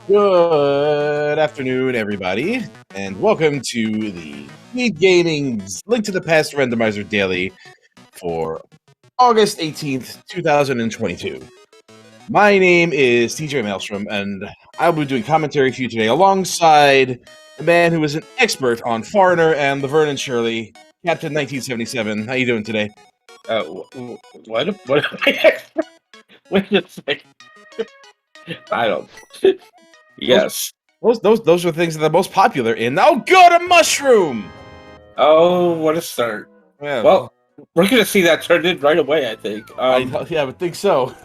Good afternoon, everybody, and welcome to the Speed Gaming's Link to the Past Randomizer Daily for August 18th, 2022. My name is TJ Maelstrom, and I'll be doing commentary for you today alongside the man who is an expert on Foreigner and Laverne and Shirley, Captain 1977. How you doing today? What? Wait a second. I don't. Yes. Those are things that are most popular in. Oh, good, a mushroom! Oh, what a start. Yeah, Well, we're gonna see that turned in right away, I think. I would think so.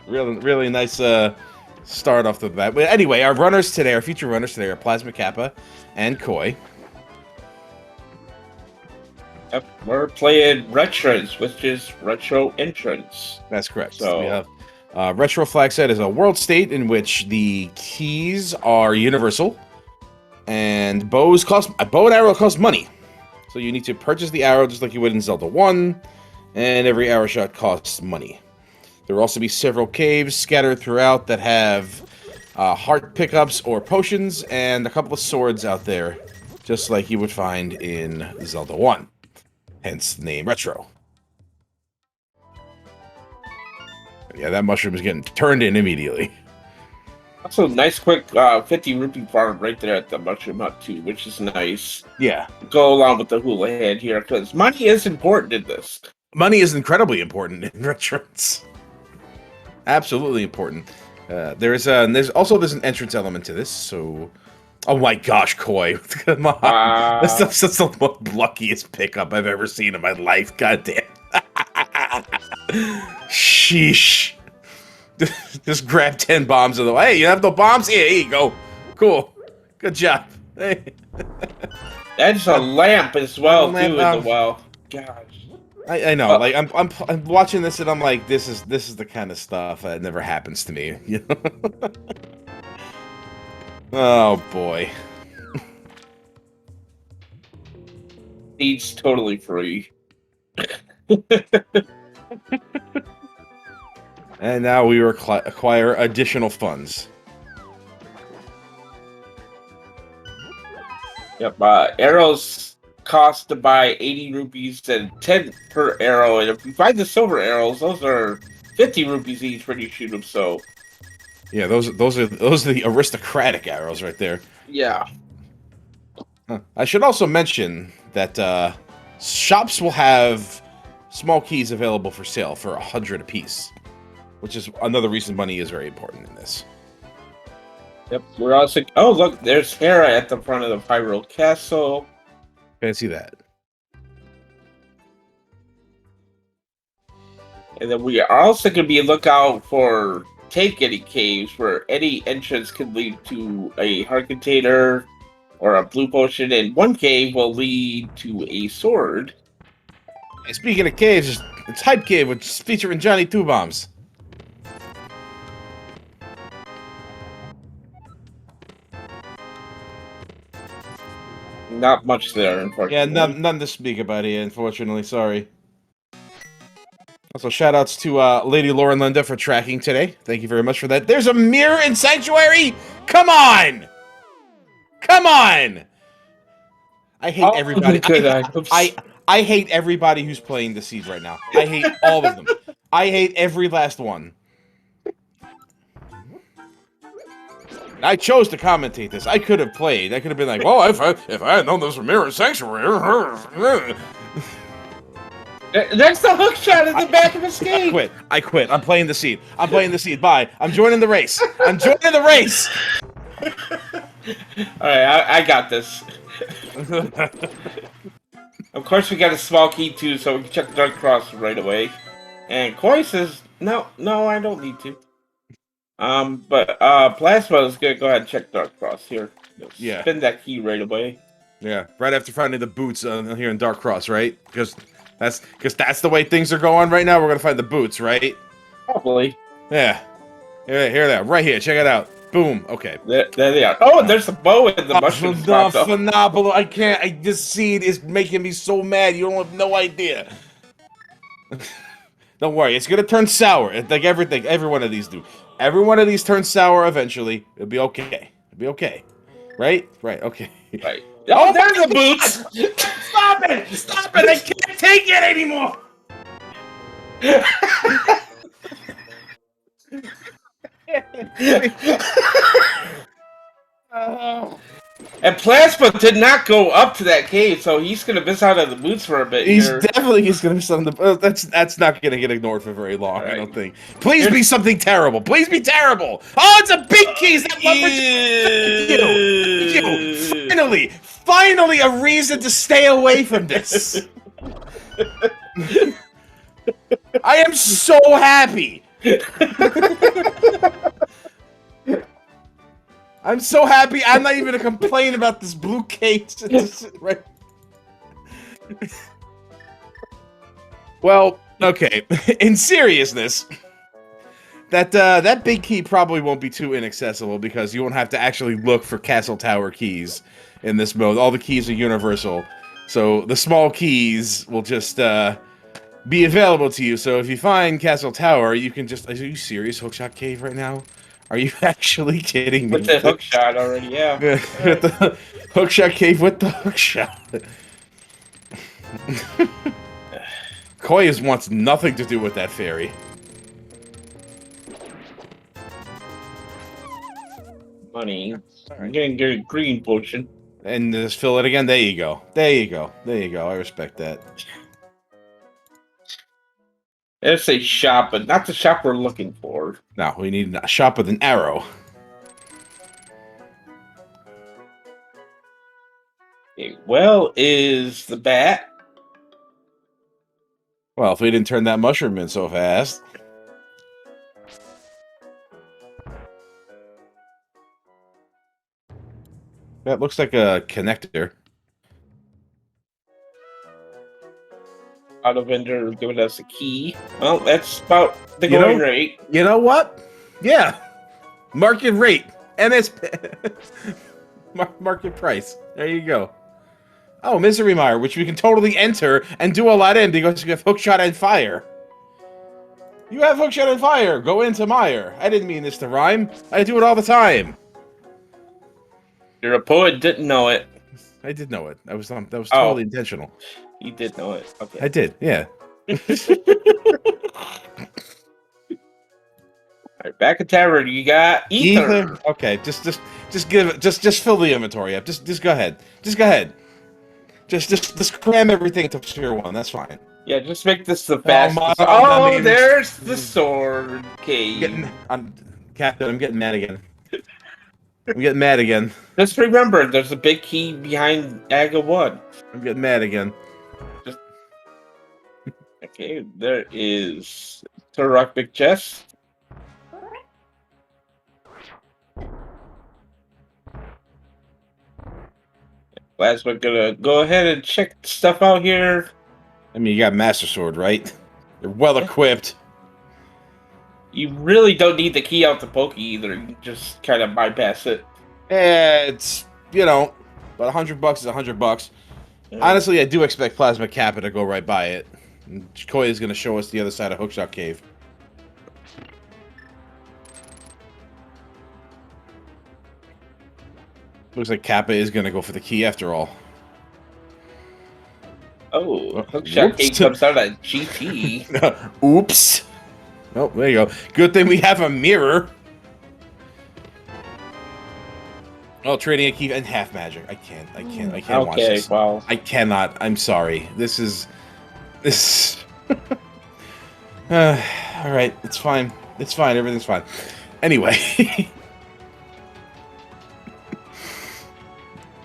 really nice start off the bat. But anyway, our future runners today are Plasma Kappa and Koi. Yep, we're playing Retrance, which is Retro Entrance. That's correct. So we have Retro Flag Set is a world state in which the keys are universal, and bow and arrow cost money. So you need to purchase the arrow just like you would in Zelda 1, and every arrow shot costs money. There will also be several caves scattered throughout that have heart pickups or potions, and a couple of swords out there, just like you would find in Zelda 1. Hence the name Retro. Yeah, that mushroom is getting turned in immediately. also nice quick 50 rupee farm right there at the mushroom hut too, which is nice. Yeah. Go along with the hula head here, because money is important in this. Money is incredibly important in Retrance. Absolutely important. There's an entrance element to this, so... Oh my gosh, Koi. Come on. That's the luckiest pickup I've ever seen in my life. Goddamn. Sheesh. Just grab 10 bombs of the way. Hey, you have no bombs? Here you go. Cool. Good job. Hey. That's a lamp as well, too, in the well. Gosh. I know, like I'm watching this and I'm like, this is the kind of stuff that never happens to me, you know? Oh boy. Seed's totally free. And now we acquire additional funds. Yep, arrows cost to buy 80 rupees and 10 per arrow, and if you find the silver arrows, those are 50 rupees each when you shoot them. So, yeah, those are the aristocratic arrows right there. Yeah. I should also mention that shops will have small keys available for sale for 100 apiece, which is another reason money is very important in this. Yep, we're also. Oh, look, there's Hera at the front of the Hyrule Castle. Fancy that. And then we are also going to be a lookout for Take Any caves, where any entrance can lead to a heart container or a blue potion, and one cave will lead to a sword. And speaking of caves, it's Hype Cave, which is featuring Johnny Two Bombs. Not much there, unfortunately. Yeah, none to speak about here, unfortunately. Sorry. Also, shoutouts to Lady Lauren Linda for tracking today. Thank you very much for that. There's a mirror in Sanctuary? Come on! Come on! I hate everybody. I hate everybody who's playing the Siege right now. I hate all of them. I hate every last one. I chose to commentate this. I could have played. I could have been like, "Well, if I had known this was Mirror Sanctuary." That's the hook shot at the back of his skate. I quit. I'm playing the seed. Bye. I'm joining the race. All right, I got this. Of course, we got a small key too, so we can check the Dark Cross right away. And Koi says, no, I don't need to. But Plasma is gonna go ahead and check Dark Cross here. Yeah. Spin that key right away. Yeah, right after finding the boots here in Dark Cross, right? Because that's the way things are going right now. We're gonna find the boots, right? Probably. Yeah. Here they are, right here. Check it out. Boom. Okay. There they are. Oh, there's the bow and the mushroom. Phenomenal. This seed is making me so mad. You don't have no idea. Don't worry, it's gonna turn sour. Like everything, every one of these do. Every one of these turns sour eventually. It'll be okay. It'll be okay. Right? Right, okay. Right. Oh, there's the boots! Stop it! Stop it! I can't take it anymore! And Plasma did not go up to that cave, so he's gonna miss out on the boots for a bit here. He's gonna be something. That's not gonna get ignored for very long. Right. I don't think. Please be something terrible. Please be terrible. Oh, it's a big key. Is that one for you? Finally, a reason to stay away from this. I am so happy. I'm so happy. I'm not even gonna complain about this blue case. Right. Well, okay. In seriousness, that big key probably won't be too inaccessible because you won't have to actually look for castle tower keys in this mode. All the keys are universal, so the small keys will just be available to you. So if you find castle tower, you can just. Are you serious? Hookshot cave right now? Are you actually kidding me? With the hookshot already, yeah. With the hookshot cave with the hookshot. Koya wants nothing to do with that fairy. Money. I'm getting a green potion. And just fill it again. There you go. There you go. There you go. I respect that. It's a shop, but not the shop we're looking for. Now we need a shop with an arrow. Okay, well, is the bat. Well, if we didn't turn that mushroom in so fast. That looks like a connector. Auto vendor giving us a key. Well, that's about the going rate. You know what? Yeah. Market rate. MSP. Market price. There you go. Oh, Misery Mire, which we can totally enter and do a lot in because you have Hookshot and Fire. You have Hookshot and Fire. Go into Mire. I didn't mean this to rhyme. I do it all the time. Your opponent didn't know it. I did know it. That was totally intentional. You did know it. Okay. I did. Yeah. Alright, back at tavern, you got ether. Okay, just fill the inventory up. Just go ahead. Just go ahead. Just cram everything to tier 1. That's fine. Yeah, just make this the fastest. There's the sword cave. Captain, I'm getting mad again. I'm getting mad again. Just remember, there's a big key behind Aga 1. I'm getting mad again. Okay, there is Turok Big Chest. Last, we're gonna go ahead and check stuff out here. I mean, you got Master Sword, right? You're well equipped. You really don't need the key out the Poke either. You can just kind of bypass it. It's, about $100 is $100. Yeah. Honestly, I do expect Plasma Kappa to go right by it. Koya is going to show us the other side of Hookshot Cave. Looks like Kappa is going to go for the key after all. Oh, Hookshot Cave comes out at GT. Oops. Oh, there you go. Good thing we have a mirror. Oh, trading a key and half magic. I can't watch this. Well. I cannot. I'm sorry. This. All right, it's fine. It's fine. Everything's fine. Anyway.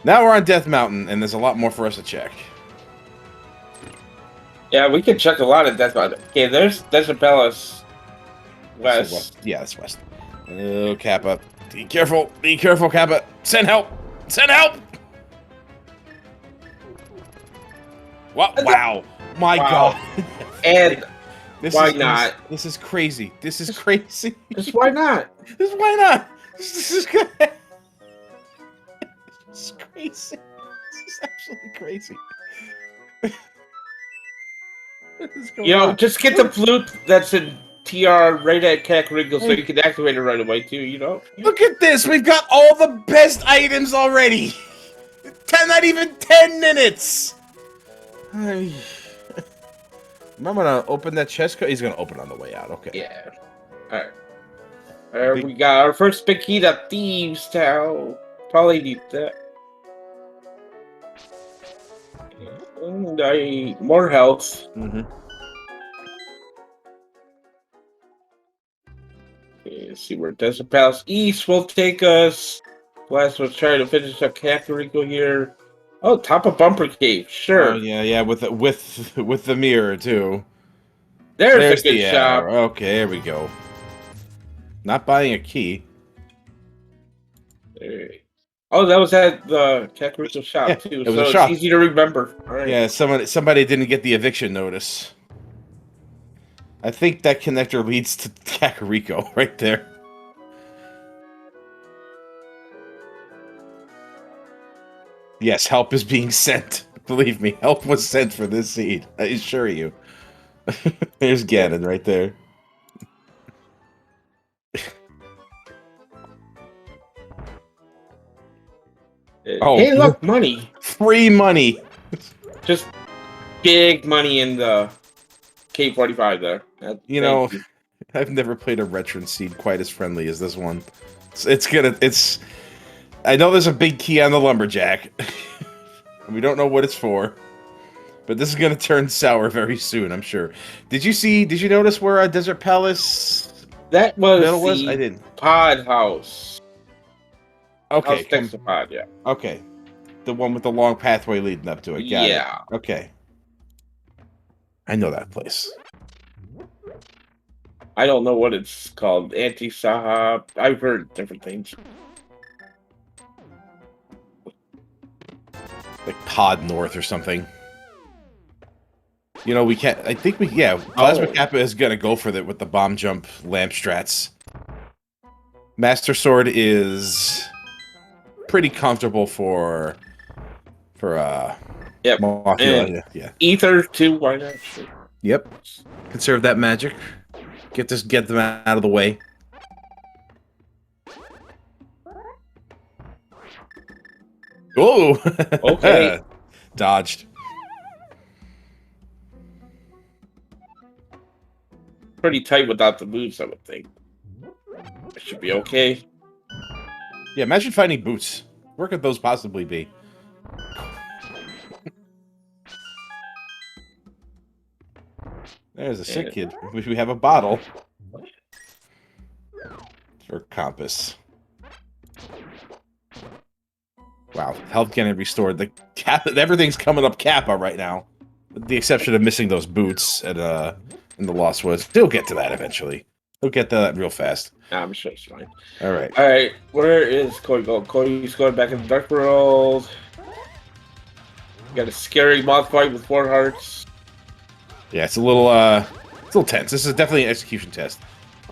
Now we're on Death Mountain, and there's a lot more for us to check. Yeah, we can check a lot of Death Mountain. Okay, there's Desert Palace west. Yeah, that's west. Oh, Kappa. Be careful. Be careful, Kappa. Send help. Send help! What? Wow. My God. And why not? This is crazy. This is crazy. Just why not? Just why not? This is good. This is crazy. This is absolutely crazy. You know, just get the flute that's in TR right at Kakariko so you can activate it right away too. You know. Look at this. We've got all the best items already. Not even 10 minutes. I'm gonna open that chest. He's gonna open on the way out. Okay. Yeah. All right. We got our first big key to Thieves Town. Probably need that. And more health. Mm-hmm. Okay, let's see where Desert Palace East will take us. Last was trying to finish up Kakariko here. Oh, top of Bumper Cave. Sure. Oh yeah, with the mirror too. There's a good shop. Arrow. Okay, there we go. Not buying a key. Oh, that was at the Kakariko shop Yeah, too. it was so a shop. It's easy to remember. All right. Yeah, somebody didn't get the eviction notice. I think that connector leads to Kakariko right there. Yes, help is being sent. Believe me, help was sent for this seed. I assure you. There's Ganon right there. Oh, hey, look, money. Free money. Just big money in the K45 there. You know, I've never played a Retrance seed quite as friendly as this one. It's I know there's a big key on the lumberjack. We don't know what it's for. But this is gonna turn sour very soon, I'm sure. Did you notice where Desert Palace that was I didn't. Pod House. Okay. House next to Pod, yeah. Okay. The one with the long pathway leading up to it. Got it. Okay. I know that place. I don't know what it's called. Anti-Sahab. I've heard different things. Like Pod North or something. You know, we can't. I think Plasma Kappa is gonna go for that with the bomb jump lamp strats. Master Sword is pretty comfortable for Yep. Yeah. Ether too, why not? Sure. Yep. Conserve that magic. Get them out of the way. Oh! Okay. Dodged. Pretty tight without the moves, I would think. It should be okay. Yeah, imagine finding boots. Where could those possibly be? There's a sick kid. We have a bottle. For compass. Wow, health getting restored. The everything's coming up Kappa right now. With the exception of missing those boots at in the Lost Woods. He'll get to that eventually. He'll get to that real fast. I'm sure it's fine. Alright. Alright, where is Cody going? Cody's going back in the Dark World. Got a scary moth fight with 4 hearts. Yeah, it's a little tense. This is definitely an execution test.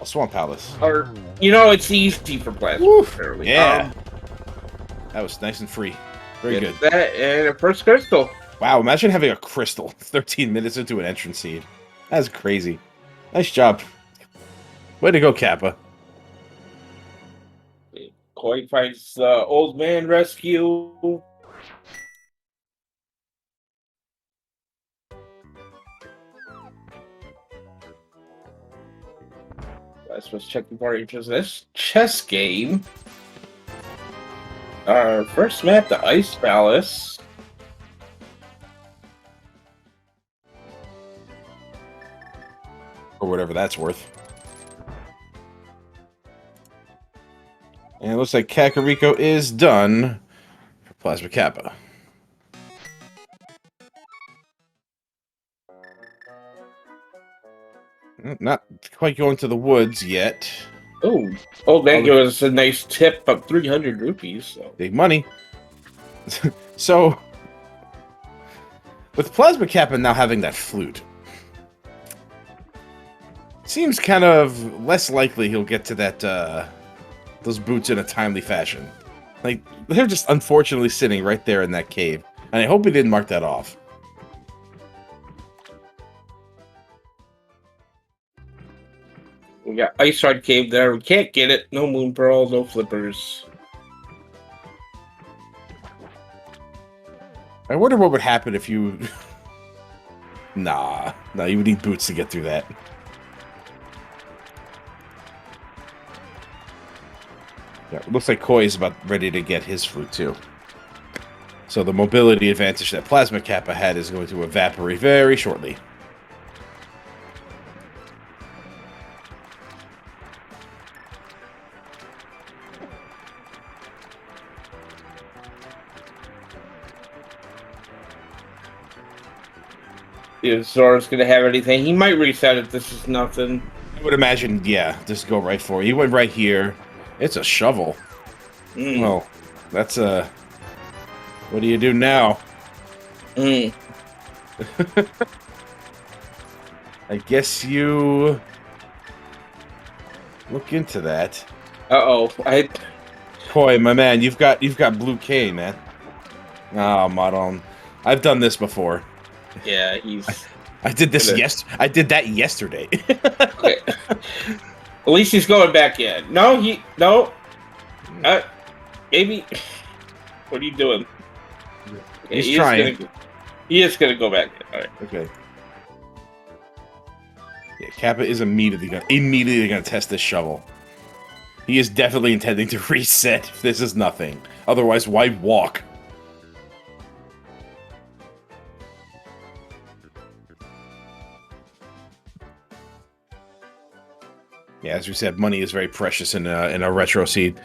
Oh, Swamp Palace. Or, you know, it's easy for Plasma. Apparently. Yeah. That was nice and free. Very good. That and a first crystal. Wow, imagine having a crystal 13 minutes into an entrance seed. That's crazy. Nice job. Way to go, Kappa. Koi finds the old man rescue. That's what's checking for interest in this chess game. Our first map, the Ice Palace. Or whatever that's worth. And it looks like Kakariko is done for Plasma Kappa. Not quite going to the woods yet. Oh, old man gave us a nice tip of 300 rupees. So. Big money. So, with Plasma Kappa now having that flute, seems kind of less likely he'll get to that those boots in a timely fashion. Like, they're just unfortunately sitting right there in that cave. And I hope he didn't mark that off. We got Ice Rod Cave there. We can't get it. No Moon Pearl, no Flippers. I wonder what would happen if you... Nah, you would need boots to get through that. Yeah, it looks like Koi is about ready to get his fruit too. So the mobility advantage that Plasma Kappa had is going to evaporate very shortly. If Zora's gonna have anything, he might reset it. This is nothing. I would imagine, yeah, just go right for it. He went right here. It's a shovel. Well, that's a... What do you do now? I guess you look into that. Uh-oh. Koi, my man, you've got blue K, man. Oh, Maron. I've done this before. Yeah, he's... I did this I did that yesterday. Okay. At least he's going back in. No, no. Maybe. What are you doing? He's trying. He is gonna go back in. All right. Okay. Yeah, Kappa is immediately gonna test this shovel. He is definitely intending to reset if this is nothing. Otherwise, why walk? Yeah, as we said, money is very precious in a retro seed.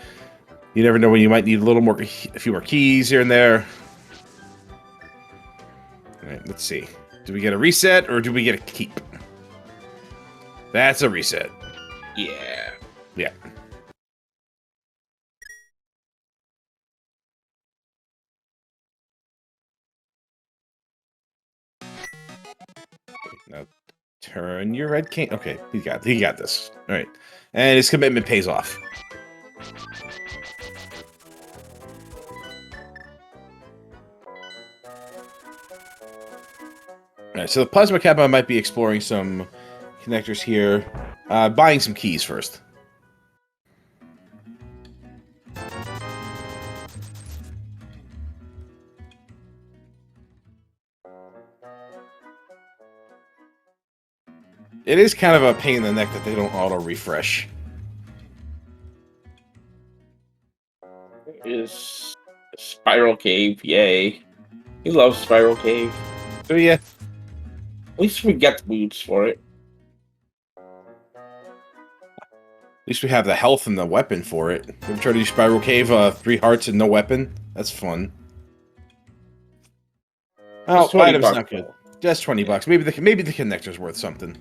You never know when you might need a few more keys here and there. All right, let's see. Do we get a reset or do we get a keep? That's a reset. Yeah. Yeah. Okay, now turn your red cane. Okay, he got this. All right, and his commitment pays off. All right, so the Plasma Kappa might be exploring some connectors here. Buying some keys first. It is kind of a pain in the neck that they don't auto-refresh. Is Spiral Cave, yay. He loves Spiral Cave. So yeah. At least we get the boots for it. At least we have the health and the weapon for it. Ever try to do Spiral Cave, 3 hearts and no weapon? That's fun. Oh, item's not good. Just 20 bucks. Maybe the connector's worth something.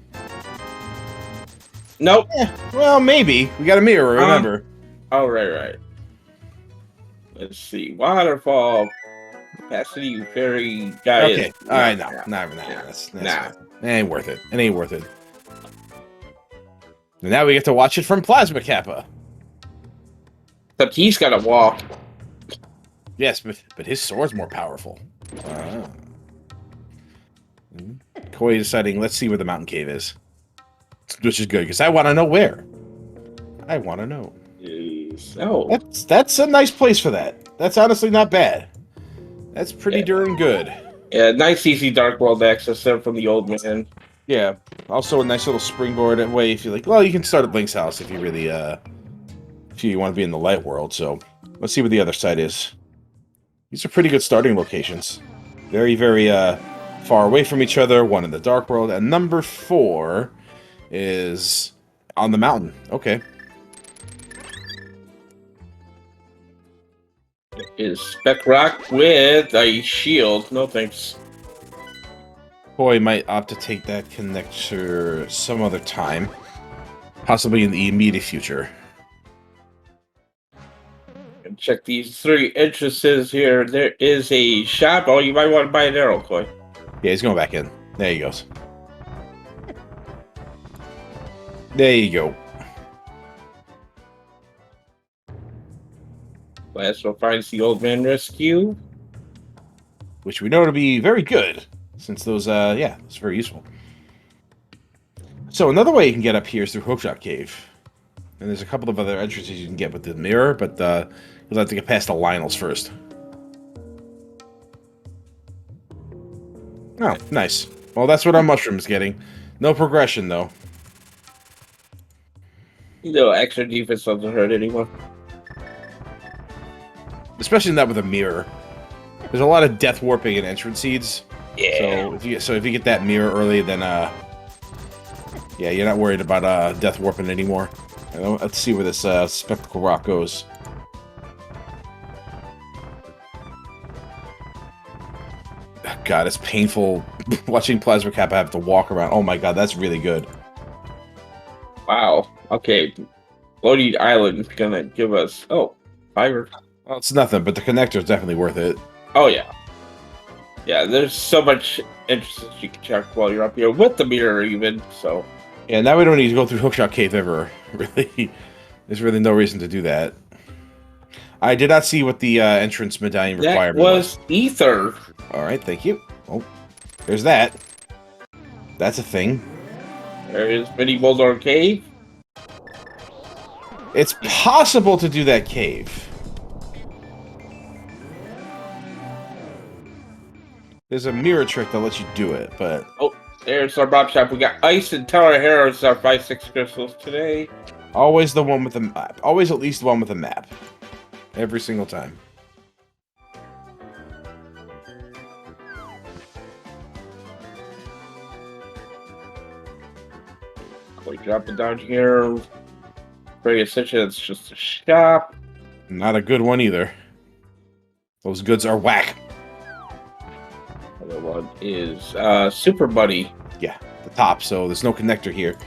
Nope. Yeah, well, maybe. We got a mirror, remember. Oh, right. Let's see. Waterfall. Capacity very guy. Okay. Alright, no. That's it ain't worth it. It ain't worth it. And now we get to watch it from Plasma Kappa. Except he's got to walk. Yes, but his sword's more powerful. Koi deciding, let's see where the mountain cave is. Which is good, because I want to know where. I want to know. Oh. That's a nice place for that. That's honestly not bad. That's pretty darn good. Yeah, nice easy Dark World access there from the old man. Yeah. Also a nice little springboard way if you like. Well, you can start at Link's house if you really if you want to be in the light world. So let's see what the other side is. These are pretty good starting locations. Very, very far away from each other. One in the Dark World, and number 4 is on the mountain. Okay. Is Spec Rock with a shield. No thanks. Koi might opt to take that connector some other time. Possibly in the immediate future. And check these 3 entrances here. There is a shop. Oh, you might want to buy an arrow, Koi. Yeah, he's going back in. There he goes. There you go. Last one finds the old man rescue. Which we know to be very good. Since those, yeah, it's very useful. So another way you can get up here is through Hookshot Cave. And there's a couple of other entrances you can get with the mirror, but you'll have to get past the Lionels first. Oh, nice. Well, that's what our mushroom's getting. No progression, though. No extra defense doesn't hurt anyone. Especially not with a mirror. There's a lot of death warping in entrance seeds. Yeah. So if you get that mirror early, then yeah, you're not worried about death warping anymore. Let's see where this spectacle rock goes. God, it's painful watching Plasma Kappa have to walk around. Oh my god, that's really good. Wow. Okay. Floating Island is gonna give us fiber. Well, it's nothing, but the connector is definitely worth it. Oh yeah. Yeah, there's so much interest you can check while you're up here with the mirror even, so Yeah, now we don't need to go through Hookshot Cave ever. Really, there's really no reason to do that. I did not see what the entrance medallion requirement was. Ether. All right, thank you. Oh, there's that. That's a thing. There is Mini Boulder Cave. It's possible to do that cave. There's a mirror trick that lets you do it, but... Oh, there's our Bob Shop. We got Ice and Tower Heroes, our 5-6 crystals today. Always the one with the map. Always at least one with a map. Every single time. We drop it down here. Bring attention, it's just a shop. Not a good one either. Those goods are whack. Other one is Super Buddy. Yeah, the top, so there's no connector here.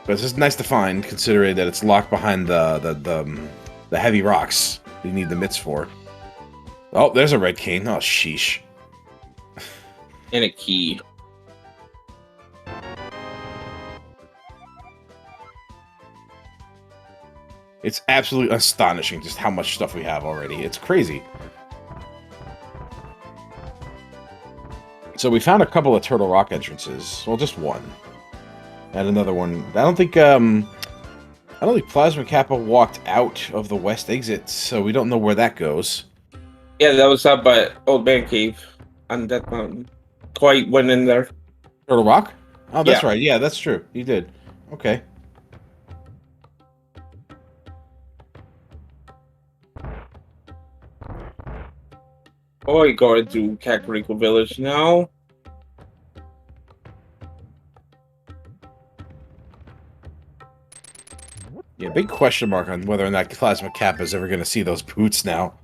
But it's just nice to find, considering that it's locked behind the heavy rocks you need the mitts for. Oh, there's a red cane. Oh, sheesh. And a key. It's absolutely astonishing just how much stuff we have already. It's crazy. So we found a couple of Turtle Rock entrances. Well, just one. And another one. I don't think Plasma Kappa walked out of the west exit, so we don't know where that goes. Yeah, that was up by Old Man Cave on that mountain. Quite went in there. Turtle Rock? Oh, that's Yeah. right. Yeah, that's true. You did. Okay. Oh, we going to Kakariko Village now. Yeah, big question mark on whether or not Plasma Kappa is ever going to see those boots now.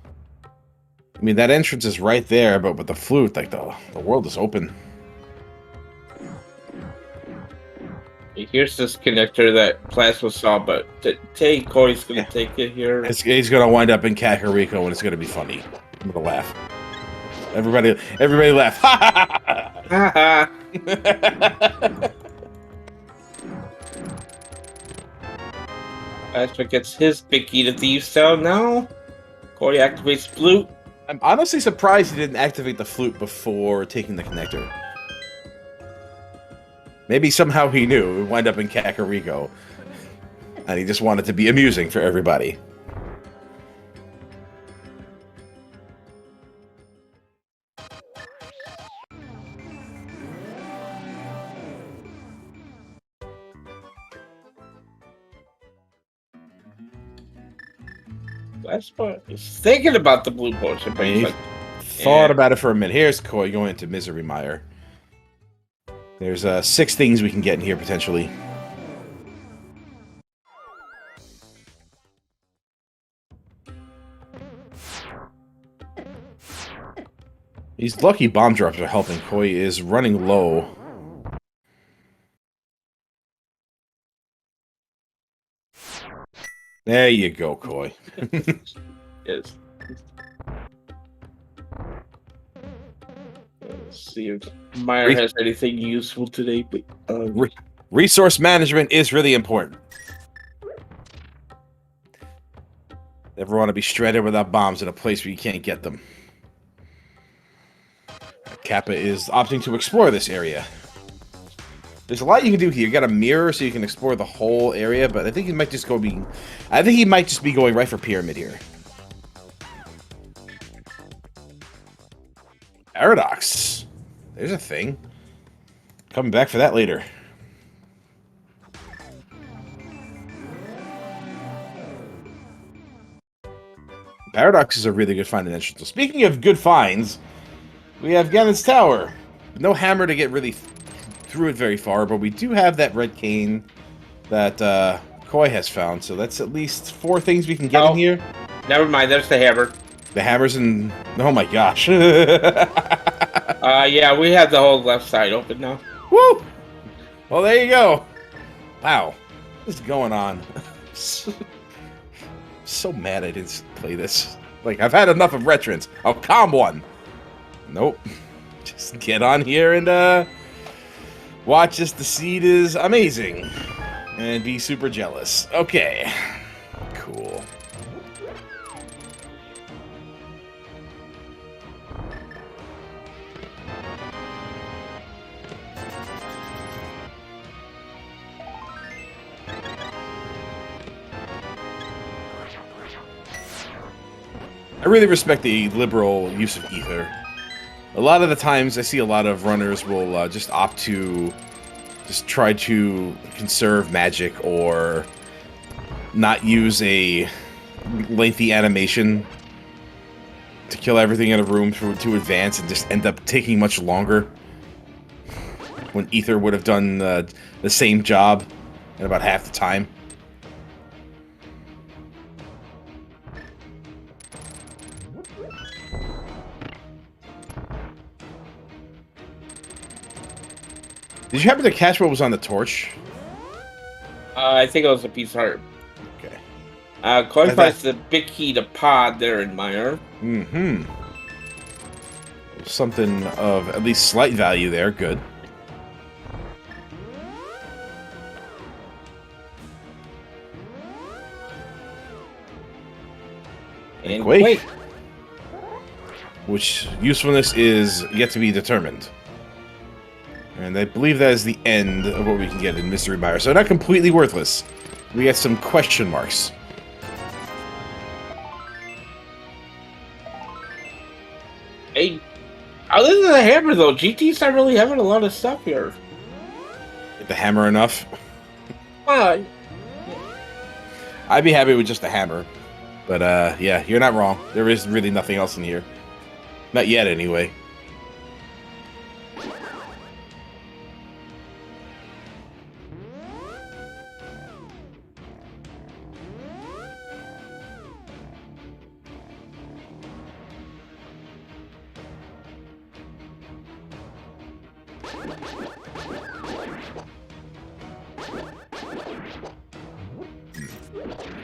I mean, that entrance is right there, but with the flute, like, the world is open. Here's this connector that Plasma saw, but Koi's gonna take it here. He's going to wind up in Kakariko, and it's going to be funny. I'm going to laugh. Everybody laugh. Haha. Plasma gets his big key to Thieves Town now. Koi activates flute. I'm honestly surprised he didn't activate the flute before taking the connector. Maybe somehow he knew it would wind up in Kakariko. And he just wanted to be amusing for everybody. Plasma is thinking about the blue potion, but he's like, Thought about it for a minute. Here's Koi going into Misery Mire. There's 6 things we can get in here, potentially. These lucky bomb drops are helping. Koi is running low. There you go, Koi. yes. Let's see if Meyer has anything useful today. But resource management is really important. Never want to be stranded without bombs in a place where you can't get them. Kappa is opting to explore this area. There's a lot you can do here. You got a mirror so you can explore the whole area, but I think he might just be going right for pyramid here. Paradox. There's a thing. Coming back for that later. Paradox is a really good find in entrance. So speaking of good finds, we have Ganon's Tower. No hammer to get really through it very far, but we do have that red cane that Koi has found. So that's at least 4 things we can get in here. Never mind, there's the hammer. The hammer's in... Oh my gosh. Yeah, we have the whole left side open now. Woo! Well, there you go. Wow. What's going on? So mad I didn't play this. Like, I've had enough of Retrance. Oh, calm one. Nope. Just get on here and watch as the seed is amazing. And be super jealous. Okay. Cool. I really respect the liberal use of ether. A lot of the times I see a lot of runners will just opt to just try to conserve magic or not use a lengthy animation to kill everything in a room to advance and just end up taking much longer when ether would have done the same job in about half the time. Did you happen to catch what was on the torch? I think it was a piece of heart. Okay. Koi finds the big key to pod there in Meyer. Mm-hmm. Something of at least slight value there. Good. And wait. Which usefulness is yet to be determined. And I believe that is the end of what we can get in Mystery Mire. So not completely worthless. We get some question marks. Hey, other than the hammer though, GT's not really having a lot of stuff here. Get the hammer enough? Well, I'd be happy with just the hammer. But yeah, you're not wrong. There is really nothing else in here. Not yet, anyway.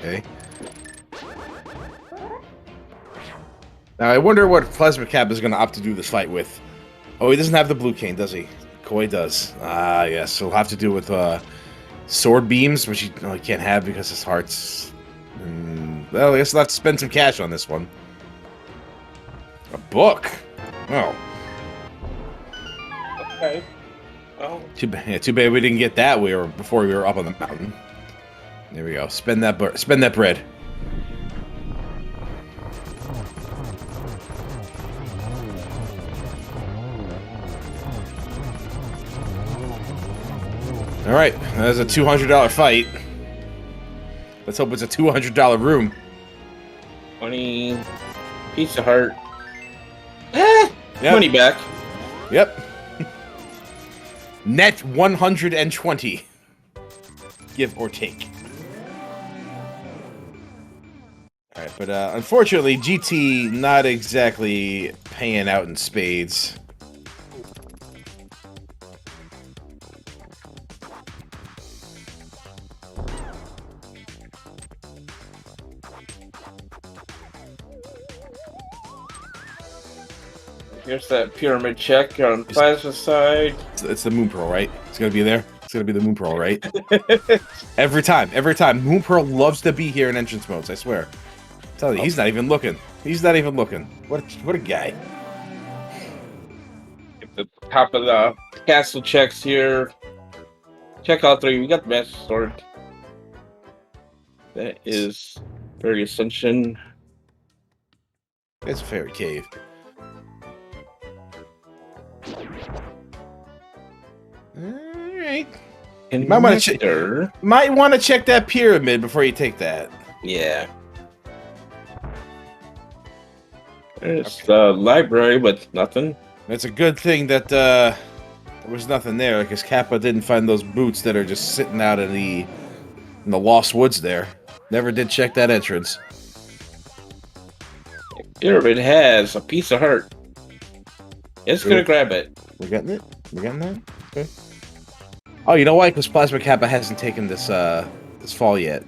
Okay. Now I wonder what Plasma Cap is going to opt to do this fight with. Oh, he doesn't have the blue cane, does he? Koi does. Ah, yes. So he'll have to do it with sword beams, which he can't have because his heart's... well, I guess I'll have to spend some cash on this one. A book? Oh. okay. Oh. Too bad we didn't get that before we were up on the mountain. There we go. Spend that bread. All right, that's a $200 fight. Let's hope it's a $200 room. 20 piece of heart. Yep. Money back. Yep. Net 120. Give or take. Alright, but unfortunately, GT not exactly paying out in spades. Here's that pyramid check on Plasma side. It's the Moon Pearl, right? It's gonna be there. It's gonna be the Moon Pearl, right? every time. Moon Pearl loves to be here in entrance modes, I swear. I'm telling you, he's not even looking. He's not even looking. What a guy. At the top of the castle checks here. Check all three. We got the Master Sword. That is Fairy Ascension. It's a fairy cave. Alright. And Might want to check that pyramid before you take that. Yeah. There's the library, but nothing. It's a good thing that there was nothing there, because Kappa didn't find those boots that are just sitting out in the Lost Woods there. Never did check that entrance. Pyramid has a piece of heart. It's gonna grab it. We're getting it? We're getting that? Okay. Oh, you know why? Because Plasma Kappa hasn't taken this this fall yet.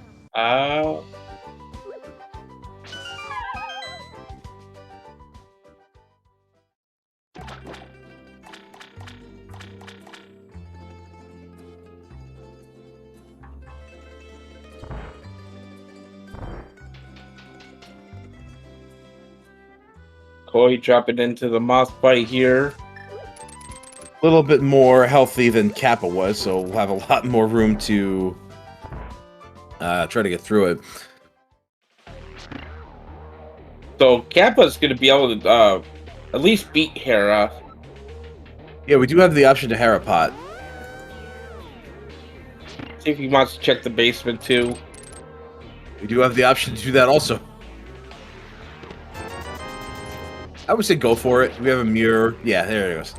Koi dropping into the moth bite here. A little bit more healthy than Kappa was, so we'll have a lot more room to try to get through it. So Kappa's gonna be able to at least beat Hera. Yeah, we do have the option to Hera Pot. See if he wants to check the basement too. We do have the option to do that also. I would say go for it. We have a mirror. Yeah, there it goes.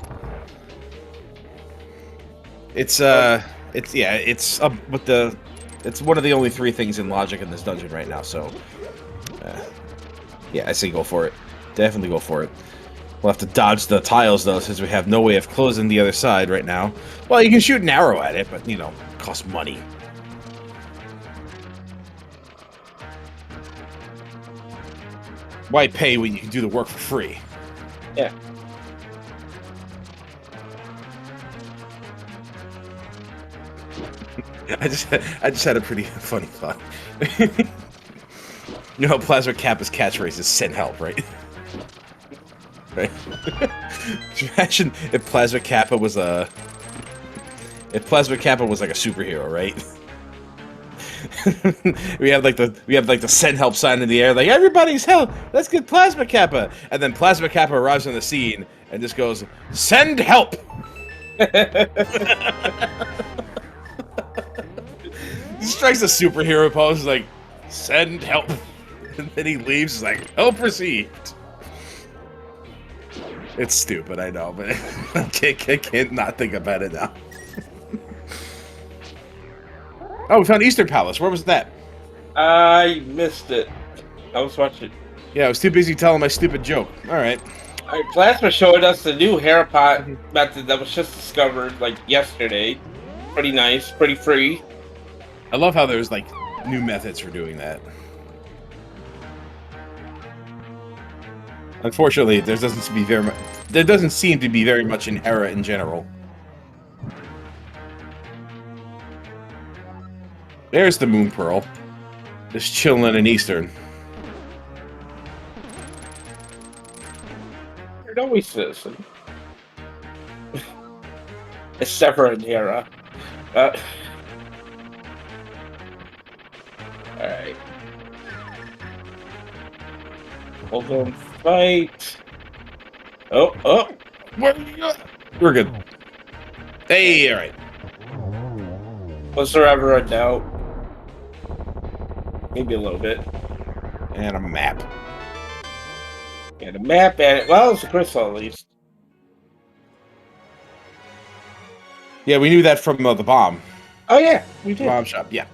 It's it's one of the only 3 things in logic in this dungeon right now, so yeah, I say go for it. Definitely go for it. We'll have to dodge the tiles though, since we have no way of closing the other side right now. Well, you can shoot an arrow at it, but you know, it costs money. Why pay when you can do the work for free? Yeah. I just had a pretty funny thought. You know, Plasma Kappa's catchphrase is "send help," right? Right. Imagine if Plasma Kappa was like a superhero, right? we have like the send help sign in the air, like everybody's help. Let's get Plasma Kappa, and then Plasma Kappa arrives on the scene and just goes, "Send help." He strikes a superhero pose, like, "Send help," and then he leaves, like, "Help received." It's stupid, I know, but I can't not think about it now. Oh, we found Eastern Palace. Where was that? I missed it. I was watching. Yeah, I was too busy telling my stupid joke. Alright. Alright, Plasma showed us the new Hera Pot method that was just discovered, like, yesterday. Pretty nice, pretty free. I love how there's, like, new methods for doing that. Unfortunately, there doesn't seem to be very much in Hera in general. There's the Moon Pearl. Just chilling in Eastern. It always is. Except for in Hera. Alright. Hold on, fight. Oh. We're good. Hey, alright. Was there ever a doubt? Maybe a little bit. And a map. And a map and it. Well, it's a crystal at least. Yeah, we knew that from the bomb. Oh yeah, we did. Bomb shop, yeah.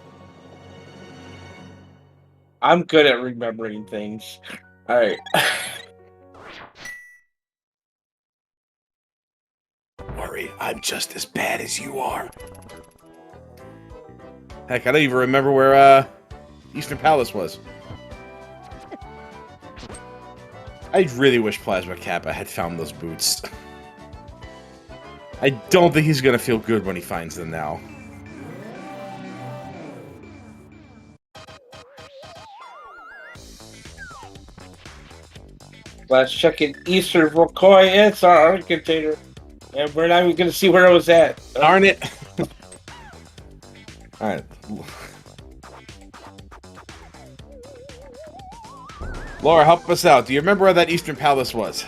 I'm good at remembering things. Alright. Don't worry, I'm just as bad as you are. Heck, I don't even remember where Eastern Palace was. I really wish Plasma Kappa had found those boots. I don't think he's gonna feel good when he finds them now. Let's check in Eastern Volkoi. It's our art container. And we're not even going to see where it was at. Darn it! All right. Laura, help us out. Do you remember where that Eastern Palace was?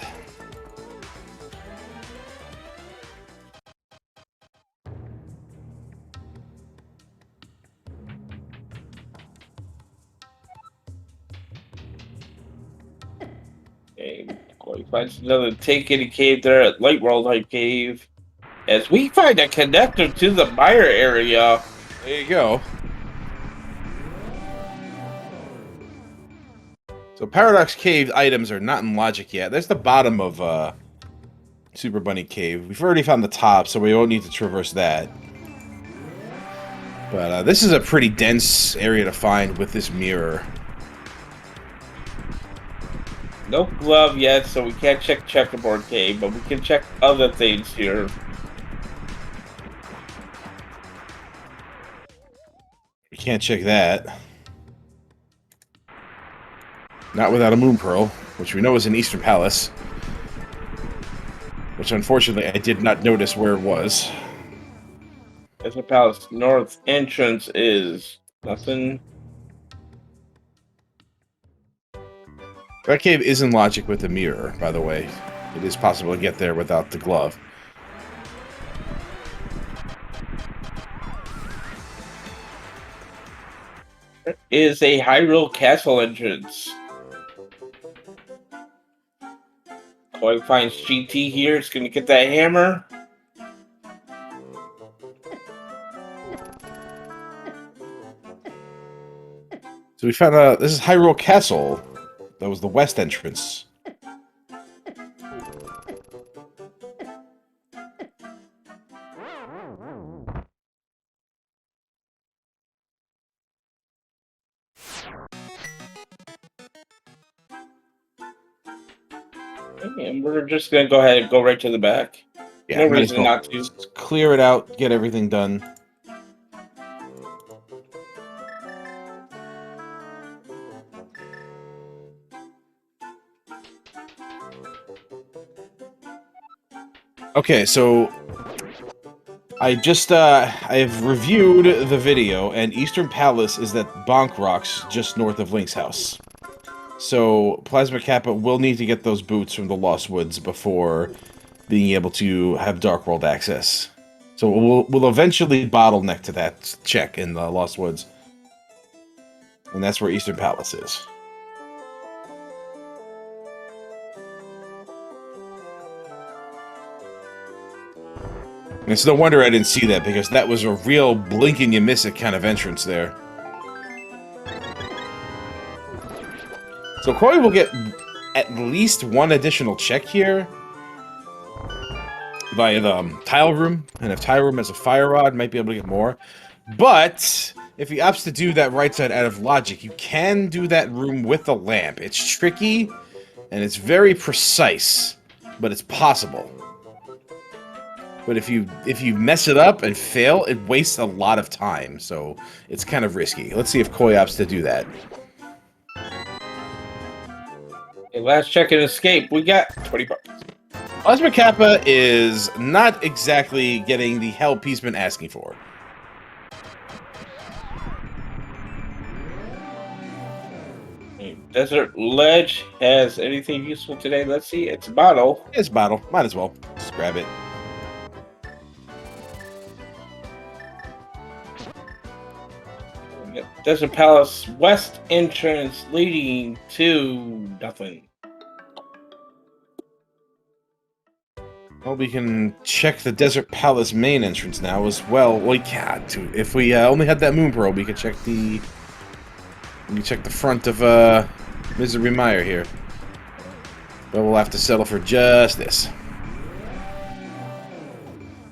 Okay, Corey finds another Take Any Cave there at Light World Hype Cave. As we find a connector to the Mire area. There you go. So Paradox Cave items are not in logic yet. There's the bottom of Super Bunny Cave. We've already found the top, so we won't need to traverse that. But this is a pretty dense area to find with this mirror. No glove yet, so we can't check Checkerboard Cave, but we can check other things here. We can't check that. Not without a Moon Pearl, which we know is in Eastern Palace. Which, unfortunately, I did not notice where it was. Eastern Palace North entrance is nothing. That cave is in logic with the mirror, by the way. It is possible to get there without the glove. There is a Hyrule Castle entrance. Koi finds GT here. It's going to get that hammer. So we found out this is Hyrule Castle. That was the west entrance. And we're just going to go ahead and go right to the back. Yeah, No might as reason well not to. just clear it out, get everything done. Okay, so I've reviewed the video, and Eastern Palace is that Bonk Rocks just north of Link's house. So Plasma Kappa will need to get those boots from the Lost Woods before being able to have Dark World access. So we'll eventually bottleneck to that check in the Lost Woods. And that's where Eastern Palace is. And it's no wonder I didn't see that, because that was a real blink and you miss it kind of entrance there. So Corey will get at least one additional check here via the tile room, and if tile room has a fire rod, might be able to get more. But if he opts to do that right side out of logic, you can do that room with the lamp. It's tricky, and it's very precise, but it's possible. But if you mess it up and fail, it wastes a lot of time, so it's kind of risky. Let's see if Koi opts to do that. Okay, last check and escape. We got 20 bucks. Plasma Kappa is not exactly getting the help he's been asking for. Desert Ledge has anything useful today? Let's see. It's a bottle. It's a bottle. Might as well. Just grab it. Desert Palace West entrance leading to nothing. Well, we can check the Desert Palace main entrance now as well. Well, yeah, if we only had that Moon Pearl, we could check the front of Misery Mire here. But we'll have to settle for just this.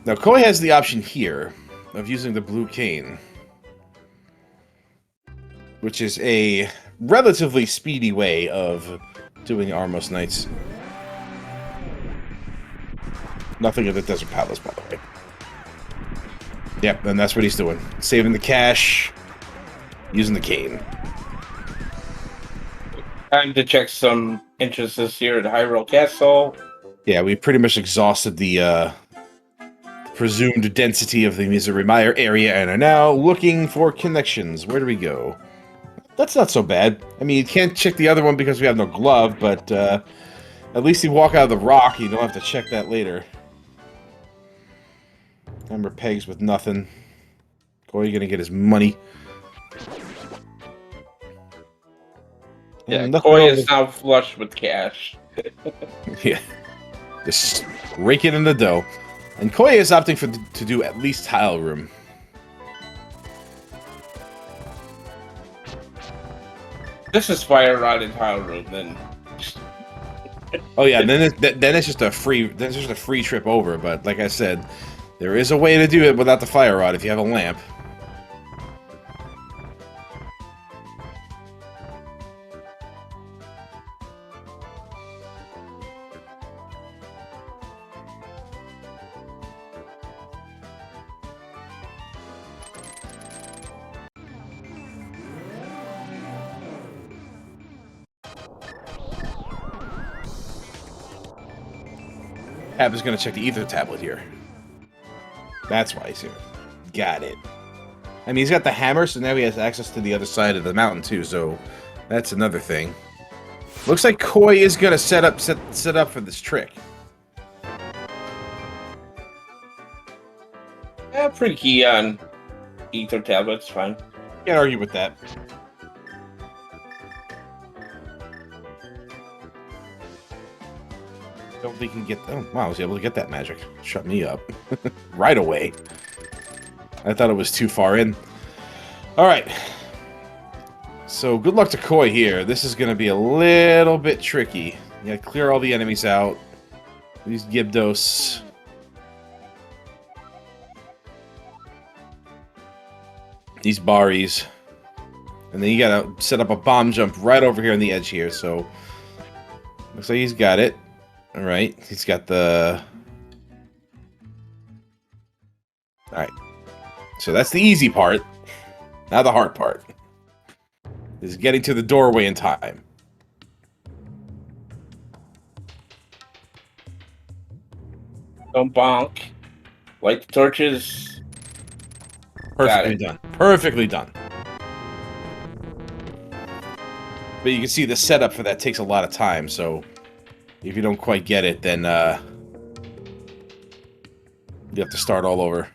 Now, Koi has the option here of using the blue cane, which is a relatively speedy way of doing Armos Knights. Nothing of the Desert Palace, by the way. Yep, and that's what he's doing. Saving the cash, using the cane. Time to check some entrances here at Hyrule Castle. Yeah, we pretty much exhausted the presumed density of the Mizurimiya area and are now looking for connections. Where do we go? That's not so bad. I mean, you can't check the other one because we have no glove, but at least you walk out of the rock, you don't have to check that later. Number pegs with nothing. Koi gonna get his money. Yeah, Nothing Koi over- is now flush with cash. Yeah. Just rake it in the dough. And Koi is opting to do at least tile room. This is fire rod and tile room, then. Oh yeah, then it's just a free trip over. But like I said, there is a way to do it without the fire rod if you have a lamp. Tab is going to check the ether tablet here. That's why he's here. Got it. I mean, he's got the hammer, so now he has access to the other side of the mountain too. So that's another thing. Looks like Koi is going to set up for this trick. Yeah, pretty key on ether tablets, fine. Can't argue with that. Don't think he can get. Oh wow, I was able to get that magic. Shut me up right away. I thought it was too far in. All right. So good luck to Koi here. This is going to be a little bit tricky. You got to clear all the enemies out. These Gibdos. These Baris. And then you got to set up a bomb jump right over here on the edge here. So looks like he's got it. All right, he's got the... All right, so that's the easy part. Now the hard part is getting to the doorway in time. Don't bonk. Light the torches. Perfectly done. Perfectly done. But you can see the setup for that takes a lot of time, so... If you don't quite get it, then you have to start all over.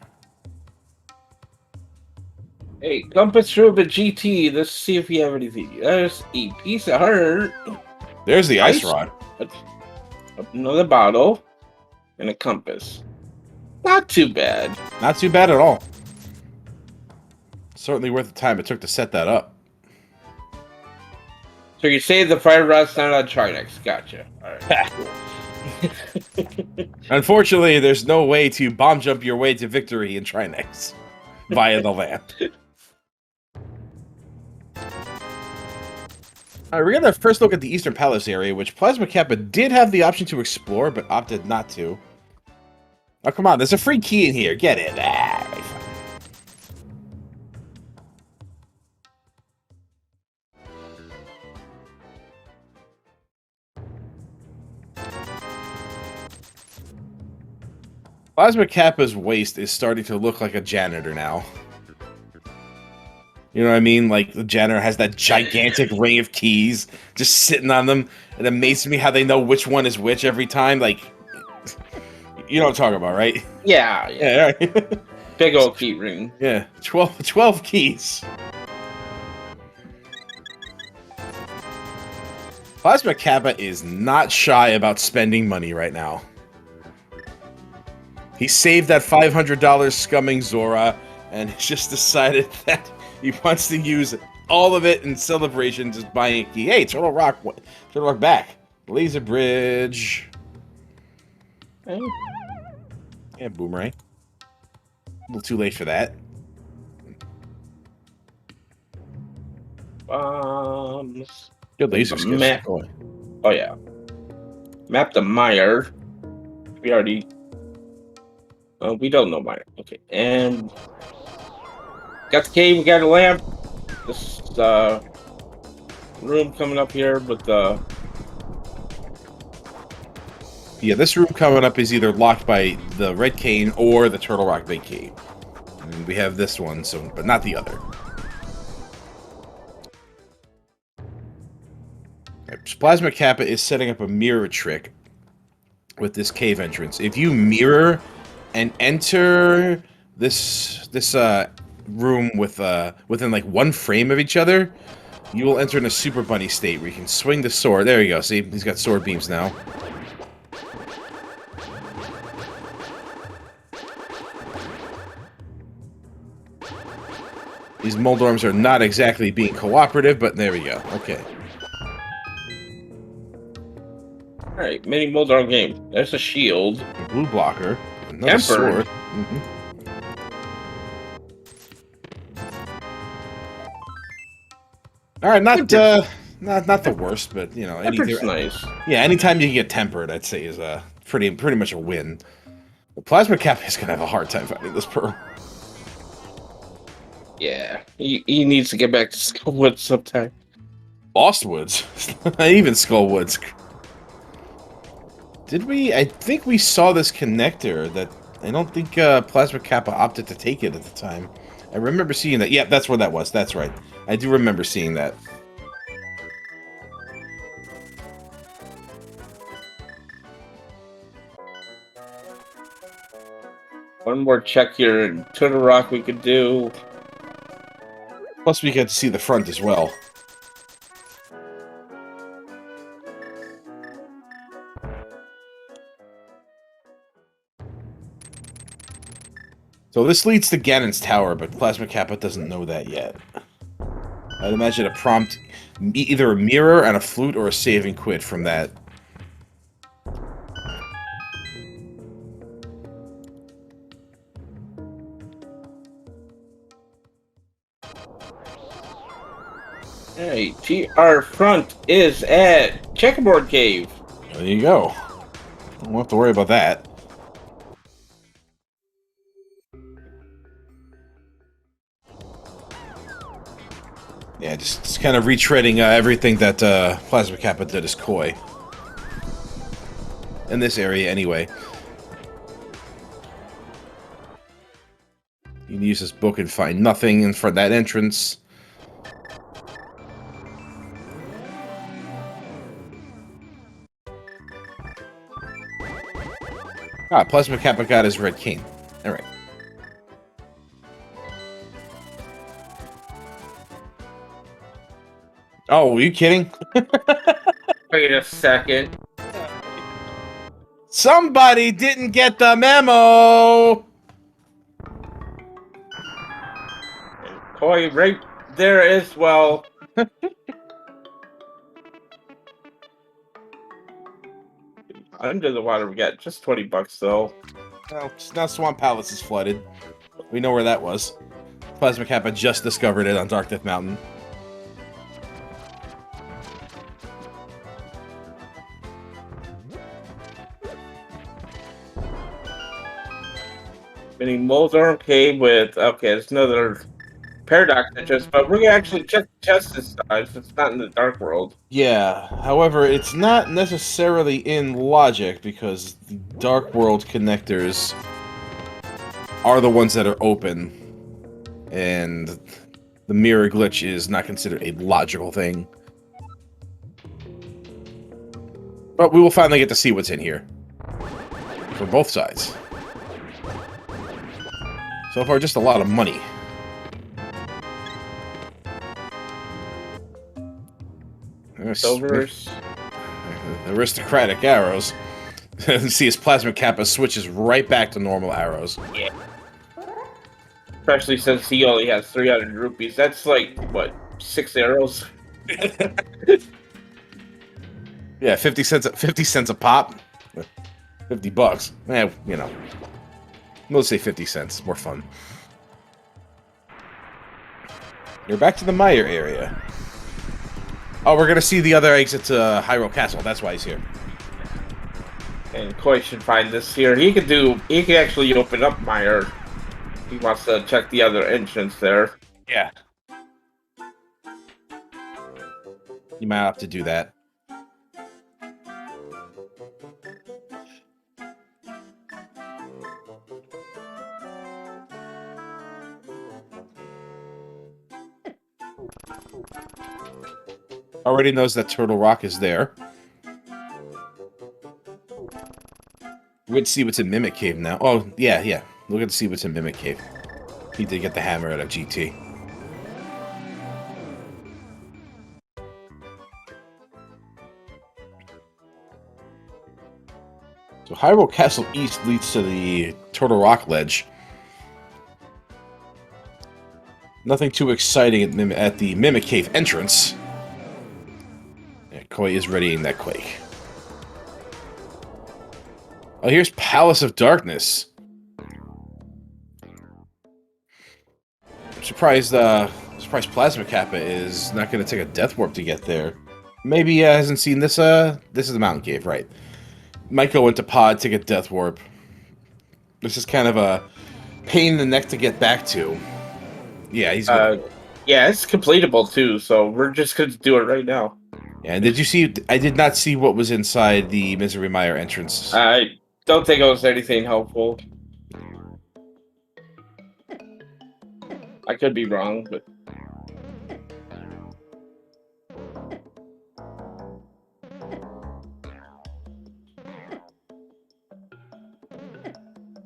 Hey, Compass Rubin GT, let's see if we have anything. There's a piece of heart. There's the ice rod. Another bottle. And a compass. Not too bad. Not too bad at all. Certainly worth the time it took to set that up. So you say the fire rod's not on Trinex. Gotcha. Alright. Unfortunately, there's no way to bomb jump your way to victory in Trinex via the lamp. Alright, we're gonna first look at the Eastern Palace area, which Plasma Kappa did have the option to explore, but opted not to. Oh, come on, there's a free key in here. Get it. Plasma Kappa's waist is starting to look like a janitor now. You know what I mean? Like, the janitor has that gigantic ring of keys just sitting on them. It amazes me how they know which one is which every time. Like, you know what I'm talking about, right? Yeah. Yeah, right. Big old key ring. Yeah, 12 keys. Plasma Kappa is not shy about spending money right now. He saved that $500 scumming Zora, and he's just decided that he wants to use all of it in celebration, just buying a key. Hey, Turtle Rock back. Laser Bridge. Hey. Yeah, Boomerang. A little too late for that. Bombs. Good laser skills. Map. Oh yeah. Map the Meyer. We already. We don't know Meyer. Okay, and got the cave. We got a lamp. This room coming up here with the Yeah, this room coming up is either locked by the red cane or the Turtle Rock Big Key. And we have this one, so but not the other. Right, Plasma Kappa is setting up a mirror trick with this cave entrance. If you mirror and enter this room with within like 1 frame of each other, you will enter in a Super Bunny state where you can swing the sword. There you go. See, he's got sword beams now. These Moldorms are not exactly being cooperative, but there we go. Okay. Alright, mini Moldorm game. There's a shield. A blue blocker. Another Tempered. sword. All right, not the worst, but you know, Tempered's nice. Yeah, anytime you can get tempered, I'd say is pretty much a win. The Plasma Kappa is gonna have a hard time fighting this Pearl. Yeah, he needs to get back to Skullwood sometime. Lost Woods, not even Skullwoods. Did we? I think we saw this connector. That I don't think Plasma Kappa opted to take it at the time. I remember seeing that. Yeah, that's where that was. That's right. I do remember seeing that. One more check here in Turtle Rock we could do. Plus, we get to see the front as well. So this leads to Ganon's Tower, but Plasma Kappa doesn't know that yet. I'd imagine a prompt, either a mirror and a flute or a saving quid from that. Hey, our front is at Checkerboard Cave. There you go. Don't have to worry about that. Yeah, just kind of retreading everything that Plasma Kappa did as Koi. In this area, anyway. You can use this book and find nothing in front of that entrance. Ah, Plasma Kappa got his red cane. Alright. Oh, are you kidding? Wait a second. Somebody didn't get the memo! Koi right there as well. Under the water we got just $20 though. Well, now Swamp Palace is flooded. We know where that was. Plasma Kappa just discovered it on Dark Death Mountain. Mini Moldorm Cave with, okay, it's another Paradox entrance, but we're gonna actually check the chest this time since it's not in the Dark World. Yeah, however, it's not necessarily in logic because the Dark World connectors are the ones that are open, and the mirror glitch is not considered a logical thing. But we will finally get to see what's in here. For both sides. So far, just a lot of money. Silvers. Aristocratic arrows. See his Plasma Kappa switches right back to normal arrows. Yeah. Especially since he only has 300 rupees. That's like, what, 6 arrows? Yeah, 50 cents a pop. $50. Eh, you know. Let's say 50 cents. More fun. You're back to the Meyer area. Oh, we're gonna see the other exit to Hyrule Castle. That's why he's here. And Koi should find this here. He could actually open up Meyer. He wants to check the other entrance there. Yeah. You might have to do that. Already knows that Turtle Rock is there. We'd see what's in Mimic Cave now. Oh, yeah. We're going to see what's in Mimic Cave. He did get the hammer out of GT. So Hyrule Castle East leads to the Turtle Rock Ledge. Nothing too exciting at the Mimic Cave entrance. Yeah, Koi is readying that Quake. Oh, here's Palace of Darkness. I'm surprised Plasma Kappa is not going to take a Death Warp to get there. Maybe he hasn't seen this. This is the Mountain Cave, right? Might go into Pod, take a Death Warp. This is kind of a pain in the neck to get back to. Yeah, he's gonna... yeah, it's completable too, so we're just going to do it right now. Yeah, and did you see... I did not see what was inside the Misery Mire entrance. I don't think it was anything helpful. I could be wrong, but...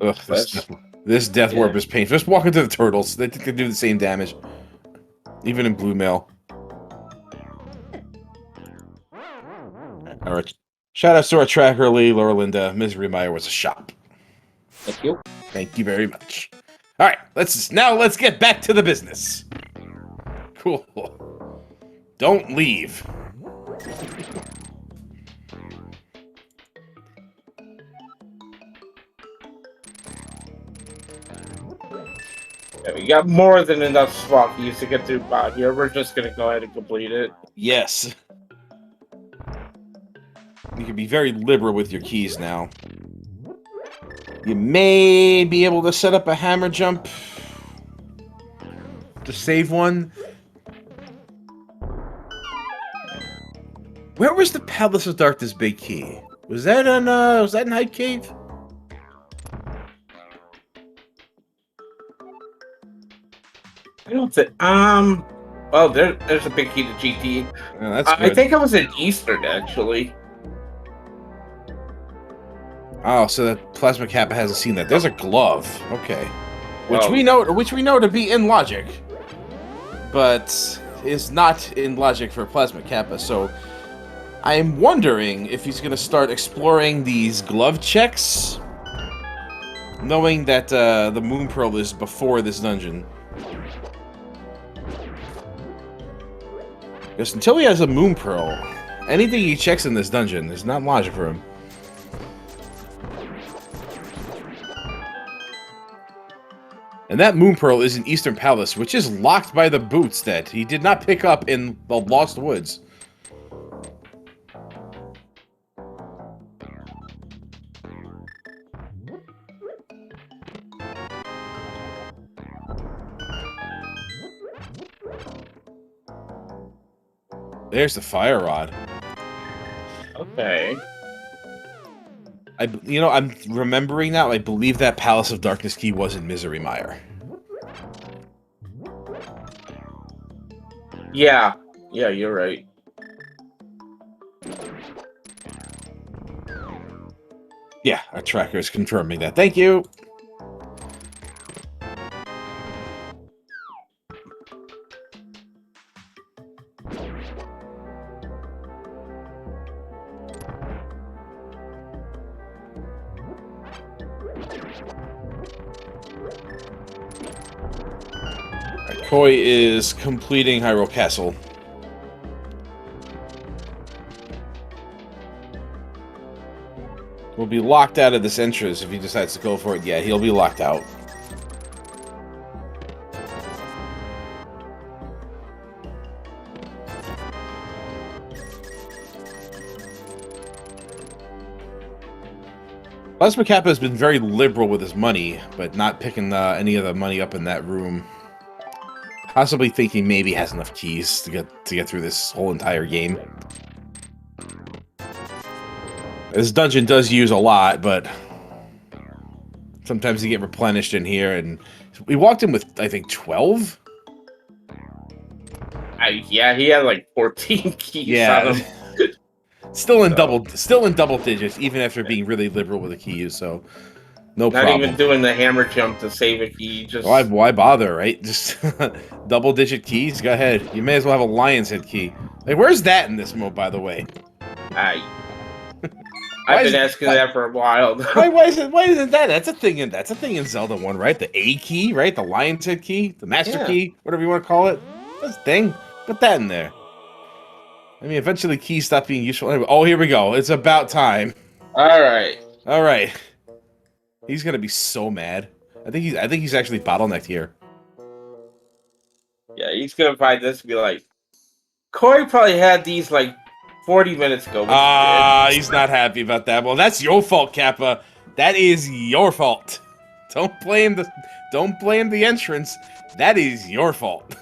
Ugh, this Death Warp is painful. Just walk into the turtles. They can do the same damage. Even in Blue Mail. Alright. Shout out to our tracker, Lee, Laura Linda. Misery Mire was a shop. Thank you. Thank you very much. Alright, let's get back to the business. Cool. Don't leave. Yeah, we got more than enough swappies to get through Pod here. We're just going to go ahead and complete it. Yes. You can be very liberal with your keys now. You may be able to set up a hammer jump to save one. Where was the Palace of Darkness big key? Was that in Hyde Cave? I don't think. Well, there's a big key to GT. Oh, that's good. I think I was in Eastern actually. Oh, so that Plasma Kappa hasn't seen that. There's a glove. Okay. Which Oh. we know to be in Logic. But is not in Logic for Plasma Kappa, so I'm wondering if he's gonna start exploring these glove checks. Knowing that the Moon Pearl is before this dungeon. Because until he has a Moon Pearl, anything he checks in this dungeon is not Logic for him. And that Moon Pearl is in Eastern Palace, which is locked by the boots that he did not pick up in the Lost Woods. There's the fire rod. Okay. I'm remembering now. I believe that Palace of Darkness key was in Misery Mire. Yeah, you're right. Yeah, our tracker is confirming that. Thank you. Koi is completing Hyrule Castle. Will be locked out of this entrance if he decides to go for it. Yeah, he'll be locked out. Plasma Kappa has been very liberal with his money, but not picking any of the money up in that room. Possibly thinking maybe he has enough keys to get through this whole entire game. This dungeon does use a lot, but sometimes you get replenished in here, and we walked in with, I think, 12? Yeah, he had like 14 keys on Yeah. him. Still in So, double digits, even after being really liberal with the keys, so no not even problem. doing the hammer jump to save a key. Just Why bother, right? Just double digit keys. Go ahead. You may as well have a lion's head key. Like, where's that in this mode, by the way? I. Why I've is been it? asking that for a while. Why isn't that? That's a thing in Zelda 1, right? The A key, right? The lion's head key, the master Yeah. key, whatever you want to call it. That's a thing. Put that in there. I mean, eventually keys stop being useful. Anyway, oh, here we go. It's about time. All right. All right. He's gonna be so mad. I think he's actually bottlenecked here. Yeah, he's gonna find this and be like, Corey probably had these like 40 minutes ago, which he did. He's not happy about that. Well, that's your fault, Kappa. That is your fault. Don't blame the entrance. That is your fault.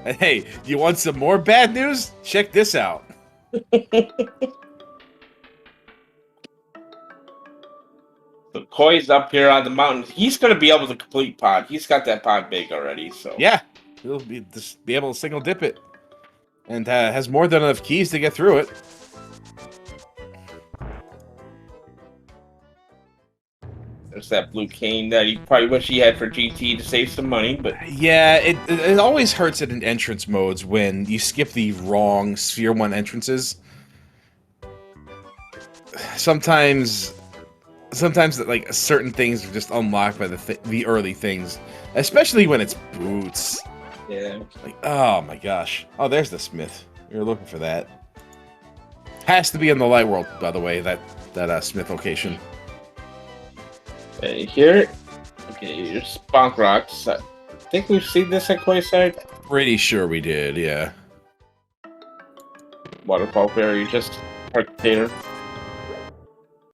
And hey, you want some more bad news? Check this out. So Koi's up here on the mountain. He's gonna be able to complete pod. He's got that pod big already. So Yeah, he'll just be able to single dip it, and has more than enough keys to get through it. there's that blue cane that he probably wish he had for GT to save some money, but Yeah, it always hurts it in entrance modes when you skip the wrong Sphere 1 entrances. Sometimes like certain things are just unlocked by the early things, especially when it's boots. yeah. Like, oh my gosh. Oh, there's the smith. We were looking for that. Has to be in the light world, by the way, that smith location. Here, okay, here's Bonk Rocks. I think we've seen this at Koi side. Pretty sure we did, yeah. Waterfall Fairy, just container.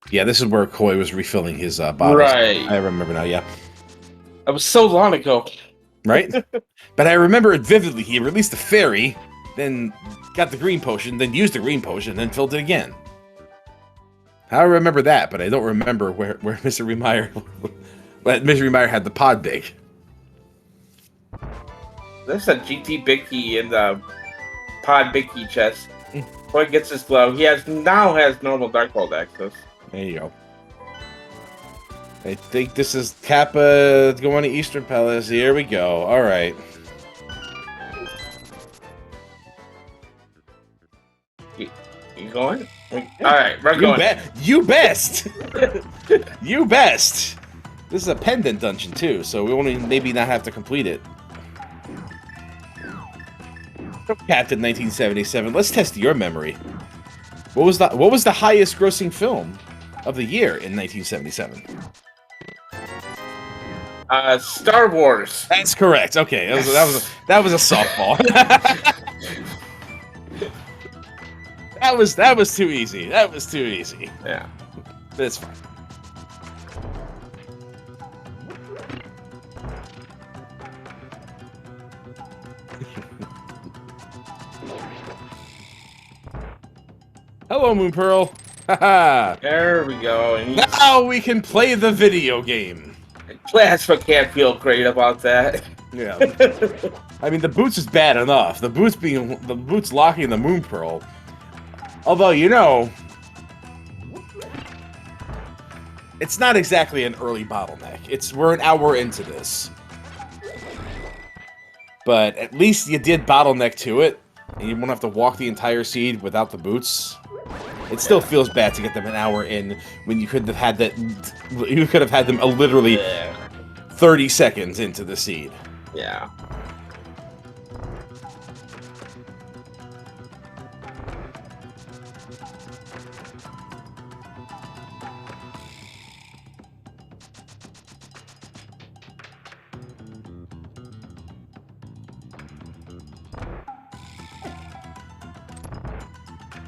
Yeah, this is where Koi was refilling his bottles. Right. I remember now, yeah. That was so long ago. Right? But I remember it vividly. He released the fairy, then got the green potion, then used the green potion, then filled it again. I remember that, but I don't remember where Mr. Remeyer had the pod big. There's a GT Big Key in the pod Big Key chest. Koi gets his glove. He now has normal Darkhold access. There you go. I think this is Kappa going to Eastern Palace. Here we go. All right. You going? All right, we're going. You best. You best. This is a pendant dungeon too, so we won't maybe not have to complete it. Captain 1977. Let's test your memory. What was the highest grossing film of the year in 1977? Star Wars. That's correct. Okay, that was a softball. That was too easy. That was too easy. Yeah. That's fine. Hello, Moon Pearl. Haha. There we go. And Now we can play the video game. Plasma can't feel great about that. Yeah. I mean, the boots is bad enough. The boots locking the Moon Pearl. Although, you know, it's not exactly an early bottleneck. We're an hour into this. But at least you did bottleneck to it, and you won't have to walk the entire seed without the boots. It still feels bad to get them an hour in when you could have had that. You could have had them literally 30 seconds into the seed. Yeah.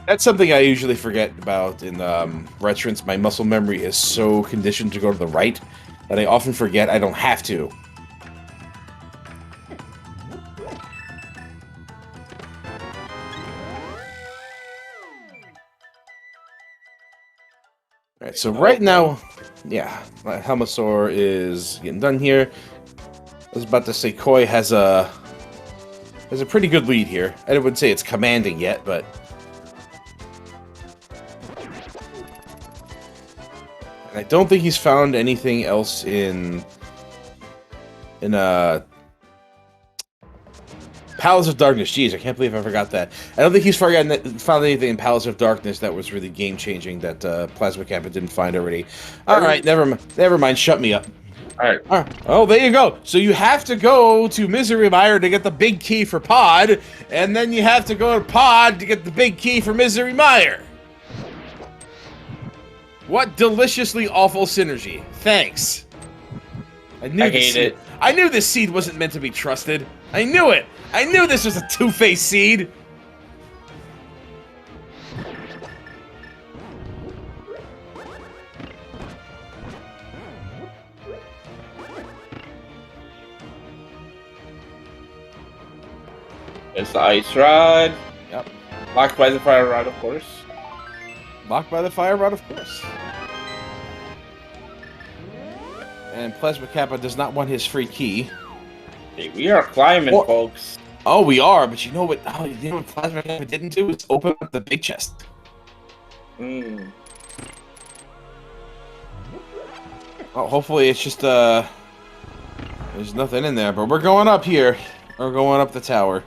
That's something I usually forget about in Retrance. My muscle memory is so conditioned to go to the right that I often forget I don't have to. Alright, so right now yeah, Helmasaur is getting done here. I was about to say Koi has a pretty good lead here. I wouldn't say it's commanding yet, but I don't think he's found anything else in Palace of Darkness. Jeez, I can't believe I forgot that. I don't think he's found anything in Palace of Darkness that was really game-changing that Plasma Kappa didn't find already. All right, never mind. Shut me up. All right. Oh, there you go. So you have to go to Misery Mire to get the big key for Pod, and then you have to go to Pod to get the big key for Misery Mire. What deliciously awful synergy. Thanks. I hate it. I knew this seed wasn't meant to be trusted. I knew it. I knew this was a two-faced seed. It's the Ice Rod. Yep. Locked by the Fire Rod, of course. Locked by the Fire Rod, of course. And Plasma Kappa does not want his free key. Hey, we are climbing, folks. Oh, we are, but you know what? Oh, you know what Plasma Kappa didn't do is open up the big chest. Hmm. Oh, hopefully it's just there's nothing in there, but we're going up here. We're going up the tower.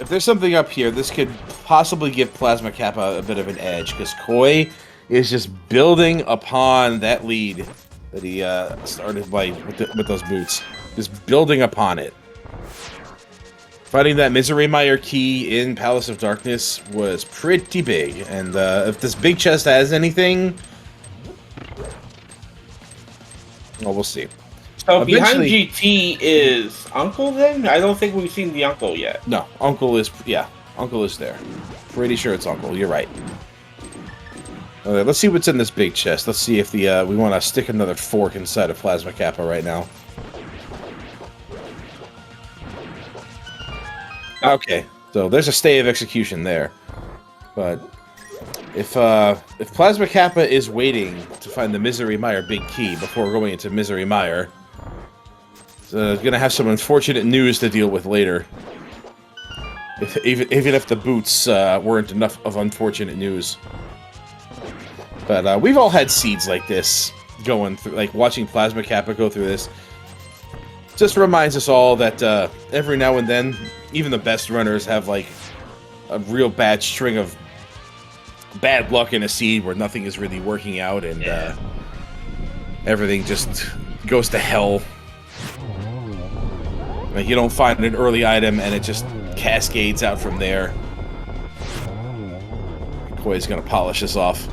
If there's something up here, this could possibly give Plasma Kappa a bit of an edge, because Koi is just building upon that lead that he started with those boots. Just building upon it. Finding that Misery Mire key in Palace of Darkness was pretty big, and if this big chest has anything, well, we'll see. So behind GT is Uncle then? I don't think we've seen the Uncle yet. No, Uncle is there. Pretty sure it's Uncle. You're right. Okay, let's see what's in this big chest. Let's see if we want to stick another fork inside of Plasma Kappa right now. Okay, so there's a stay of execution there. But if Plasma Kappa is waiting to find the Misery Mire big key before going into Misery Mire, it's gonna have some unfortunate news to deal with later. Even if the boots weren't enough of unfortunate news. But we've all had seeds like this going through, like watching Plasma Kappa go through this. Just reminds us all that every now and then, even the best runners have like a real bad string of bad luck in a seed where nothing is really working out and everything just goes to hell. Like you don't find an early item and it just cascades out from there. Koi's gonna polish this off.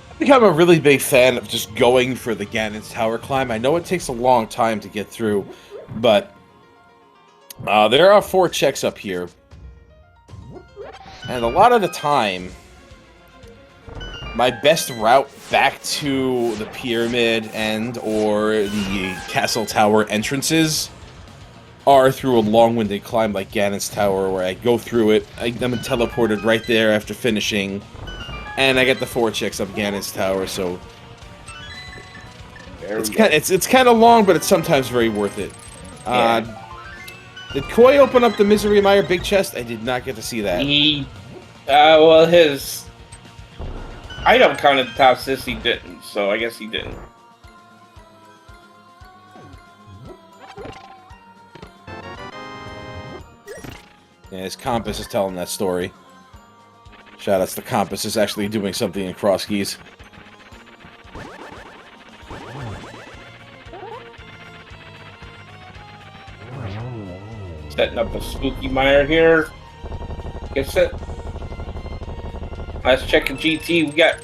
I think I'm a really big fan of just going for the Ganon's Tower climb. I know it takes a long time to get through, but there are 4 checks up here. And a lot of the time, my best route back to the pyramid and or the castle tower entrances are through a long-winded climb like Ganon's Tower, where I go through it, I'm teleported right there after finishing, and I get the 4 checks up Ganon's Tower, so it's kind of long, but it's sometimes very worth it. Yeah. Did Koi open up the Misery Mire big chest? I did not get to see that. Well, his item count at the top says he didn't, so I guess he didn't. Yeah, his compass is telling that story. Shoutouts to Compass is actually doing something in cross keys. Setting up a spooky mire here. Guess it. Let's check a GT. We got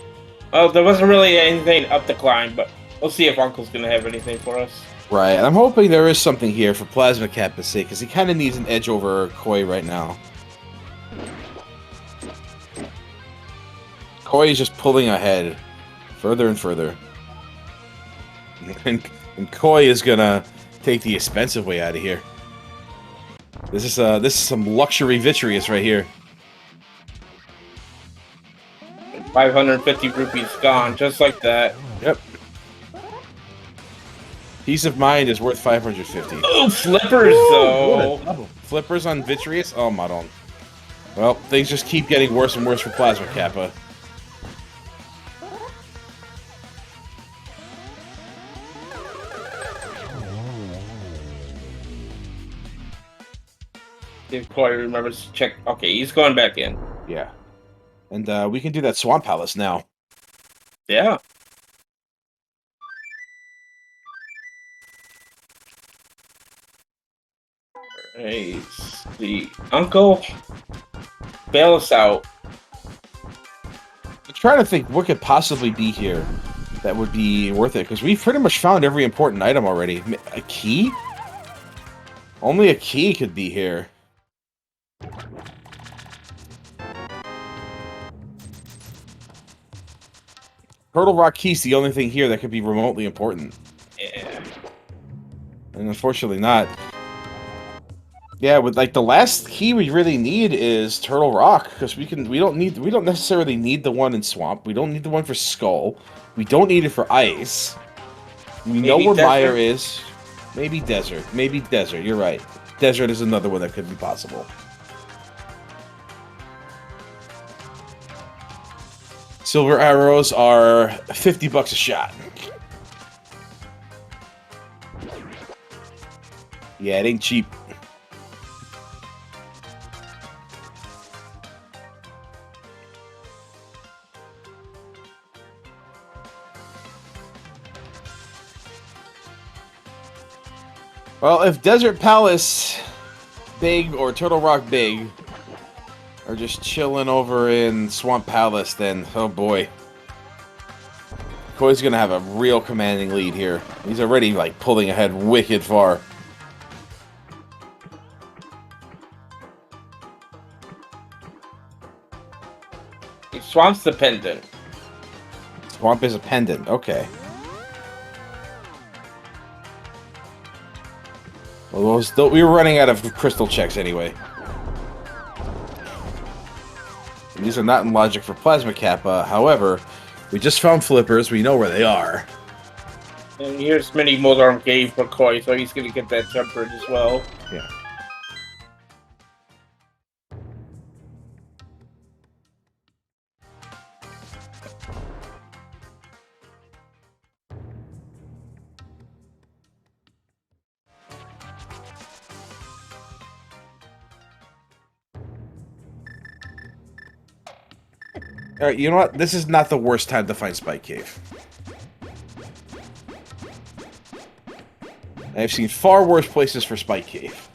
Well, there wasn't really anything up the climb, but we'll see if Uncle's gonna have anything for us. Right, and I'm hoping there is something here for Plasma Kappa's sake, because he kind of needs an edge over Koi right now. Koi is just pulling ahead, further and further. And Koi is gonna take the expensive way out of here. This is some luxury vitreous right here. 550 rupees gone, just like that. Yep. Peace of mind is worth 550. Oh, flippers though. Flippers on vitreous? Oh, Maron. Well, things just keep getting worse and worse for Plasma Kappa. If Koi remembers to check. Okay, he's going back in. Yeah. And we can do that Swamp Palace now. Yeah. Hey, the Uncle, bail us out. I'm trying to think what could possibly be here that would be worth it, because we've pretty much found every important item already. A key? Only a key could be here. Turtle Rock Key's the only thing here that could be remotely important. Yeah. And unfortunately not. Yeah, with like the last key we really need is Turtle Rock, because we don't necessarily need the one in Swamp. We don't need the one for Skull. We don't need it for Ice. We know where Mire is. Maybe Desert. Maybe Desert. You're right. Desert is another one that could be possible. Silver arrows are 50 bucks a shot. Yeah, it ain't cheap. Well, if Desert Palace Big or Turtle Rock Big are just chilling over in Swamp Palace, then oh boy. Koi's gonna have a real commanding lead here. He's already like pulling ahead wicked far. Swamp's the pendant. Swamp is a pendant, okay. Well, we were running out of crystal checks anyway. And these are not in logic for Plasma Kappa. However, we just found flippers. We know where they are. And here's Mini Moldarm Cave for Koi, so he's gonna get that tempered as well. Yeah. Alright, you know what? This is not the worst time to find Spike Cave. I've seen far worse places for Spike Cave.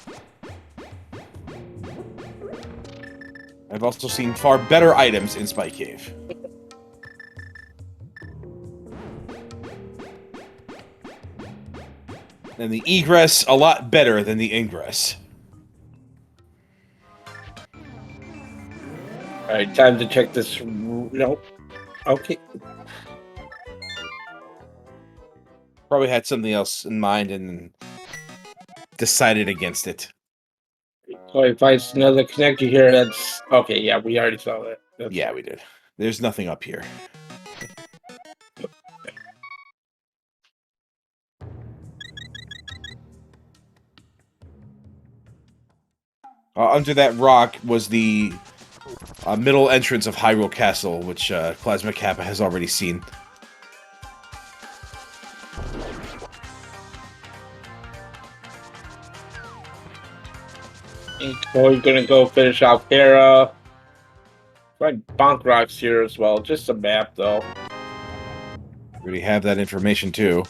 I've also seen far better items in Spike Cave. And the egress a lot better than the ingress. Alright, time to check this. Nope. Okay. Probably had something else in mind and decided against it. Koi finds another connector here. That's okay. Yeah, we already saw that. Yeah, we did. There's nothing up here. Under that rock was the middle entrance of Hyrule Castle, which Plasma Kappa has already seen. We're gonna go finish off Hera. Find Bonk Rocks here as well. Just a map, though. We already have that information, too.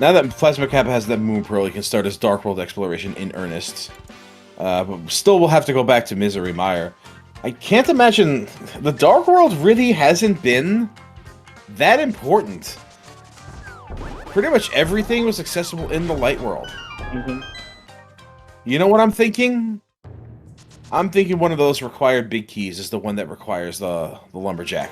Now that Plasma Kappa has that Moon Pearl, he can start his Dark World exploration in earnest. But still, we'll have to go back to Misery Mire. I can't imagine... The Dark World really hasn't been that important. Pretty much everything was accessible in the Light World. Mm-hmm. You know what I'm thinking? I'm thinking one of those required big keys is the one that requires the Lumberjack.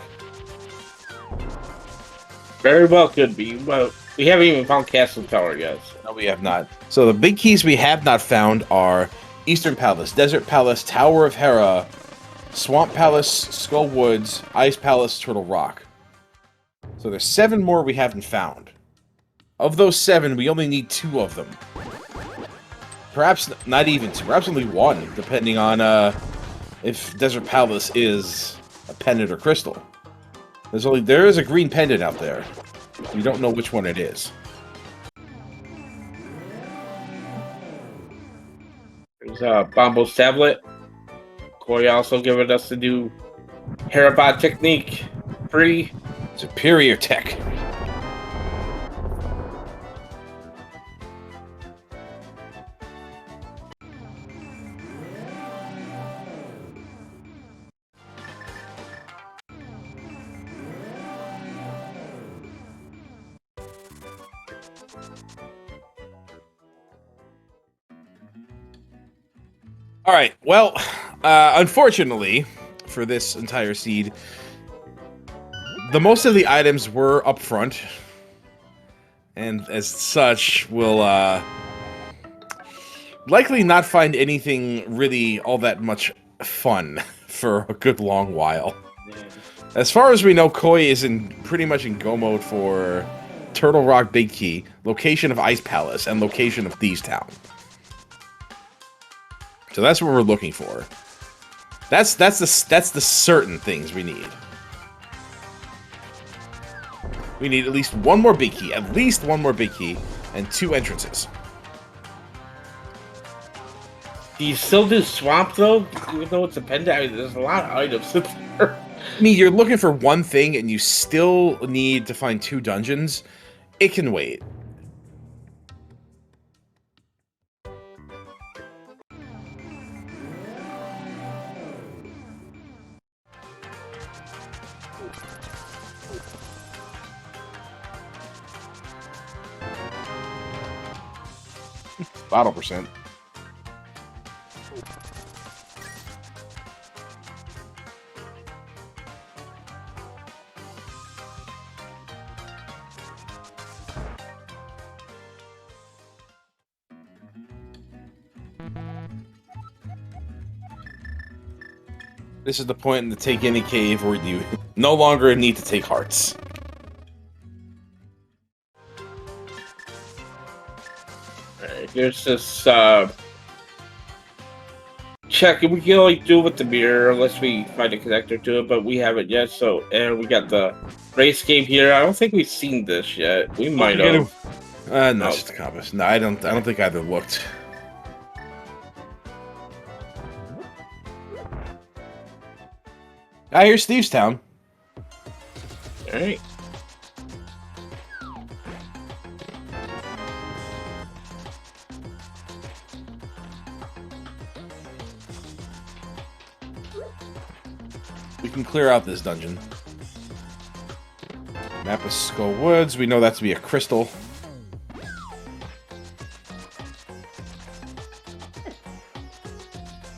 Very well could be, but we haven't even found Castle Tower yet. So. No, we have not. So the big keys we have not found are Eastern Palace, Desert Palace, Tower of Hera, Swamp Palace, Skull Woods, Ice Palace, Turtle Rock. So there's 7 more we haven't found. Of those 7, we only need 2 of them. Perhaps not even 2, perhaps only 1, depending on if Desert Palace is a pendant or crystal. There is a green pendant out there. You don't know which one it is. There's Bombo's tablet. Corey also giving us the new Herabot technique. Free. Superior tech. All right. Well, unfortunately, for this entire seed, the most of the items were up front, and as such, we'll likely not find anything really all that much fun for a good long while. As far as we know, Koi is pretty much in go mode for Turtle Rock Big Key, location of Ice Palace, and location of Thieves Town. So that's what we're looking for. That's the certain things we need. We need at least 1 more big key, and 2 entrances. Do you still do Swamp, though? Even though it's a pendant, there's a lot of items in there. I mean, you're looking for 1 thing, and you still need to find 2 dungeons. It can wait. Bottle percent. This is the point in the Take Any Cave where you no longer need to take hearts. Alright, there's this check. We can only do it with the mirror unless we find a connector to it, but we haven't yet. So, and we got the race game here. I don't think we've seen this yet. We might have. No, it's just a compass. No, I don't think either looked. Here's Thieves Town. Alright. We can clear out this dungeon. Map of Skull Woods. We know that to be a crystal.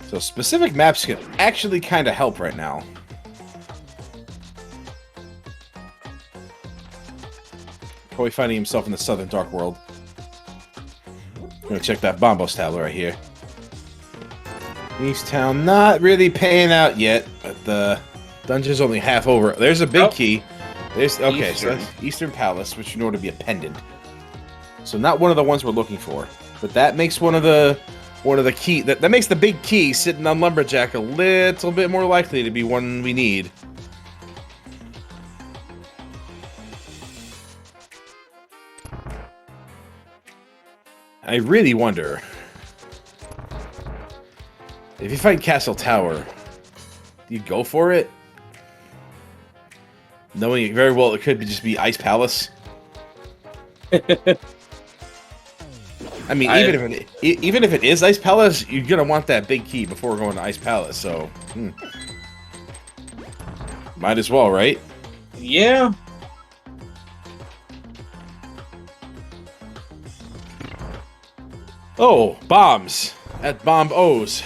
So specific maps can actually kind of help right now. Probably finding himself in the Southern Dark World. I'm gonna check that Bombo's tablet right here. East Town not really paying out yet, but the dungeon's only half over. There's a big key. There's okay, so that's Eastern Palace, which you know to be a pendant. So not one of the ones we're looking for, but that makes one of the key that makes the big key sitting on Lumberjack a little bit more likely to be one we need. I really wonder if you find Castle Tower, do you go for it? Knowing it very well, it could just be Ice Palace. I mean, even if it is Ice Palace, you're gonna want that big key before going to Ice Palace. So, might as well, right? Yeah. Oh, bombs at Bomb O's.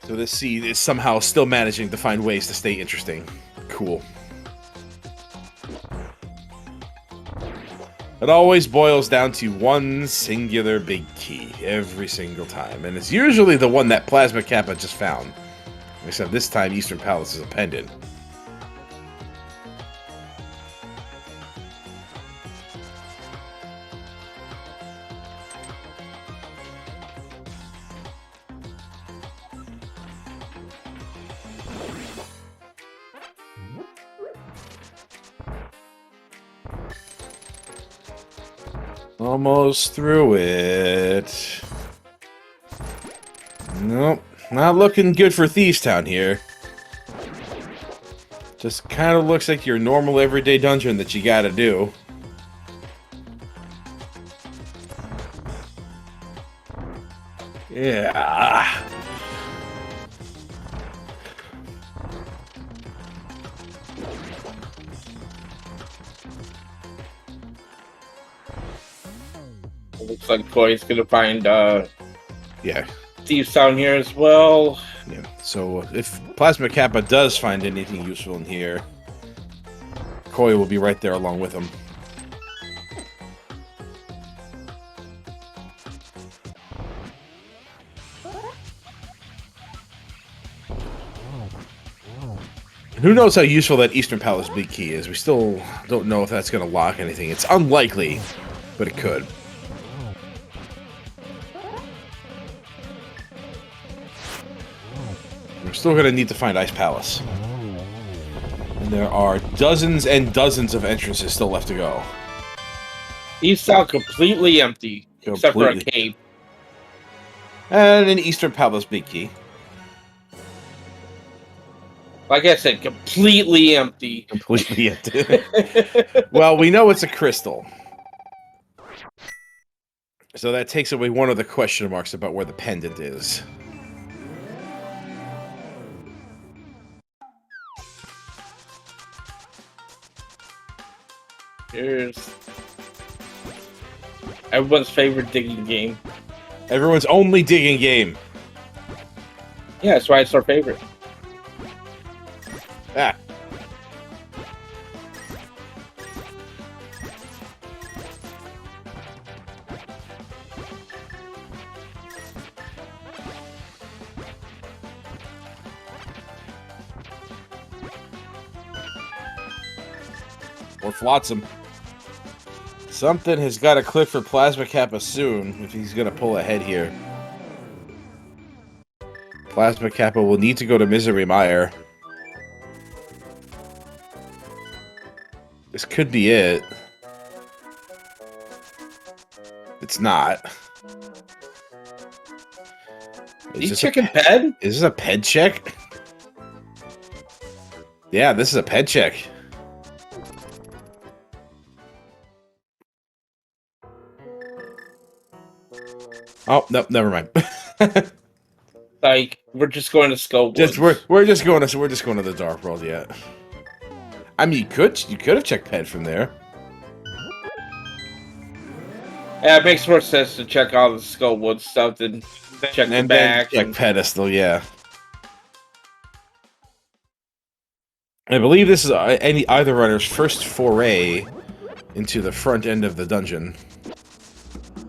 So this seed is somehow still managing to find ways to stay interesting. Cool. It always boils down to one singular big key every single time, and it's usually the one that Plasma Kappa just found. Except this time, Eastern Palace is a pendant. Almost through it. Nope. Not looking good for Thieves Town here. Just kind of looks like your normal everyday dungeon that you gotta do. Yeah. It looks like Koi's gonna find Yeah. Thieves Town here as well. Yeah. So if Plasma Kappa does find anything useful in here, Koi will be right there along with him. Who knows how useful that Eastern Palace big key is? We still don't know if that's going to lock anything. It's unlikely, but it could. We're still going to need to find Ice Palace. And there are dozens and dozens of entrances still left to go. Thieves Town completely empty, except for a cave. And an Eastern Palace big key. Like I said, completely empty. Completely empty. Well, we know it's a crystal. So that takes away one of the question marks about where the pendant is. Here's everyone's favorite digging game. Everyone's only digging game. Yeah, that's why it's our favorite. Ah. Or Flotsam. Something has got to click for Plasma Kappa soon if he's going to pull ahead here. Plasma Kappa will need to go to Misery Mire. This could be it. It's not. Is this checking ped? Is this a ped check? Yeah, this is a ped check. Oh, no, never mind. Like, we're just going to Skull Woods. We're just going to the Dark World yet. I mean, you could have checked ped from there. Yeah, it makes more sense to check all the Skull Woods stuff than check the back. Check pedestal, yeah. I believe this is either runner's first foray into the front end of the dungeon.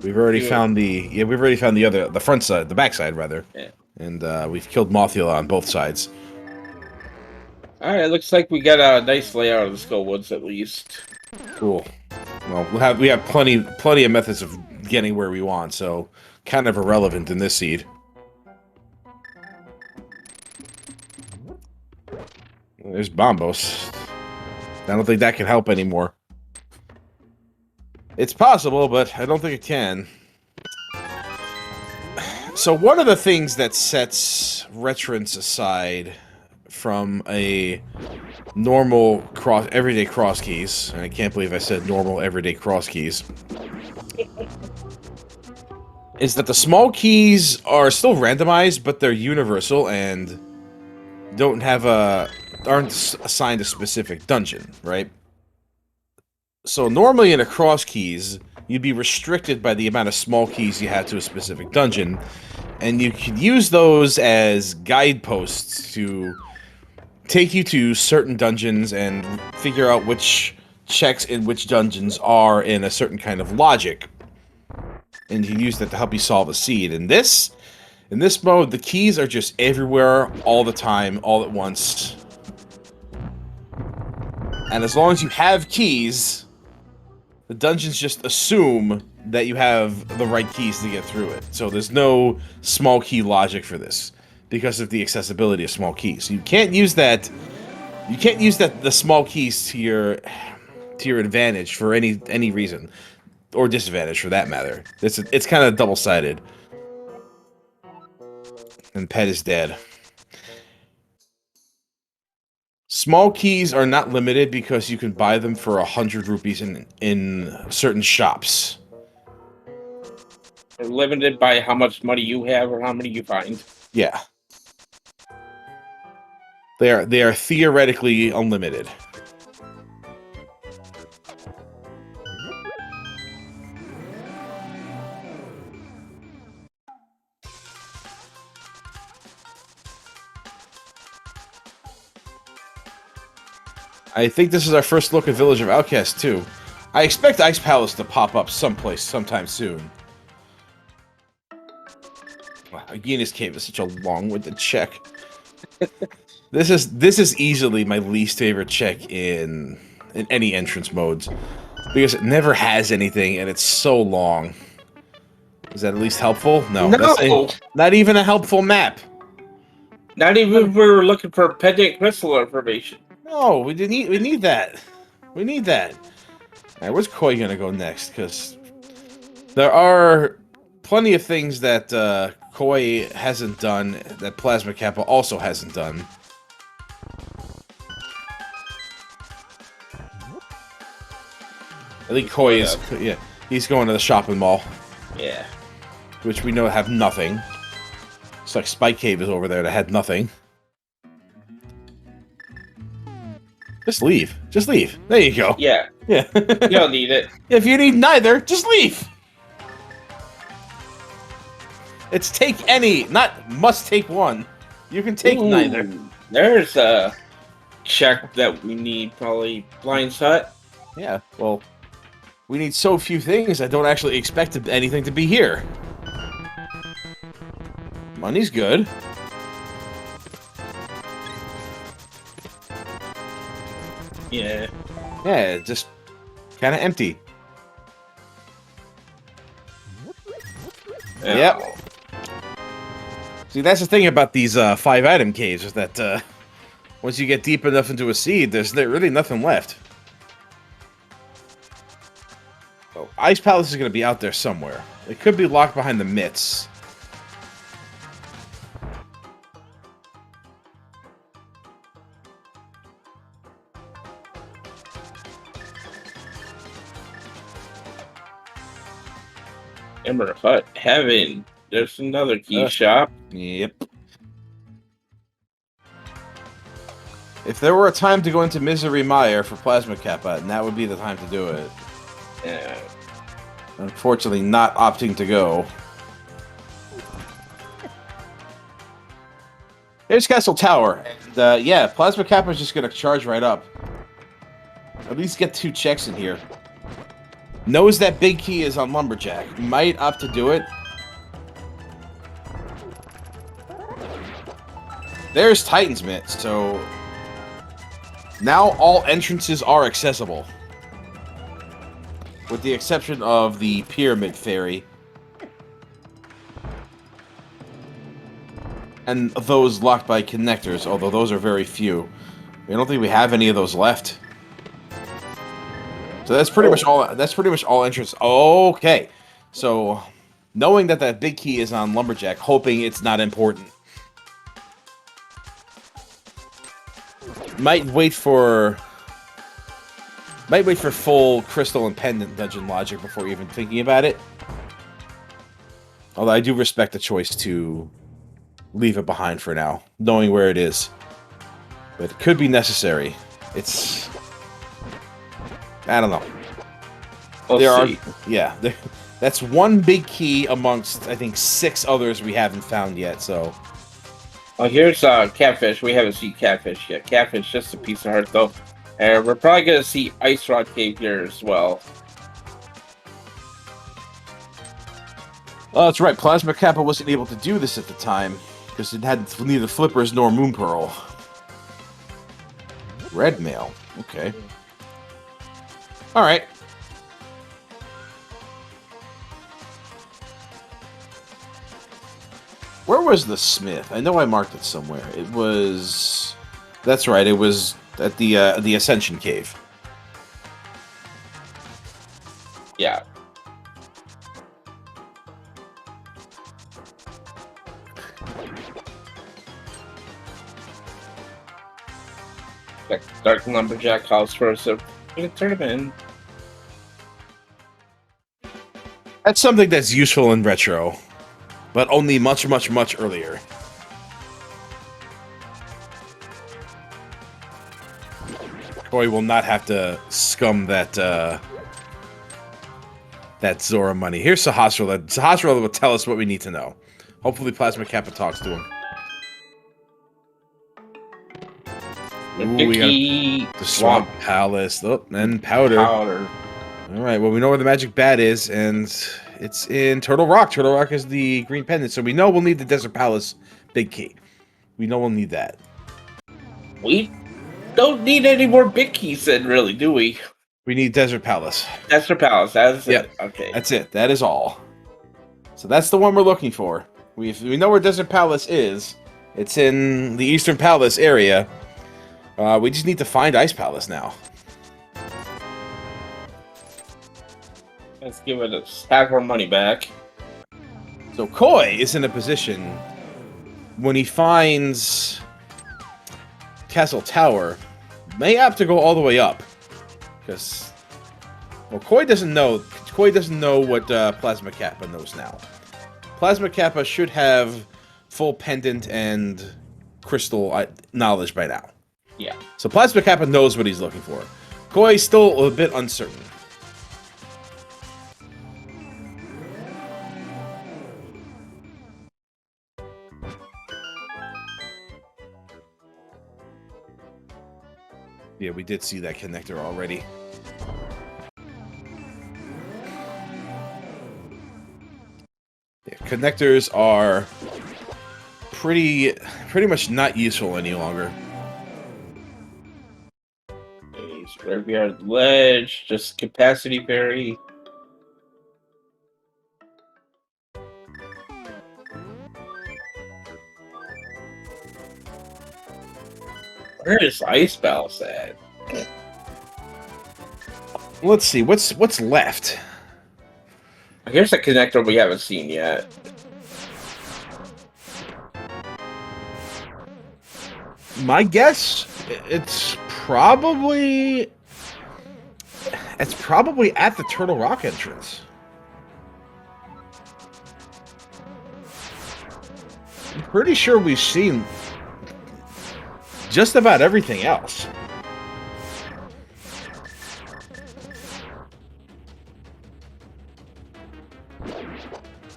We've already found the front side, the back side rather. Yeah. And we've killed Mothula on both sides. Alright, looks like we got a nice layout of the Skull Woods at least. Cool. Well, we have plenty of methods of getting where we want, so kind of irrelevant in this seed. There's Bombos. I don't think that can help anymore. It's possible, but I don't think it can. So one of the things that sets Retrance aside from a normal everyday cross keys, and I can't believe I said normal everyday cross keys, is that the small keys are still randomized, but they're universal and aren't assigned a specific dungeon, right? So normally in a cross keys, you'd be restricted by the amount of small keys you have to a specific dungeon, and you could use those as guideposts to take you to certain dungeons and figure out which checks in which dungeons are in a certain kind of logic. And you can use that to help you solve a seed. In this mode, the keys are just everywhere, all the time, all at once. And as long as you have keys, the dungeons just assume that you have the right keys to get through it. So there's no small key logic for this because of the accessibility of small keys. You can't use that. You can't use the small keys to your advantage for any reason, or disadvantage for that matter. It's kind of double-sided. And Pet is dead. Small keys are not limited because you can buy them for 100 rupees in certain shops. They're limited by how much money you have or how many you find. Yeah. They are theoretically unlimited. I think this is our first look at Village of Outcasts, too. I expect Ice Palace to pop up someplace sometime soon. Wow, Aegina's Cave is such a long-winded check. This is easily my least favorite check in any entrance modes. Because it never has anything, and it's so long. Is that at least helpful? No. No! Not even a helpful map. Not even if we're looking for pendant crystal information. No, we need that. We need that. Alright, where's Koi gonna go next? Because there are plenty of things that Koi hasn't done that Plasma Kappa also hasn't done. I think Koi is... Yeah, he's going to the shopping mall. Yeah. Which we know have nothing. It's like Spike Cave is over there that had nothing. Just leave. Just leave. There you go. Yeah. Yeah. You don't need it. If you need neither, just leave. It's take any, not must take one. You can take neither. There's a check that we need, probably Blind Hut. Yeah, well, we need so few things, I don't actually expect anything to be here. Money's good. Yeah. Yeah, just kind of empty. Yeah. Yep. See, that's the thing about these 5-item caves, is that once you get deep enough into a seed, there's really nothing left. Oh, Ice Palace is going to be out there somewhere. It could be locked behind the mitts. Ember Hut Heaven. There's another key shop. Yep. If there were a time to go into Misery Mire for Plasma Kappa, that would be the time to do it. Yeah. Unfortunately, not opting to go. There's Castle Tower. And, yeah, Plasma Kappa is just going to charge right up. At least get 2 checks in here. Knows that big key is on Lumberjack. Might opt to do it. There's Titan's Mitt, so... now all entrances are accessible. With the exception of the Pyramid Fairy. And those locked by connectors, although those are very few. I don't think we have any of those left. So that's pretty much all. That's pretty much all entrance. Okay, so knowing that that big key is on Lumberjack, hoping it's not important. Might wait for full crystal and pendant dungeon logic before even thinking about it. Although I do respect the choice to leave it behind for now, knowing where it is. But it could be necessary. It's... I don't know. We'll see. That's one big key amongst, I think, 6 others we haven't found yet, so... Oh, here's Catfish. We haven't seen Catfish yet. Catfish, just a piece of heart, though. And we're probably going to see Ice Rod Cave here as well. Oh, that's right. Plasma Kappa wasn't able to do this at the time, because it had neither Flippers nor Moon Pearl. Red Mail. Okay. Alright. Where was the Smith? I know I marked it somewhere. It was... That's right, it was at the Ascension Cave. Yeah. Dark Lumberjack calls for us to turn him in. That's something that's useful in Retro, but only much, much, much earlier. Koi will not have to scum that that Zora money. Here's Sahasra. Sahasra will tell us what we need to know. Hopefully Plasma Kappa talks to him. Ooh, we got the Swamp Palace. Oh, and Powder. Alright, well, we know where the magic bat is, and it's in Turtle Rock. Turtle Rock is the green pendant, so we know we'll need the Desert Palace big key. We know we'll need that. We don't need any more big keys then, really, do we? We need Desert Palace. Desert Palace, that's it. Okay. That's it. That is all. So that's the one we're looking for. We know where Desert Palace is. It's in the Eastern Palace area. We just need to find Ice Palace now. Let's give it a stack our money back. So Koi is in a position when he finds Castle Tower, may have to go all the way up, because well, Koi doesn't know what Plasma Kappa knows now. Plasma Kappa should have full pendant and crystal knowledge by now. Yeah. So Plasma Kappa knows what he's looking for. Koi's still a bit uncertain. Yeah, we did see that connector already. Yeah, connectors are pretty much not useful any longer. Graveyard Ledge, just capacity vary. Where is Ice Palace at? Let's see, what's left? Here's a connector we haven't seen yet. My guess, it's probably at the Turtle Rock entrance. I'm pretty sure we've seen just about everything else.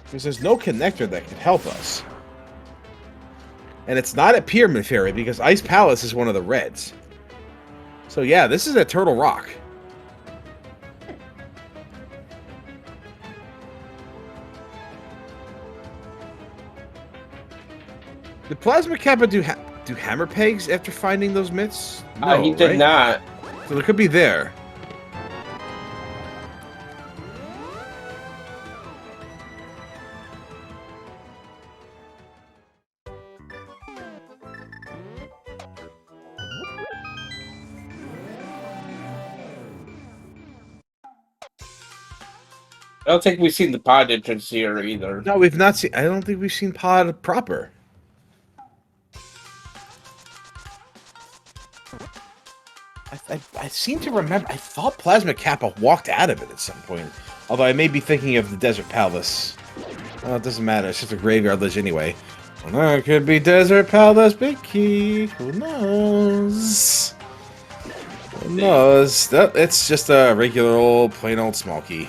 Because there's no connector that could help us. And it's not at Pyramid Fairy, because Ice Palace is one of the reds. So yeah, this is at Turtle Rock. Did Plasma Kappa do hammer pegs after finding those myths? No, he did not. So it could be there. I don't think we've seen the pod entrance here either. No, we've not seen. I don't think we've seen Pod proper. I seem to remember. I thought Plasma Kappa walked out of it at some point. Although I may be thinking of the Desert Palace. Well, it doesn't matter. It's just a graveyard ledge anyway. Well, no, it could be Desert Palace Big Key. Who knows? Who knows? It's just a regular old, plain old small key.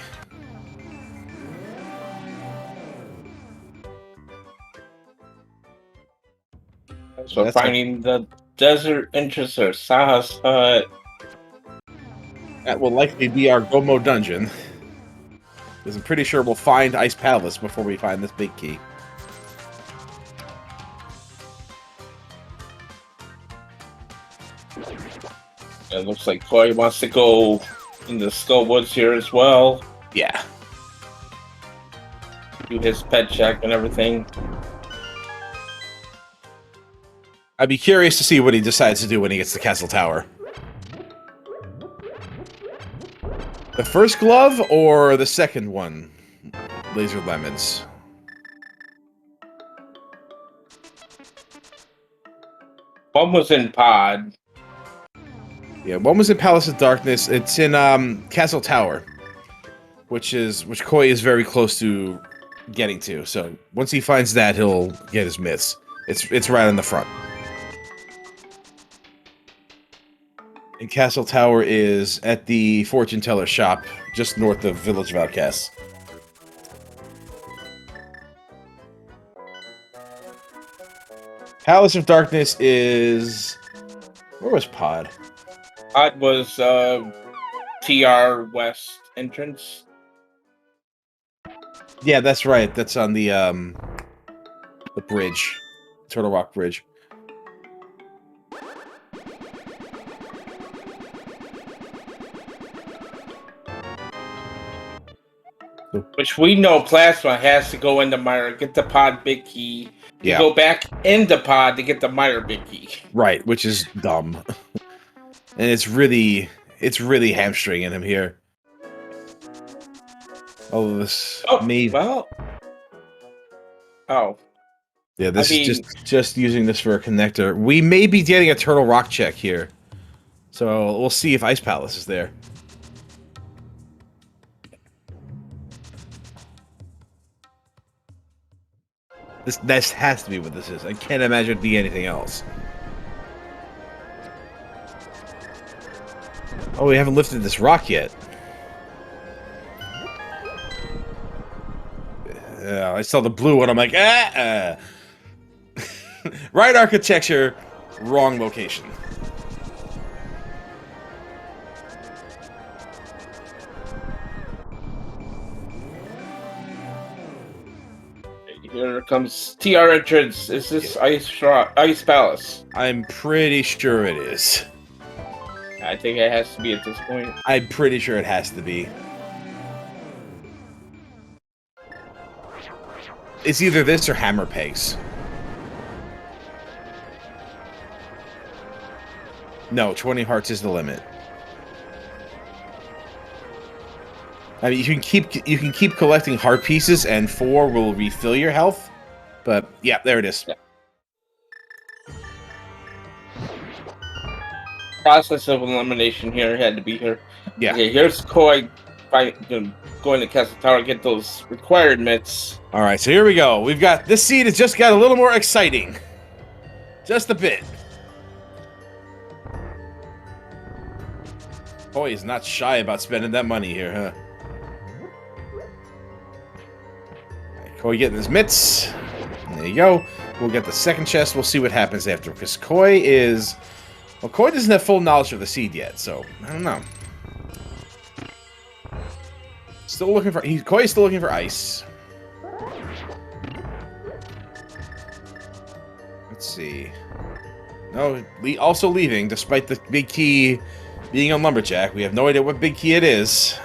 So finding the desert entrance or Saha's Hut. That will likely be our Gomo dungeon. Because I'm pretty sure we'll find Ice Palace before we find this big key. It looks like Koi wants to go in the Skull Woods here as well. Yeah. Do his pet check and everything. I'd be curious to see what he decides to do when he gets to Castle Tower. The first glove or the second one? Laser Lemons. One was in Pod. Yeah, one was in Palace of Darkness. It's in Castle Tower, which Koi is very close to getting to. So once he finds that, he'll get his myths. It's right in the front. And Castle Tower is at the fortune teller shop, just north of Village of Outcasts. Palace of Darkness is... Where was Pod? Pod was TR West entrance. Yeah, that's right. That's on the bridge. Turtle Rock Bridge. Which we know Plasma has to go into Myra, get the Pod Big Key, Yeah. go back into Pod to get the Myra Big Key. Right, which is dumb. And it's really hamstringing him here. Oh, this well. Oh. Yeah, this is just using this for a connector. We may be getting a Turtle Rock check here. So we'll see if Ice Palace is there. This has to be what this is. I can't imagine it being anything else. Oh, we haven't lifted this rock yet. I saw the blue one. I'm like, Right architecture, wrong location. Here comes TR entrance. Is this Ice Palace? I'm pretty sure it is. I think it has to be at this point. I'm pretty sure it has to be. It's either this or Hammer Pegs. No, 20 hearts is the limit. I mean, you can keep collecting heart pieces, and 4 will refill your health. But yeah, there it is. Yeah. Process of elimination here had to be here. Yeah. Okay, here's Koi going to Castle Tower, get those required mitts. All right, so here we go. We've got this seed has just got a little more exciting, just a bit. Koi is not shy about spending that money here, huh? Koi getting his mitts. There you go. We'll get the second chest. We'll see what happens after, because Koi is... Well, Koi doesn't have full knowledge of the seed yet, so I don't know. Still looking for... Koi's still looking for ice. Let's see. No, also leaving, despite the big key being on Lumberjack. We have no idea what big key it is.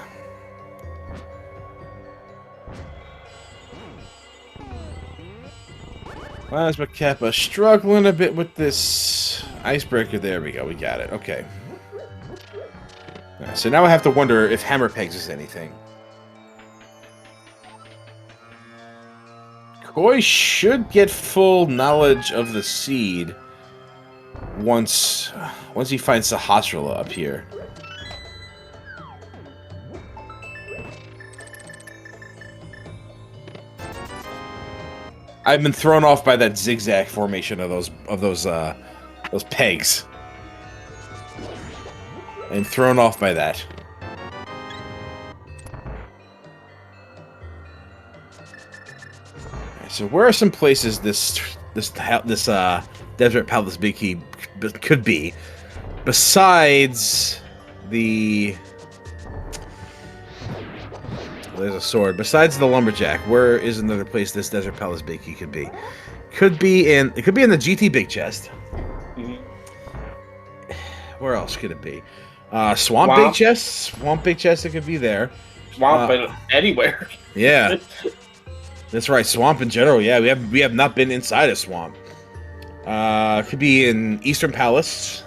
Plasma Kappa struggling a bit with this icebreaker. There we go. We got it. Okay. Right, so now I have to wonder if Hammer Pegs is anything. Boy should get full knowledge of the seed once he finds Sahasrara up here. I've been thrown off by that zigzag formation of those pegs, and thrown off by that. So where are some places this Desert Palace Big Key could be, besides the... There's a sword. Besides the lumberjack, where is another place this Desert Palace Big Key could be? It could be in the GT Big Chest. Mm-hmm. Where else could it be? Swamp Big Chest. Swamp Big Chest. It could be there. Swamp anywhere. Yeah. That's right, swamp in general. Yeah, we have not been inside a swamp. Could be in Eastern Palace.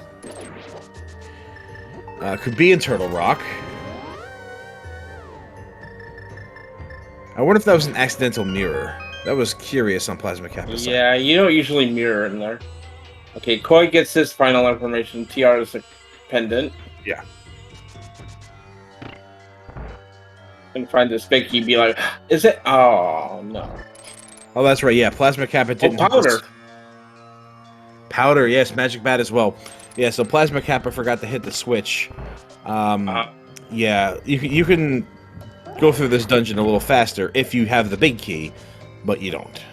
Could be in Turtle Rock. I wonder if that was an accidental mirror. That was curious on Plasma Kappa. Yeah, you don't usually mirror in there. Okay, Koi gets his final information. TR is a pendant. Yeah. And find this big key, be like, is it? Oh no. Oh, that's right. Yeah, Plasma Kappa didn't. Powder. Powder, yes, Magic Bat as well. Yeah, so Plasma Kappa forgot to hit the switch. Yeah, you can go through this dungeon a little faster if you have the big key, but you don't.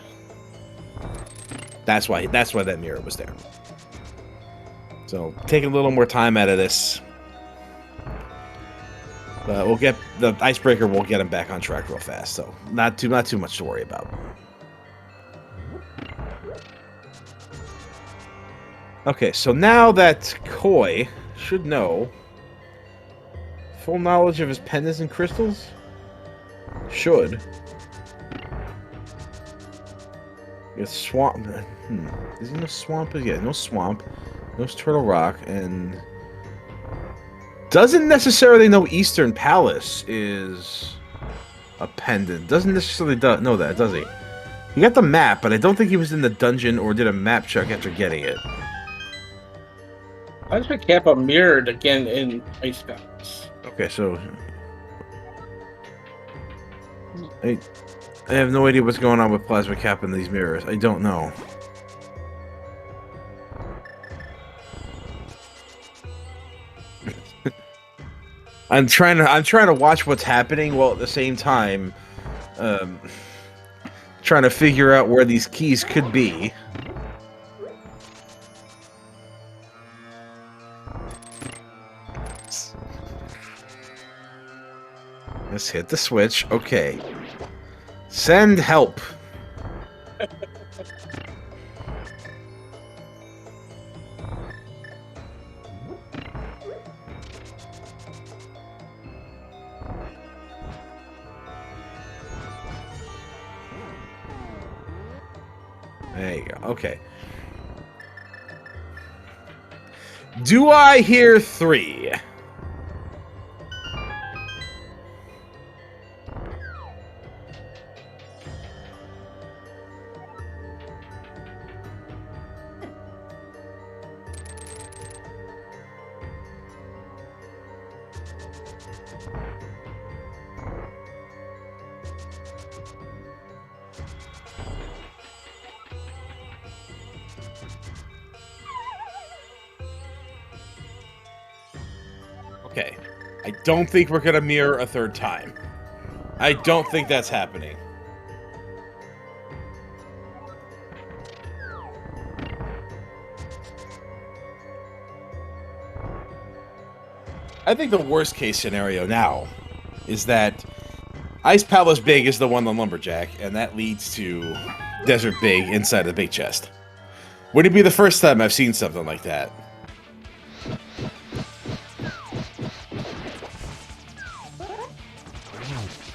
That's why that mirror was there. So taking a little more time out of this. We'll get the icebreaker. We'll get him back on track real fast. So not too much to worry about. Okay, so now that Koi should know full knowledge of his pendants and crystals, should. It's swamp. Is there no swamp? Yeah, no swamp. No Turtle Rock, and doesn't necessarily know Eastern Palace is a pendant. Doesn't necessarily know that, does he? He got the map, but I don't think he was in the dungeon or did a map check after getting it. Plasma Kappa mirrored again in Ice Palace. Okay, so I have no idea what's going on with Plasma Kappa in these mirrors. I don't know. I'm trying to watch what's happening while at the same time trying to figure out where these keys could be. Let's hit the switch. Okay. Send help. There you go. Okay. Do I hear 3? Okay. I don't think we're gonna mirror a third time. I don't think that's happening. I think the worst case scenario now is that Ice Palace Big is the one on Lumberjack, and that leads to Desert Big inside the big chest. Would it be the first time I've seen something like that?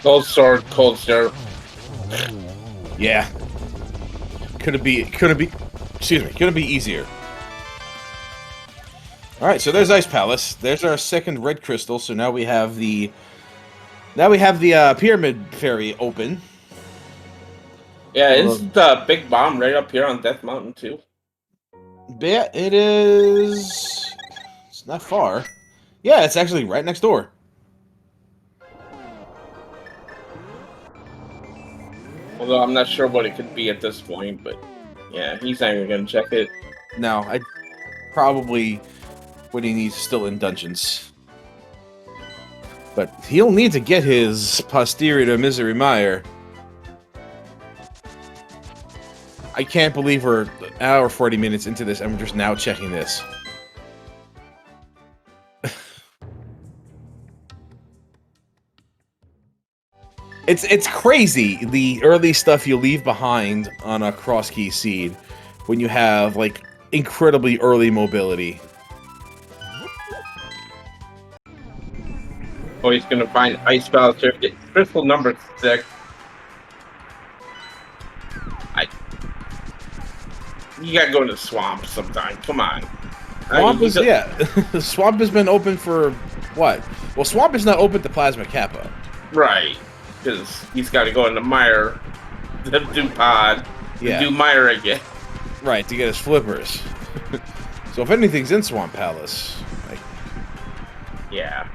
Cold sword, cold stare. Yeah. Could it be, excuse me, could it be easier? Alright, so there's Ice Palace. There's our second red crystal, so now we have the Pyramid Fairy open. Yeah, it's Although, the big bomb right up here on Death Mountain too. yeah, it is. It's not far. Yeah, it's actually right next door. Although I'm not sure what it could be at this point, but yeah, he's not even gonna check it. No, I probably when he needs still in dungeons. But he'll need to get his posterior to Misery Mire. I can't believe we're an hour 40 minutes into this and we're just now checking this. It's crazy the early stuff you leave behind on a cross key seed when you have like incredibly early mobility. Oh, he's gonna find Ice Balancer. Crystal number 6. You gotta go to the swamp sometime. Come on. Swamp is, yeah. Swamp has been open for what? Well, Swamp is not open to Plasma Kappa. Right. Because he's got to go in the mire, do pod, Yeah. do mire again. Right, to get his flippers. So if anything's in Swamp Palace, like, Yeah.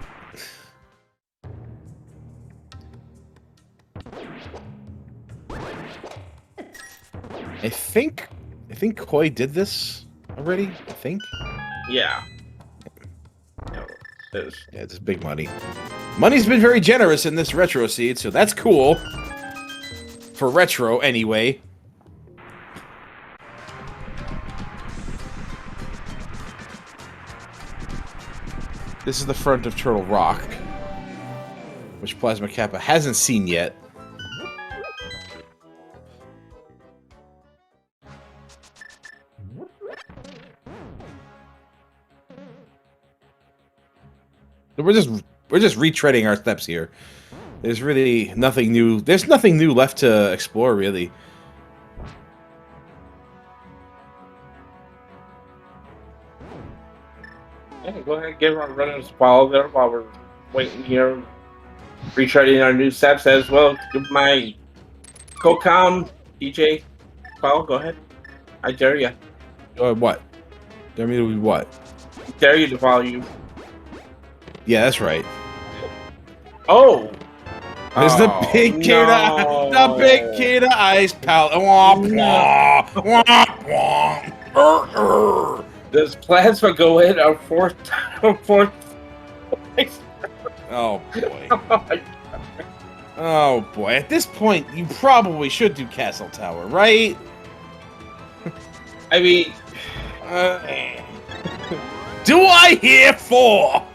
I think Koi did this already. I think. Yeah. No, Yeah, it's big money. Money's been very generous in this retro seed, so that's cool. For retro, anyway. This is the front of Turtle Rock, which Plasma Kappa hasn't seen yet. We're just retreading our steps here. There's really nothing new. There's nothing new left to explore, really. Yeah, go ahead and give our runners follow there while we're waiting here. Retreading our new steps as well. Give my co-com DJ follow. Go ahead. I dare you. What? Dare me to do what? Dare you to follow you. Yeah, that's right. Oh! There's the big kid, the big kid ice pal. Womp womp womp womp. Does Plasma go in our fourth place? Oh boy. Oh boy. At this point, you probably should do Castle Tower, right? I mean, do I hear 4?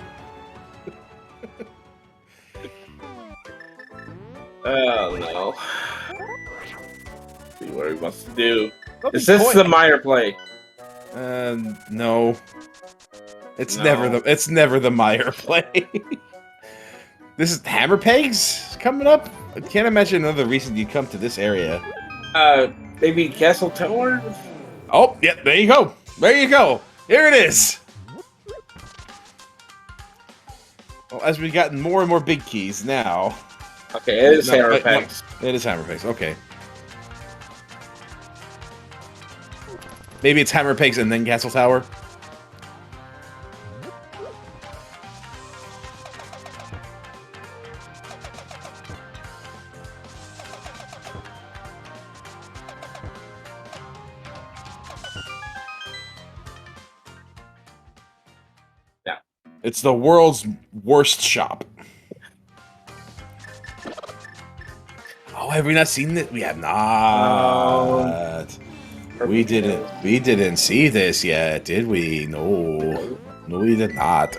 oh no. See what he wants to do. Is this the Meyer play? No. It's No. never the Meyer play. This is Hammer Pegs coming up. I can't imagine another reason you come to this area. Maybe Castle Tower? Oh, yeah, there you go. There you go. Here it is. Well, as we've gotten more and more big keys now. Okay, it is Hammer Pegs. No, it is Hammer Pegs. Okay. Maybe it's Hammer Pegs and then Castle Tower. Yeah. It's the world's worst shop. Oh, have we not seen it? We have not. We didn't see this yet, did we? No. No, we did not.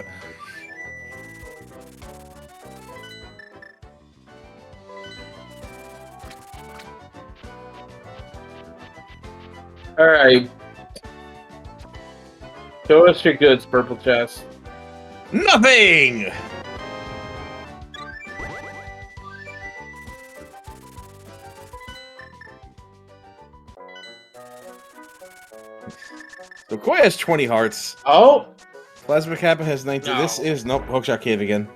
Alright. Show us your goods, Purple Chest. Nothing! So Koi has 20 hearts. Oh! Plasma Kappa has 19. No. This is... Nope, Hookshot Cave again.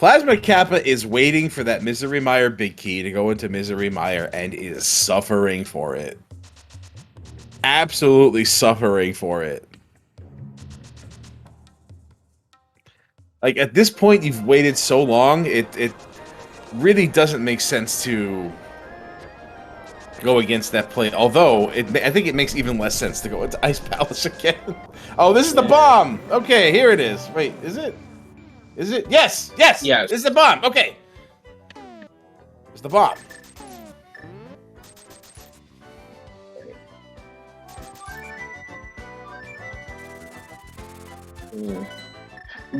Plasma Kappa is waiting for that Misery Mire big key to go into Misery Mire and is suffering for it. Absolutely suffering for it. Like, at this point, you've waited so long, it really doesn't make sense to go against that play. Although, I think it makes even less sense to go into Ice Palace again. Oh, this is the bomb! Okay, here it is. Wait, is it? Is it? Yes! Yes! Yes. This is the bomb! Okay. It's the bomb.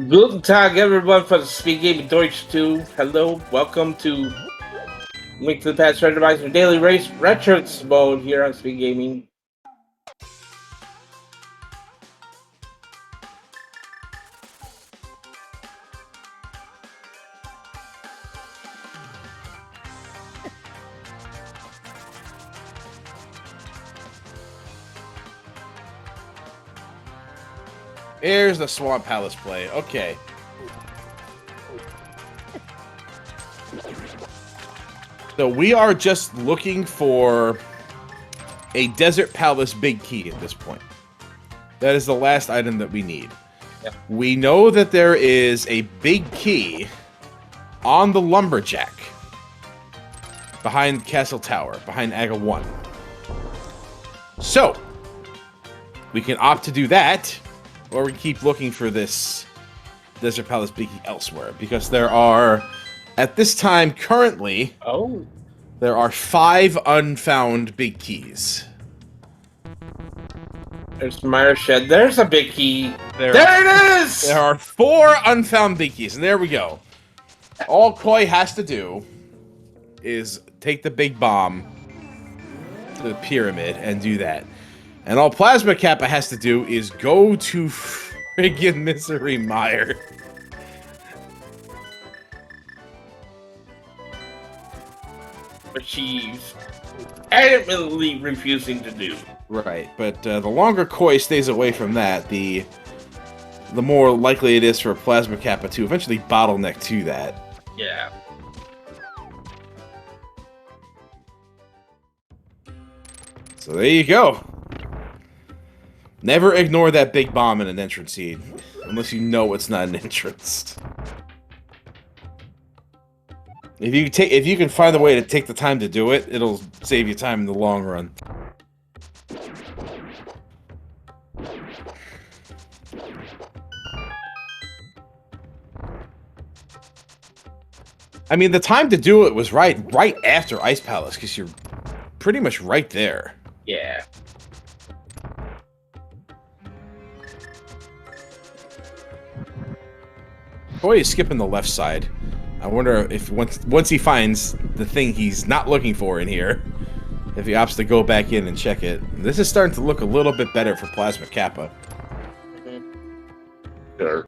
Guten Tag, everyone from Speed Gaming Deutsch 2. Hello, welcome to Link to the Past Randomizer Daily Race Retrance mode here on Speed Gaming. Here's the Swamp Palace play. Okay. So we are just looking for a Desert Palace big key at this point. That is the last item that we need. Yep. We know that there is a big key on the Lumberjack behind Castle Tower, behind Aga 1. So, we can opt to do that, or we keep looking for this Desert Palace big key elsewhere, because there are, at this time, currently, there are 5 unfound big keys. There's Mire Shed. There's a big key. There it is! There are 4 unfound big keys, and there we go. All Koi has to do is take the big bomb to the pyramid and do that. And all Plasma Kappa has to do is go to friggin' Misery Mire. But she's adamantly refusing to do. Right, but the longer Koi stays away from that, the more likely it is for Plasma Kappa to eventually bottleneck to that. Yeah. So there you go. Never ignore that big bomb in an entrance seed, unless you know it's not an entrance. If you can find a way to take the time to do it, it'll save you time in the long run. I mean, the time to do it was right after Ice Palace, because you're pretty much right there. Yeah. Boy, he's skipping the left side. I wonder if once he finds the thing he's not looking for in here, if he opts to go back in and check it. This is starting to look a little bit better for Plasma Kappa. Sure.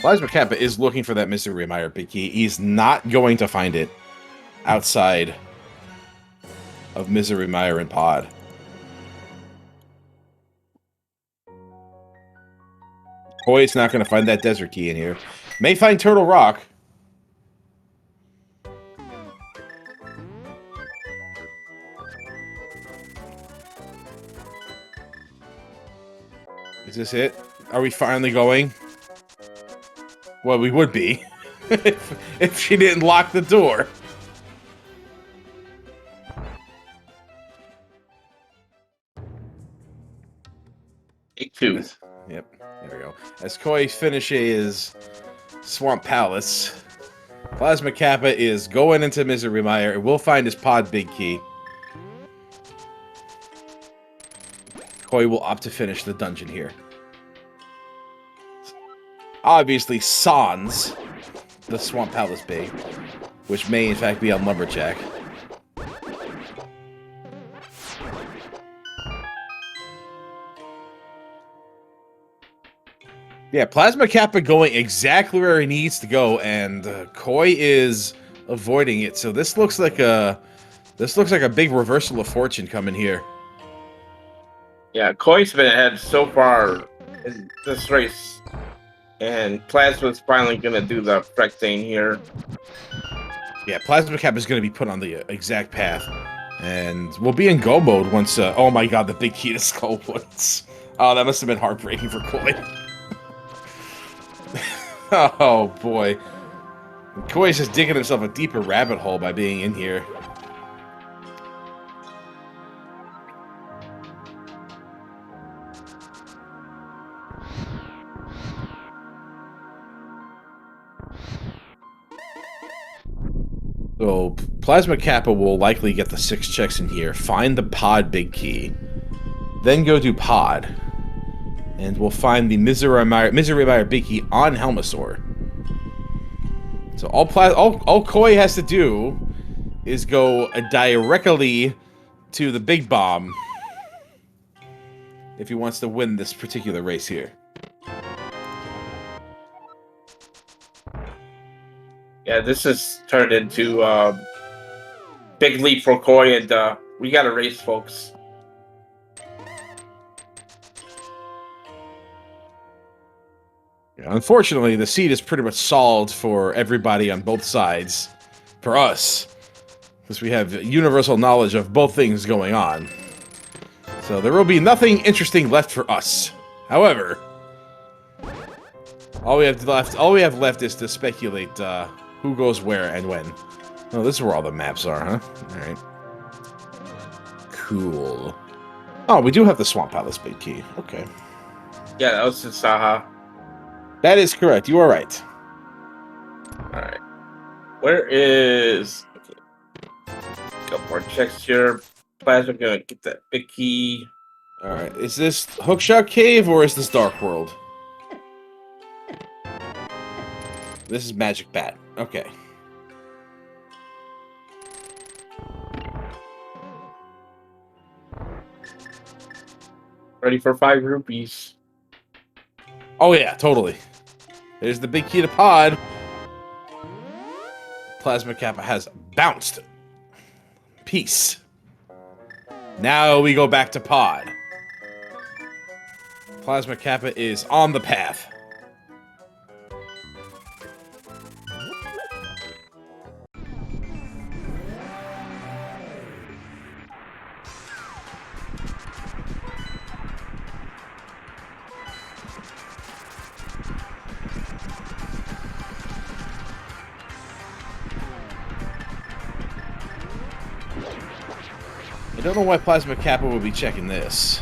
Plasma Kappa is looking for that Misery Mire big key. He's not going to find it outside of Misery Mire and Pod. Boy's not going to find that desert key in here. May find Turtle Rock. Is this it? Are we finally going? Well, we would be if she didn't lock the door. Take 2. Yep, there we go. As Koi finishes Swamp Palace, Plasma Kappa is going into Misery Mire and will find his pod big key. Koi will opt to finish the dungeon here. Obviously, sans the Swamp Palace big, which may in fact be on Lumberjack. Yeah, Plasma Kappa going exactly where he needs to go, and Koi is avoiding it. So this looks like a big reversal of fortune coming here. Yeah, Koi's been ahead so far in this race, and Plasma's finally gonna do the correct thing here. Yeah, Plasma Cap is going to be put on the exact path. And we'll be in go mode once... oh my god, the big key to Skull Woods. Oh, that must have been heartbreaking for Koi. Oh, boy. Koi's just digging himself a deeper rabbit hole by being in here. So, Plasma Kappa will likely get the 6 checks in here, find the pod big key, then go do pod, and we'll find the Misery Mire big key on Helmasaur. So all Koi has to do is go directly to the big bomb if he wants to win this particular race here. Yeah, this has turned into big leap for Koi, and we got a race, folks. Unfortunately, the seed is pretty much solved for everybody on both sides. For us. Because we have universal knowledge of both things going on. So there will be nothing interesting left for us. However, all we have left is to speculate who goes where and when. Oh, this is where all the maps are, huh? Alright. Cool. Oh, we do have the Swamp Palace big key. Okay. Yeah, that was in Saha. That is correct. You are right. Alright. Where is... Okay. Couple more checks here. Plasma gonna get that big key. Alright. Is this Hookshot Cave or is this Dark World? This is Magic Bat. Okay. Ready for 5 rupees. Oh yeah, totally. There's the big key to pod. Plasma Kappa has bounced. Peace. Now we go back to pod. Plasma Kappa is on the path. I don't know why Plasma Kappa would be checking this.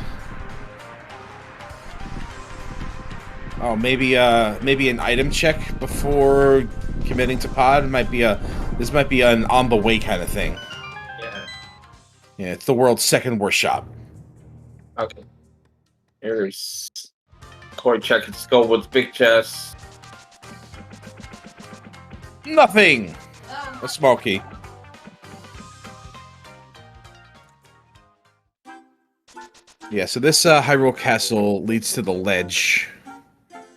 Oh, maybe an item check before committing to pod might be this might be an on the way kind of thing. Yeah. Yeah, it's the world's second worst shop. Okay. Here's Koi check and Skull with big chest. Nothing. A small key. Yeah, so this Hyrule Castle leads to the ledge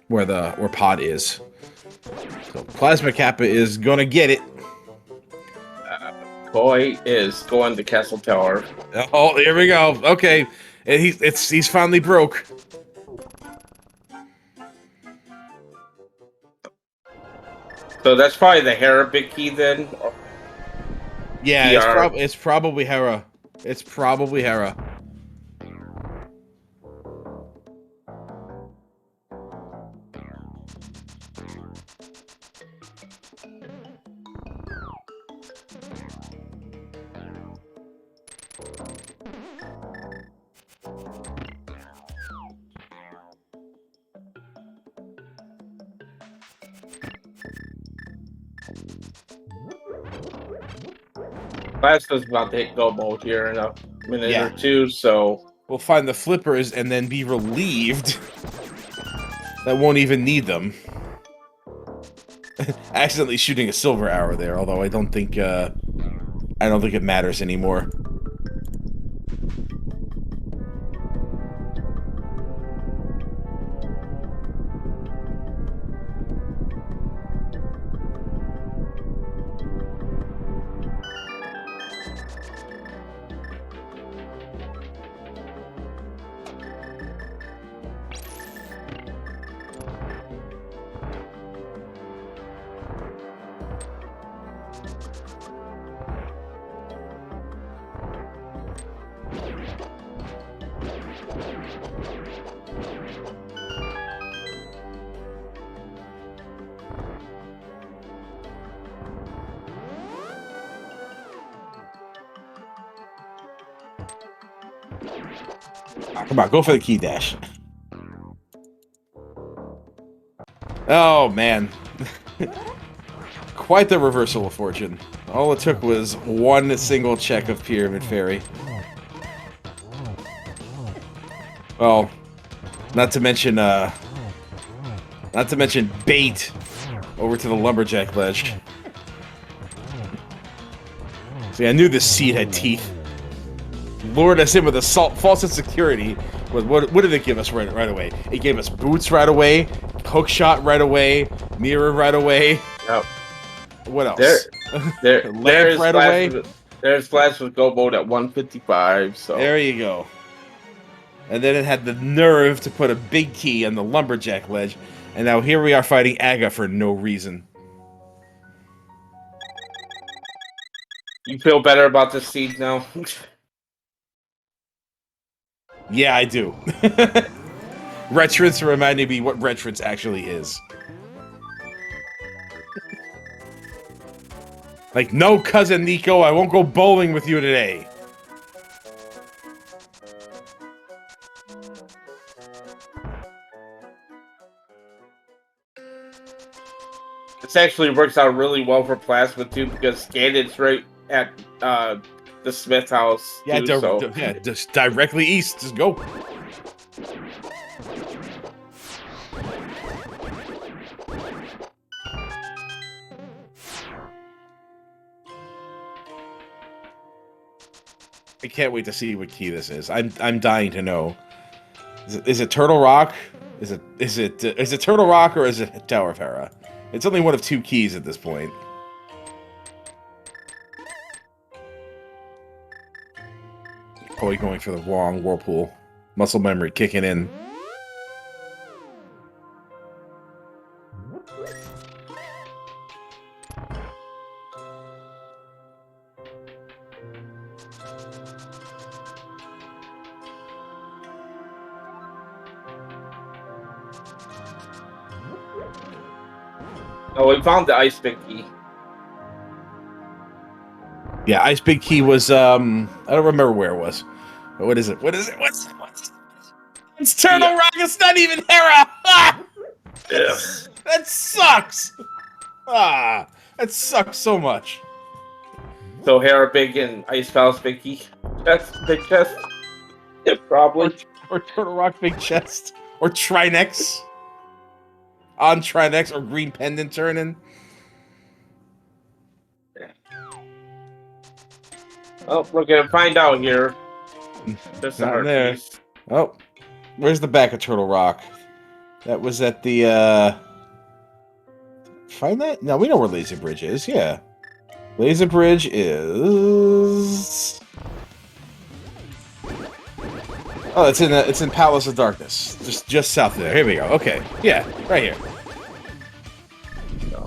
where pod is. So Plasma Kappa is gonna get it. Koi is going to Castle Tower. Oh, here we go. Okay, and he's finally broke. So that's probably the Hera big key then. Yeah, it's probably Hera. It's probably Hera. Plasma's about to hit go mode here in a minute or two, so we'll find the flippers and then be relieved that won't even need them. Accidentally shooting a silver arrow there, although I don't think it matters anymore. Come on, go for the key dash. Oh, man. Quite the reversal of fortune. All it took was one single check of Pyramid Fairy. Well, not to mention bait over to the lumberjack ledge. See, I knew this seed had teeth. Lured us in with a false insecurity. What did it give us right away? It gave us boots right away, hook shot right away, mirror right away. Yep. What else? There's right away. There's Flash with Go Mode at 155. So there you go. And then it had the nerve to put a big key on the lumberjack ledge, and now here we are fighting Aga for no reason. You feel better about this seed now? Yeah, I do. Retrance reminded me what Retrance actually is. Like, no, cousin Nico, I won't go bowling with you today. This actually works out really well for Plasma too, because Ganon's right at the Smith house. Yeah, too, yeah, just directly east. Just go. I can't wait to see what key this is. I'm dying to know. Is it Turtle Rock? Is it Turtle Rock or is it Tower of Hera? It's only one of two keys at this point. Probably going for the wrong whirlpool. Muscle memory kicking in. Oh, we found the Ice Big Key. Yeah, Ice Big Key was, I don't remember where it was. But what is it? What's It's Turtle Rock, it's not even Hera! Ah! Yeah. That sucks! Ah, that sucks so much. So Hera Big and Ice Palace Big Key. That's big chest. Yeah, probably. Or Turtle Rock Big Chest. Or Trinex. On Trinex or Green Pendant turning. Oh, we're gonna find out here. There's the Not hard there. piece. Oh, where's the back of Turtle Rock? That was at the, Find that? No, we know where Laser Bridge is, yeah. Laser Bridge is... Oh, it's in Palace of Darkness. Just south of there. Here we go. Okay. Yeah, right here.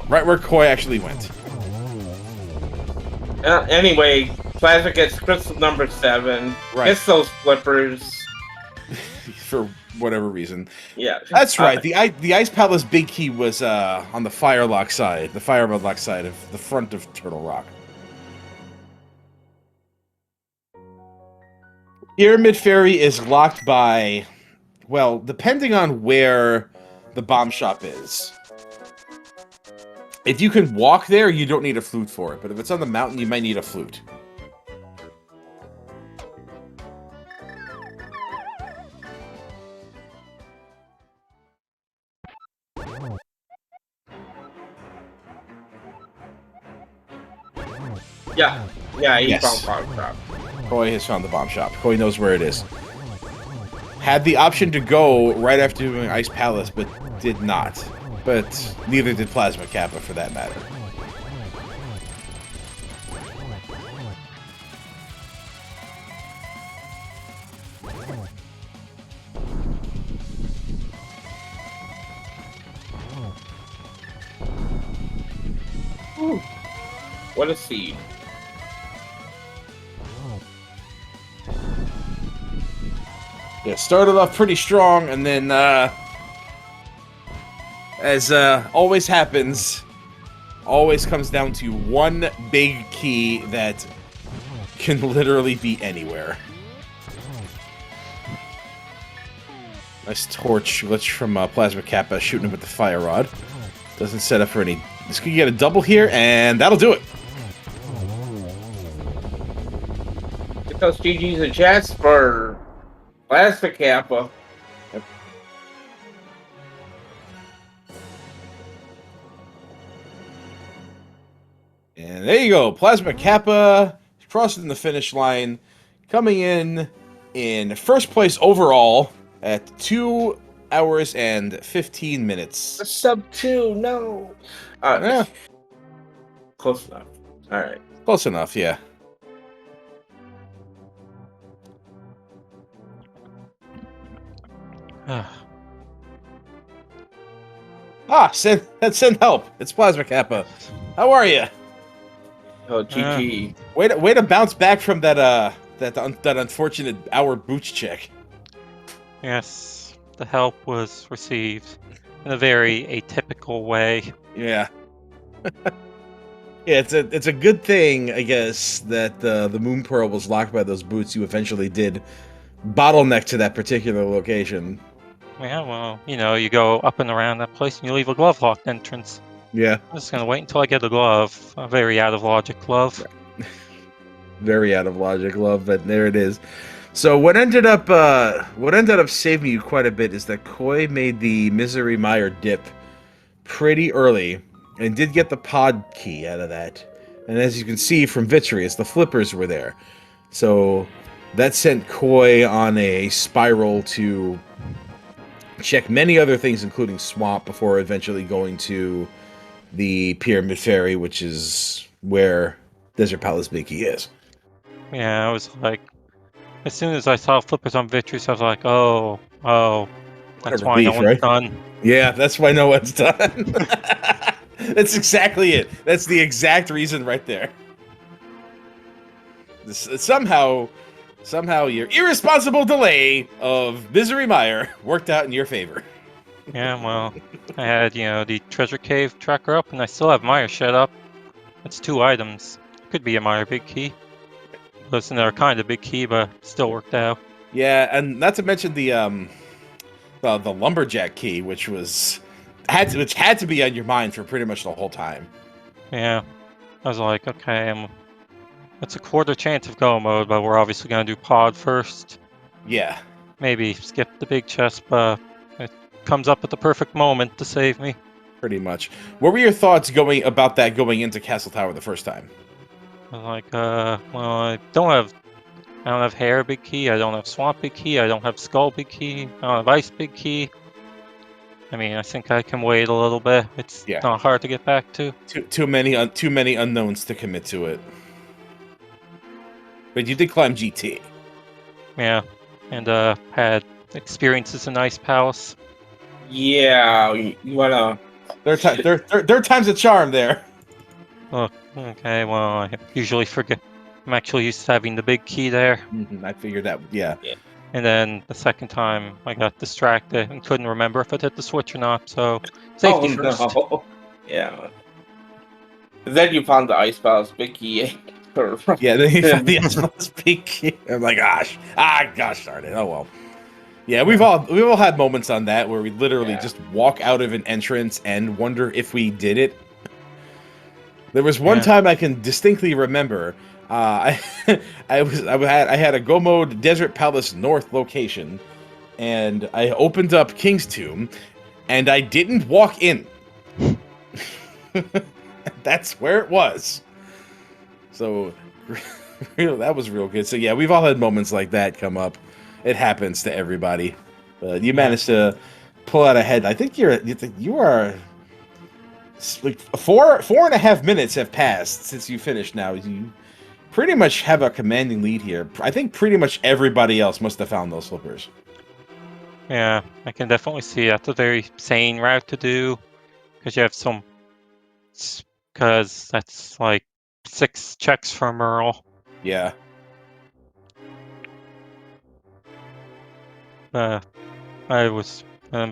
Right where Koi actually went. Anyway, Plasma gets crystal number 7. Right. Gets those flippers. For whatever reason. Yeah. That's right. The Ice Palace Big Key was on the Firelock side. The Firelock side of the front of Turtle Rock. Pyramid Fairy is locked by, well, depending on where the bomb shop is. If you can walk there, you don't need a flute for it. But if it's on the mountain, you might need a flute. Yeah, he Yes. found bomb shop. Koi has found the bomb shop. Koi knows where it is. Had the option to go right after doing Ice Palace, but did not. But neither did Plasma Kappa, for that matter. Ooh. What a seed. Yeah, started off pretty strong, and then, as always happens, always comes down to one big key that can literally be anywhere. Nice torch glitch from Plasma Kappa shooting him with the fire rod. Doesn't set up for any. This could get a double here, and that'll do it. Get those GGs and chats for Plasma Kappa. And there you go. Plasma Kappa crossing the finish line, coming in first place overall at 2 hours and 15 minutes. A sub 2, no. Yeah. Close enough. All right. Close enough, yeah. Send help. It's Plasma Kappa. How are you? Oh, GG. Way to bounce back from that unfortunate hour boots check. Yes, the help was received in a very atypical way. Yeah. Yeah, it's a good thing, I guess, that the Moon Pearl was locked by those boots you eventually did bottleneck to that particular location. Yeah, well, you go up and around that place and you leave a glove locked entrance. Yeah. I'm just gonna wait until I get a glove. A very out of logic glove. Very out of logic glove, but there it is. So what ended up saving you quite a bit is that Koi made the Misery Mire dip pretty early and did get the pod key out of that. And as you can see from Vitreous, the flippers were there. So that sent Koi on a spiral to check many other things, including Swamp, before eventually going to the Pyramid Ferry, which is where Desert Palace Big Key is. Yeah, I was like, as soon as I saw flippers on Vitreous, I was like, oh, that's why no one's done. Yeah, that's why no one's done. That's exactly it. That's the exact reason right there. Somehow your irresponsible delay of Misery Mire worked out in your favor. Yeah, well, I had, the treasure cave tracker up, and I still have Mire shut up. That's 2 items. Could be a Mire big key. Listen, they're kind of big key, but still worked out. Yeah, and not to mention the lumberjack key, which had to be on your mind for pretty much the whole time. Yeah, I was like, okay, it's a quarter chance of go mode, but we're obviously gonna do pod first. Yeah. Maybe skip the big chest, but it comes up at the perfect moment to save me. Pretty much. What were your thoughts going into Castle Tower the first time? I was like, well, I don't have hair big key, I don't have swamp big key, I don't have skull big key, I don't have ice big key. I mean, I think I can wait a little bit. It's not hard to get back to. Too many unknowns to commit to it. But you did climb GT. Yeah, and had experiences in Ice Palace. Yeah, you wanna. Third time's a charm there. Look, okay, well, I usually forget. I'm actually used to having the big key there. I figured that, yeah. And then the second time, I got distracted and couldn't remember if it hit the switch or not, so safety first. No. Yeah. Then you found the Ice Palace big key. Yeah, then you found the Ice Palace big key. I'm like, gosh darn it. Oh well. Yeah, we've all had moments on that where we literally just walk out of an entrance and wonder if we did it. There was one time I can distinctly remember. I had a Go Mode Desert Palace North location, and I opened up King's Tomb, and I didn't walk in. That's where it was. So, that was real good. So yeah, we've all had moments like that come up. It happens to everybody. But you managed to pull out ahead. I think you are like 4.5 minutes have passed since you finished. Now you pretty much have a commanding lead here. I think pretty much everybody else must have found those slippers. Yeah, I can definitely see that's a very sane route to do, because you have because that's like 6 checks for Merle. Yeah. I'm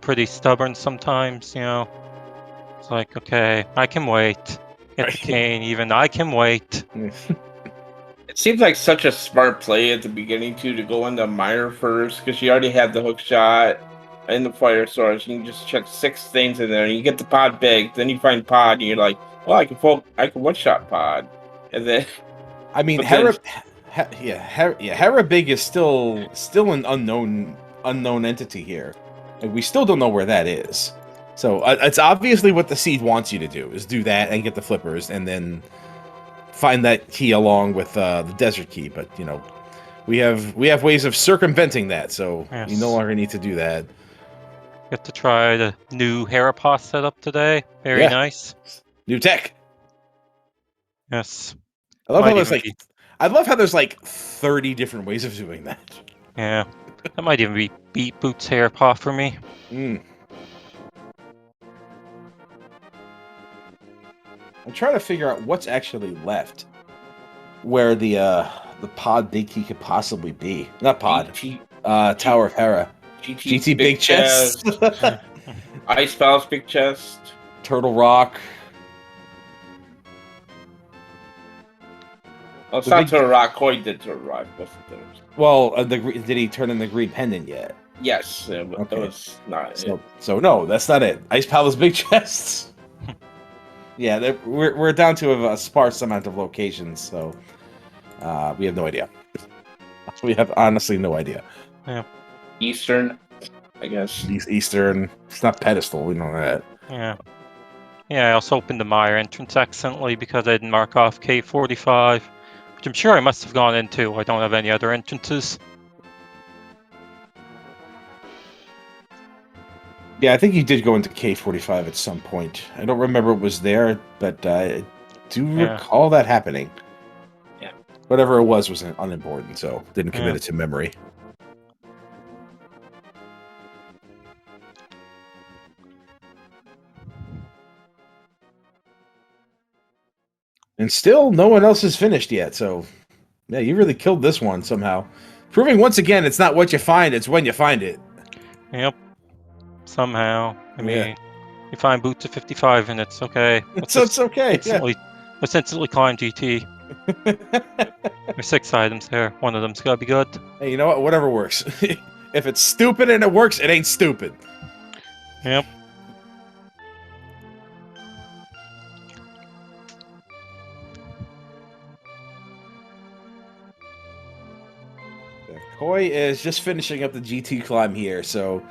pretty stubborn sometimes, It's like, okay, I can wait. Get the cane, even I can wait. It seems like such a smart play at the beginning to go into Mire first, because she already had the hook shot, in the fire source. You can just check 6 things in there, and you get the pod big. Then you find pod, and you're like, well, I can one shot pod, and then I mean, but then Hera Big is still an unknown entity here. Like, we still don't know where that is. So it's obviously what the seed wants you to do is do that and get the flippers, and then find that key along with the desert key. But you know, we have ways of circumventing that, so Yes. you no longer need to do that. Get to try the new Herapath setup today. Very Yeah. nice. New tech. Yes. I love Might how there's even like be- I love how there's like 30 different ways of doing that. Yeah. That might even be Beat Boots Herapath for me. Mm. I'm trying to figure out what's actually left, where the pod big key could possibly be. Not pod. Tower of Hera. GT big chest. Ice Palace big chest. Turtle Rock. Well, it's The not big- to a rock. Koi did to a rock. Both of those. Well, did he turn in the green pendant yet? Yes, it Okay. was not. So no, that's not it. Ice Palace big chests. Yeah, we're down to a sparse amount of locations, so we have no idea. We have honestly no idea. Eastern, I guess. Eastern, it's not pedestal. We know that. Yeah. Yeah, I also opened the Mire entrance accidentally because I didn't mark off K45, which I'm sure I must have gone into. I don't have any other entrances. Yeah, I think you did go into K45 at some point. I don't remember it was there, but I do recall that happening. Yeah. Whatever it was unimportant, so didn't commit Yeah. it to memory. And still, no one else has finished yet, so yeah, you really killed this one somehow. Proving once again, it's not what you find, it's when you find it. Yep. Somehow. I mean, Yeah. you find boots at 55 and it's okay. So it's okay. Let's instantly climb GT. There's 6 items there. One of them's gotta be good. Hey, you know what? Whatever works. If it's stupid and it works, it ain't stupid. Yep. Koi is just finishing up the GT climb here, so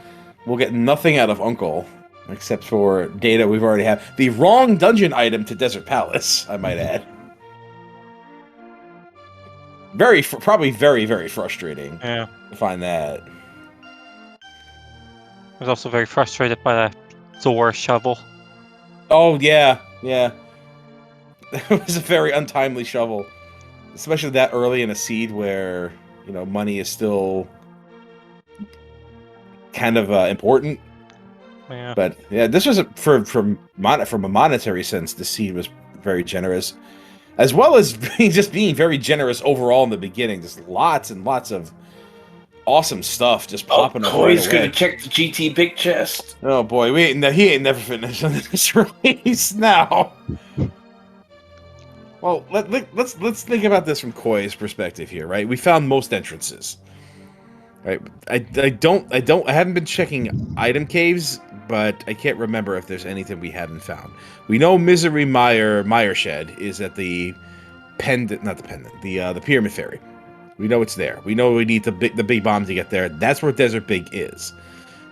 we'll get nothing out of Uncle, except for data we've already had. The wrong dungeon item to Desert Palace, I might add. Probably very, very frustrating Yeah. to find that. I was also very frustrated by that Zor shovel. Oh, yeah, yeah. It was a very untimely shovel. Especially that early in a seed where, you know, money is still kind of important. Yeah. But yeah, this was from a monetary sense, the seed was very generous, as well as being very generous overall in the beginning. Just lots and lots of awesome stuff just popping up. Koi's right gonna away. check the GT big chest. Oh boy, he ain't never finished on this release now. Well, let's think about this from Koi's perspective here, right? We found most entrances. Right. I haven't been checking item caves, but I can't remember if there's anything we haven't found. We know Misery Mire Shed is at the the Pyramid Ferry. We know it's there. We know we need the big bomb to get there. That's where Desert Big is.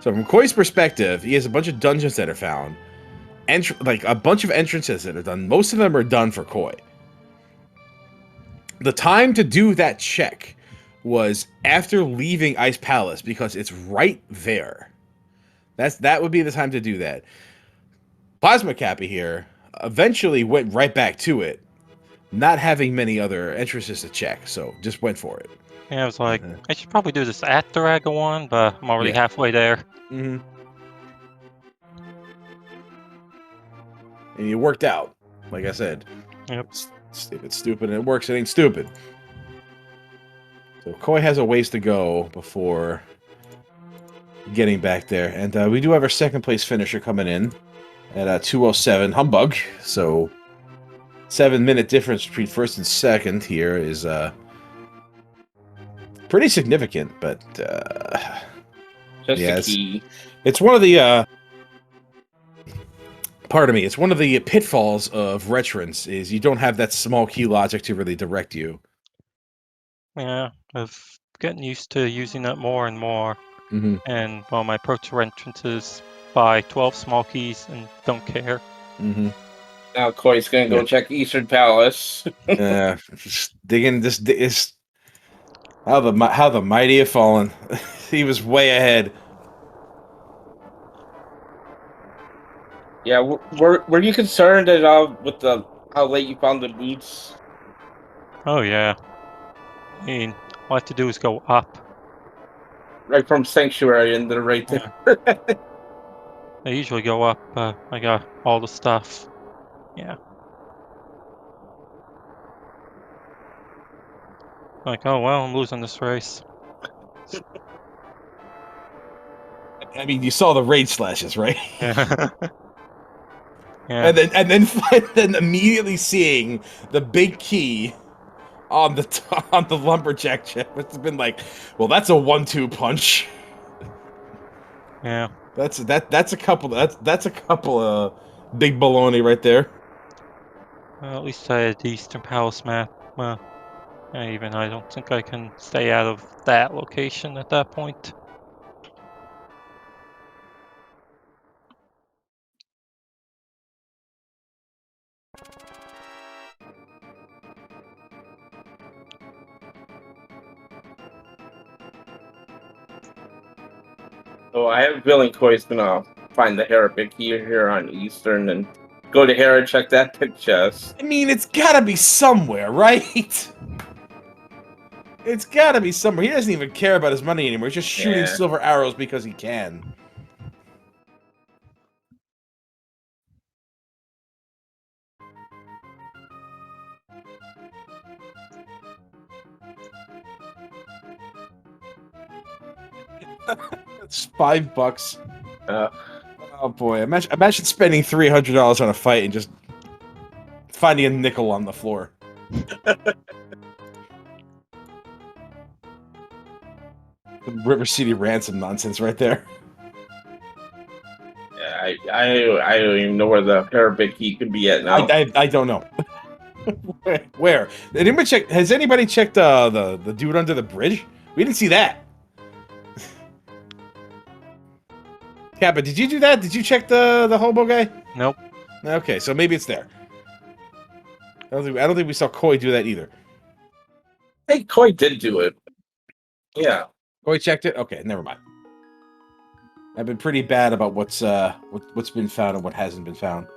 So from Koi's perspective, he has a bunch of dungeons that are found, like a bunch of entrances that are done. Most of them are done for Koi. The time to do that check was after leaving Ice Palace because it's right there. That would be the time to do that. Plasma Cappy here eventually went right back to it, not having many other entrances to check, so just went for it. Yeah, I was like, I should probably do this at the Raga one, but I'm already halfway there. Mm-hmm. And it worked out, like I said. Yep. If it's stupid and it works, it ain't stupid. So Koi has a ways to go before getting back there. And we do have our second place finisher coming in at 2:07 Humbug. So 7-minute difference between first and second here is pretty significant, but Just Yeah, a key. it's one of the pardon me, it's one of the pitfalls of Retrance is you don't have that small key logic to really direct you. Yeah, I've getting used to using it more and more. Mm-hmm. And well, my approach to Retrance is buy 12 small keys and don't care. Mm-hmm. Now Koi's gonna go Yeah. check Eastern Palace. Just digging this is how the mighty have fallen. He was way ahead. Yeah, were you concerned at all with the how late you found the boots? Oh yeah. I mean, all I have to do is go up. Right from Sanctuary and they're right Yeah. there. I usually go up. I got all the stuff. Yeah. Like, oh well, I'm losing this race. I mean, you saw the rage slashes, right? Yeah. Yeah. And then immediately seeing the big key on the on the lumberjack chip, it's been like, well, that's a 1-2 punch. Yeah. That's a couple. That's a couple of big baloney right there. Well, at least I had the Eastern Palace map. I don't think I can stay out of that location at that point. So I have a feeling Koi's gonna find the Herabit here on Eastern and go to Hera, check that pit chest. I mean, it's gotta be somewhere, right? It's gotta be somewhere. He doesn't even care about his money anymore. He's just shooting Yeah. silver arrows because he can. It's $5. Uh, Oh boy! Imagine spending $300 on a fight and just finding a nickel on the floor. River City ransom nonsense right there. yeah, I don't even know where the Herabit key could be at now. I don't know. Where? Did anybody check? Has anybody checked the dude under the bridge? We didn't see that. Kappa, did you do that? Did you check the hobo guy? Nope. Okay, so maybe it's there. I don't think we saw Koi do that either. I think Koi did do it. Yeah. Koi checked it. Okay, never mind. I've been pretty bad about what's been found and what hasn't been found.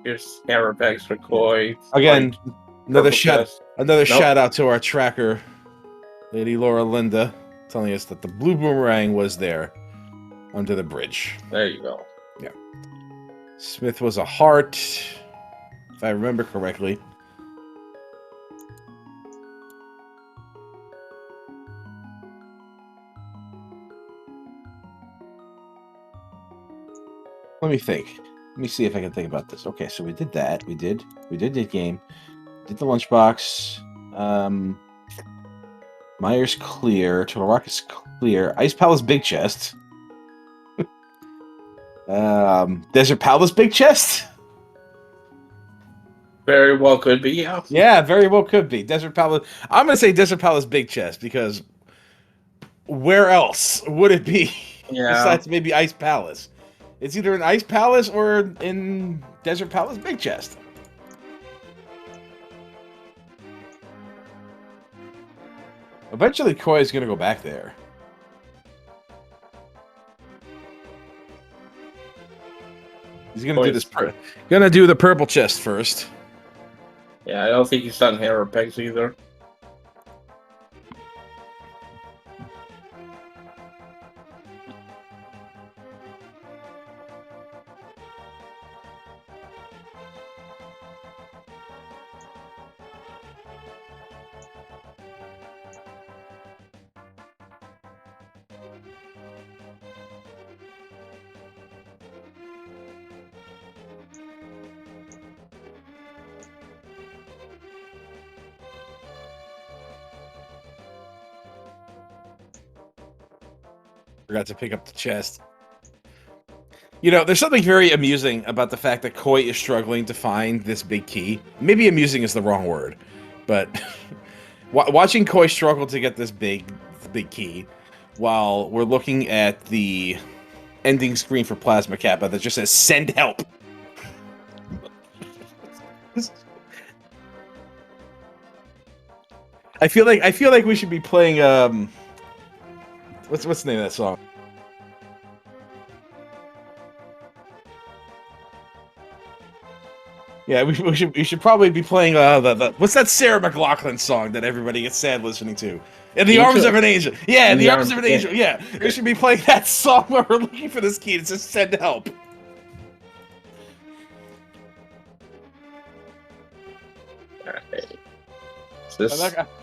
Here's Herabex for Koi. Again, another Purple shout chest. another Nope. shout out to our tracker, Lady Laura Linda, telling us that the blue boomerang was there under the bridge. There you go. Smith was a heart, if I remember correctly. Let me think. Let me see if I can think about this. Okay, so we did that. We did the game. Did the lunchbox. Myers clear. Turtle Rock is clear. Ice Palace big chest. Desert Palace big chest. Very well could be, yeah. Yeah, very well could be Desert Palace. I'm gonna say Desert Palace big chest because where else would it be Yeah. besides maybe Ice Palace? It's either in Ice Palace or in Desert Palace big chest. Eventually, Koi is gonna go back there. He's gonna do this. Gonna do the purple chest first. Yeah, I don't think he's done Herabex either. Forgot to pick up the chest. You know, there's something very amusing about the fact that Koi is struggling to find this big key. Maybe amusing is the wrong word, but watching Koi struggle to get this big key, while we're looking at the ending screen for Plasma Kappa that just says "Send help." I feel like we should be playing what's the name of that song? Yeah, we should probably be playing the what's that Sarah McLachlan song that everybody gets sad listening to? In the Arms of an Angel. Yeah, in the Arms of an Angel. Yeah, we should be playing that song where we're looking for this key. It says "Send help."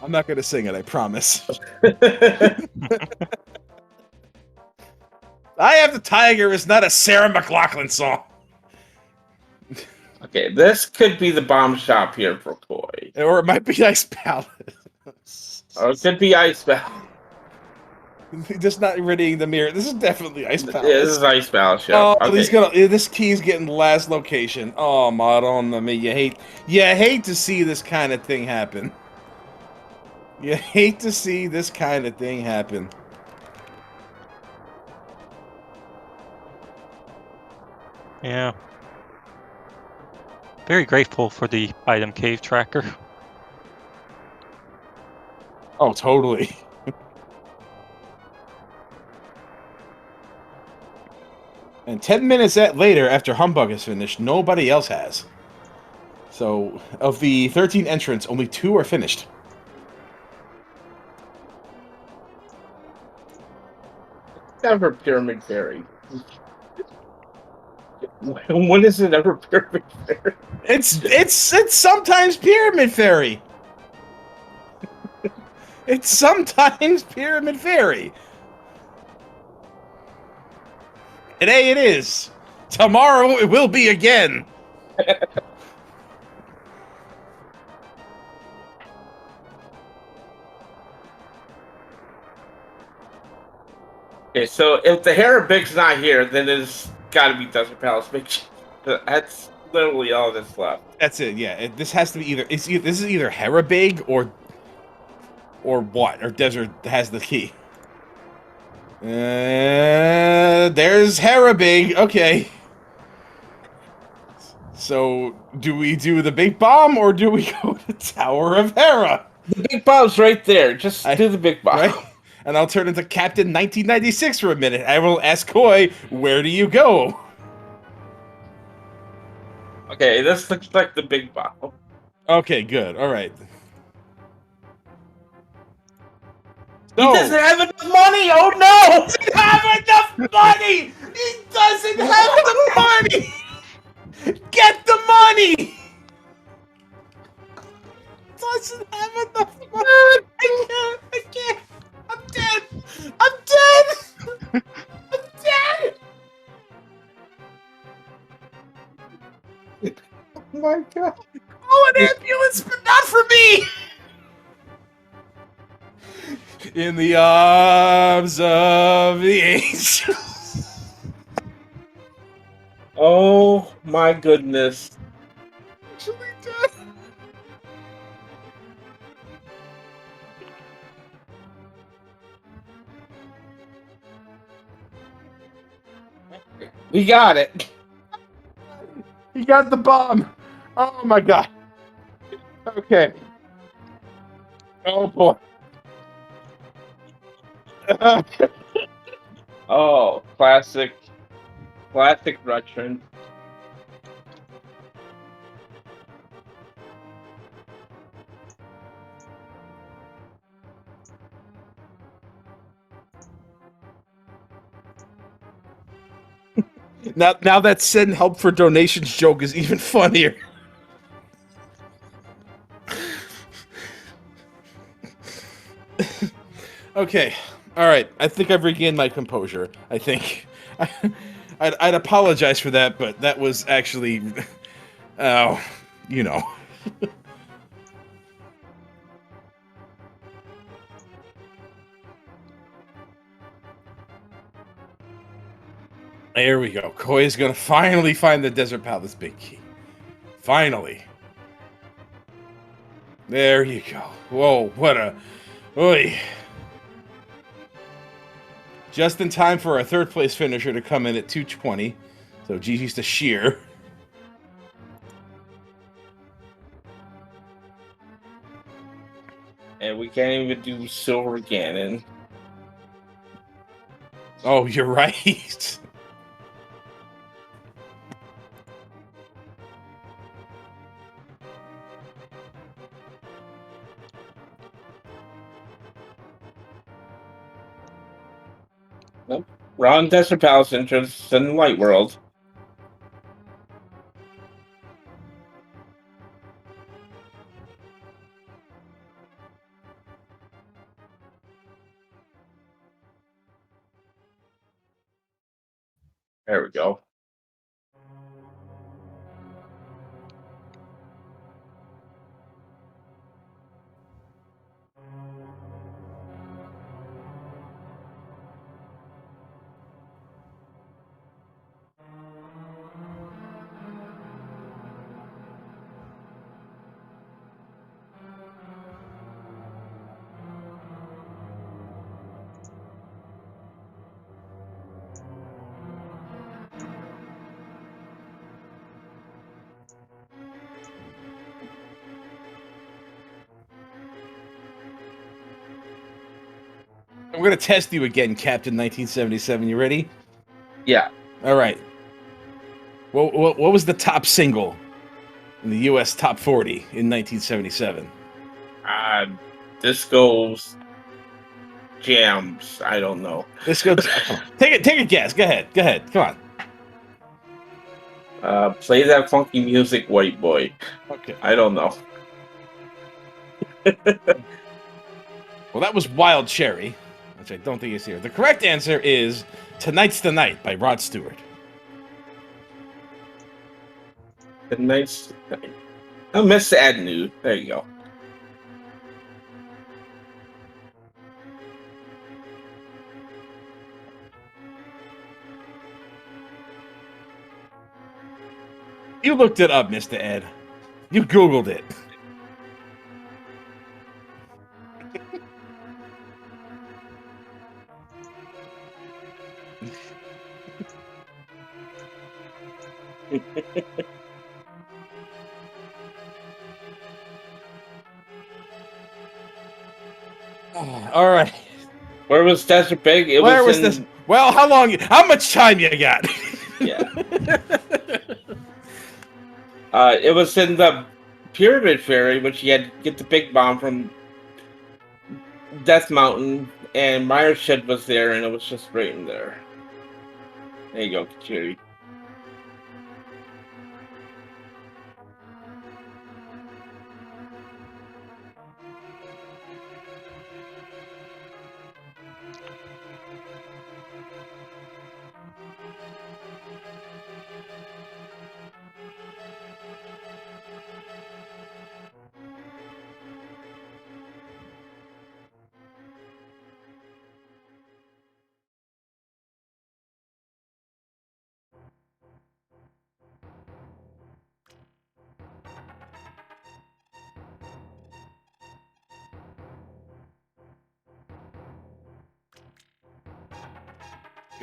I'm not gonna sing it. I promise. "I Have the Tiger" is not a Sarah McLachlan song. Okay, this could be the bomb shop here for Koi. Or it might be Ice Palace. Or it could be Ice Palace. Just not reading the mirror. This is definitely Ice Palace. Yeah, this is Ice Palace. Yeah. Oh, Okay. this key's getting last location. Oh, Madonna, you hate to see this kind of thing happen. You hate to see this kind of thing happen. Yeah. Very grateful for the item cave tracker. Oh, totally. And 10 minutes later, after Humbug is finished, nobody else has. So, of the 13 entrants, only 2 are finished. Never Pyramid Fairy. When is it ever Pyramid Fairy? It's sometimes Pyramid Fairy. It's sometimes Pyramid Fairy. Today it is. Tomorrow it will be again. Okay, so if the Harabig's not here, then it's got to be Desert Palace Bitch. That's literally all that's left. That's it. Yeah, this has to be this is either Harabig or what? Or Desert has the key. There's Harabig. Okay. So, do we do the big bomb or do we go to Tower of Hera? The big bomb's right there. Just do the big bomb. Right? And I'll turn into Captain 1996 for a minute. I will ask Koi, where do you go? Okay, this looks like the big bomb. Okay, good. All right. He doesn't have enough money! Oh no! He doesn't have enough money! He doesn't have the money! Get the money! Doesn't have enough money! I can't! I'm dead! I'm dead! I'm dead! Oh my god. Oh, an ambulance, but not for me! In the arms of the angels. Oh my goodness. Actually dead. We got it. He got the bomb. Oh my god. Okay. Oh boy. Oh, classic Retrance. Now that send help for donations joke is even funnier. Okay. All right. I think I've regained my composure. I think. I'd apologize for that, but that was actually, oh, you know. There we go. Koi is going to finally find the Desert Palace big key. Finally. There you go. Whoa, what a... Oy. Just in time for a third place finisher to come in at 220. So GG's to Sheer. And we can't even do Silver Ganon. Oh, you're right. Nope. Ron Desert Palace entrance in the Light World. There we go. I'm going to test you again, Captain 1977. You ready? Yeah. All right. What was the top single in the U.S. Top 40 in 1977? Disco's jams. I don't know. Let's go. Come on. Take a guess. Go ahead. Come on. Play that funky music, white boy. Okay. I don't know. Well, that was Wild Cherry, which I don't think is here. The correct answer is Tonight's the Night by Rod Stewart. The nice. Oh, Mr. Agnew. There you go. You looked it up, Mr. Ed. You Googled it. All right. Where was Desert Big? Where was this? Well, how much time you got? Yeah. It was in the Pyramid Fairy, which you had to get the big bomb from Death Mountain, and Myers Shed was there, and it was just right in there. There you go, Kachiri.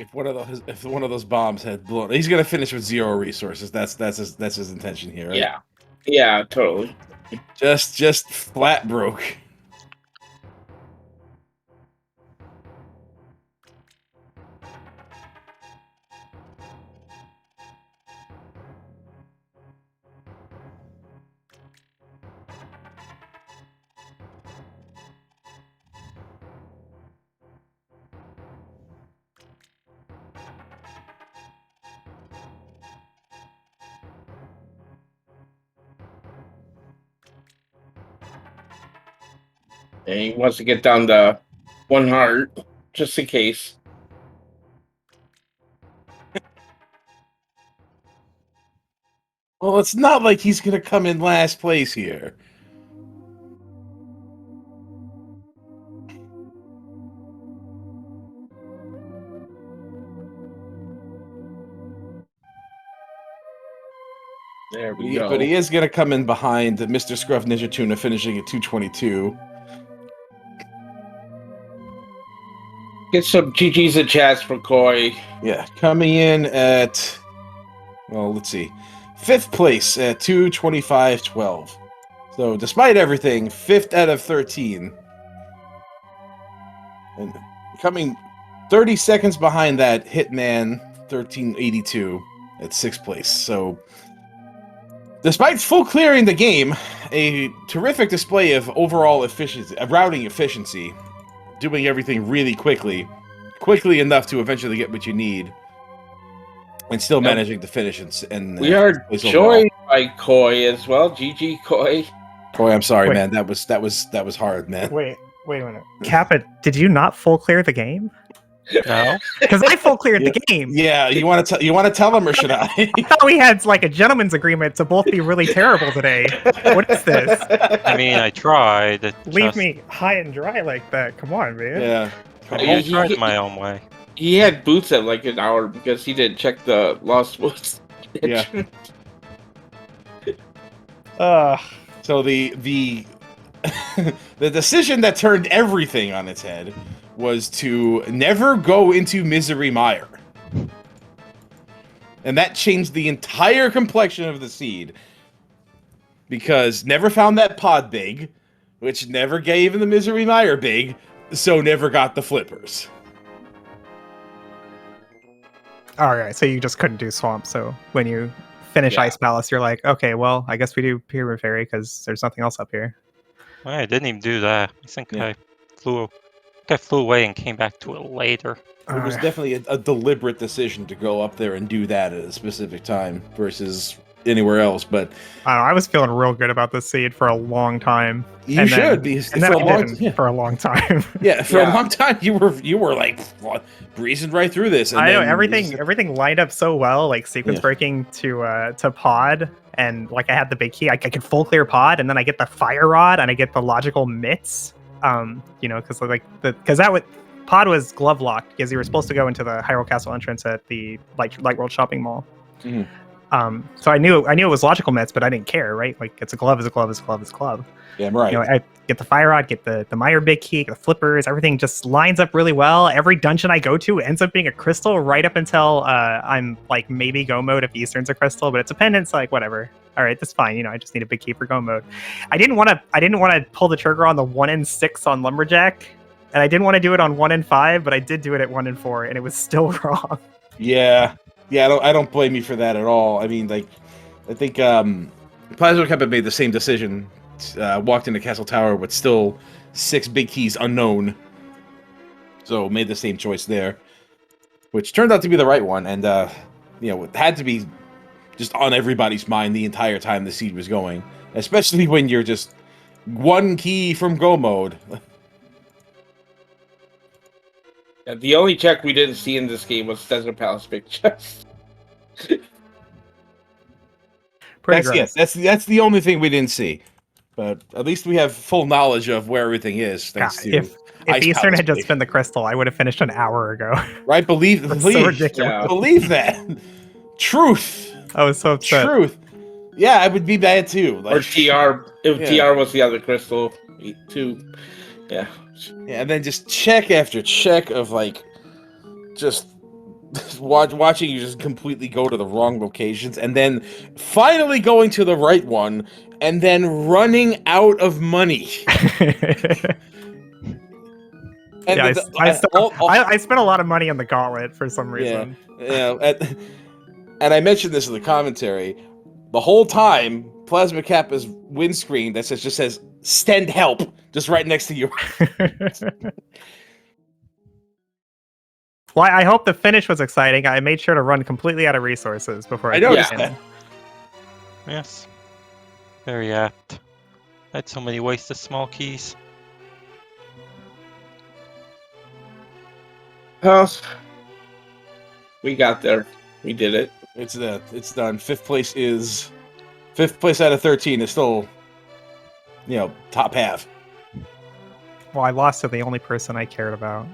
If one of those bombs had blown, he's gonna finish with 0 resources. That's his intention here, right? Yeah, totally. Just flat broke. And he wants to get down to 1 heart, just in case. Well, it's not like he's gonna come in last place here. There we go. But he is going to come in behind Mr. Scruff Ninja Tuna, finishing at 222. Get some GGs and chats for Koi. Yeah, coming in at, well, let's see, 5th place at 225.12. So, despite everything, 5th out of 13. And coming 30 seconds behind that, Hitman 1382 at 6th place. So, despite full clearing the game, a terrific display of overall efficiency, routing efficiency, doing everything really quickly enough to eventually get what you need, and still managing to finish. And we are joined by Koi as well. GG Koi. Koi, I'm sorry, Wait. man. That was hard, man. Wait a minute. Kappa, did you not full clear the game? No. Because I full cleared the game. Yeah, you want to tell him, or should I? I thought we had like a gentleman's agreement to both be really terrible today. What is this? I mean, I tried. Leave me high and dry like that. Come on, man. Yeah. I tried my own way. He had boots at like an hour because he didn't check the lost boots. Yeah. So the the decision that turned everything on its head was to never go into Misery Mire. And that changed the entire complexion of the seed. Because never found that pod big, which never gave the Misery Mire big, so never got the flippers. All right, so you just couldn't do swamp. So when you finish Ice Palace, you're like, okay, well, I guess we do Pyramid Fairy because there's nothing else up here. Well, I didn't even do that. I think I flew away and came back to it later. It was definitely a deliberate decision to go up there and do that at a specific time versus anywhere else. But I don't know, I was feeling real good about this seed for a long time. you should be. And then I didn't for a long time. Yeah, for a long time you were like breezing right through this. And I know then everything lined up so well, like sequence breaking to pod, and like I had the big key. I could full clear pod, and then I get the fire rod, and I get the logical mitts. Because that would. Pod was glove locked because you were supposed to go into the Hyrule Castle entrance at the Light World Shopping Mall. Mm-hmm. So I knew it was logical mitts, but I didn't care, right? Like it's a glove, it's a glove. Yeah, right. I get the fire rod, get the Meyer big key, get the flippers, everything just lines up really well. Every dungeon I go to ends up being a crystal right up until I'm like maybe go mode if Eastern's a crystal, but it's a pendant's like whatever. All right, that's fine. I just need a big key for go mode. I didn't want to pull the trigger on the 1 in 6 on Lumberjack. And I didn't want to do it on 1 in 5, but I did do it at 1 in 4, and it was still wrong. Yeah. I don't blame you for that at all. I mean, like, I think Plasma Cup had made the same decision. Walked into Castle Tower with still 6 big keys unknown, so made the same choice there, which turned out to be the right one. And it had to be just on everybody's mind the entire time the seed was going, especially when you're just 1 key from go mode. The only check we didn't see in this game was Desert Palace Big Chest. That's the only thing we didn't see. But at least we have full knowledge of where everything is. Thanks to if Eastern had just been the crystal, I would have finished an hour ago. Right? Believe so ridiculous. Believe that. Truth. I was so upset. Truth. Yeah, I would be bad too. Like, or TR. If TR was the other crystal, too. Yeah. Yeah, and then just check after check of like, just watching you just completely go to the wrong locations, and then finally going to the right one, and then running out of money. I spent a lot of money on the gauntlet for some reason. And I mentioned this in the commentary. The whole time, Plasma Kappa's windscreen that just says "Send help" just right next to you. Well, I hope the finish was exciting. I made sure to run completely out of resources before I noticed that. Yes. Very apt. I had so many wasted small keys. Well, we got there. We did it. It's done. 5th place out of 13 is still, top half. Well, I lost to the only person I cared about.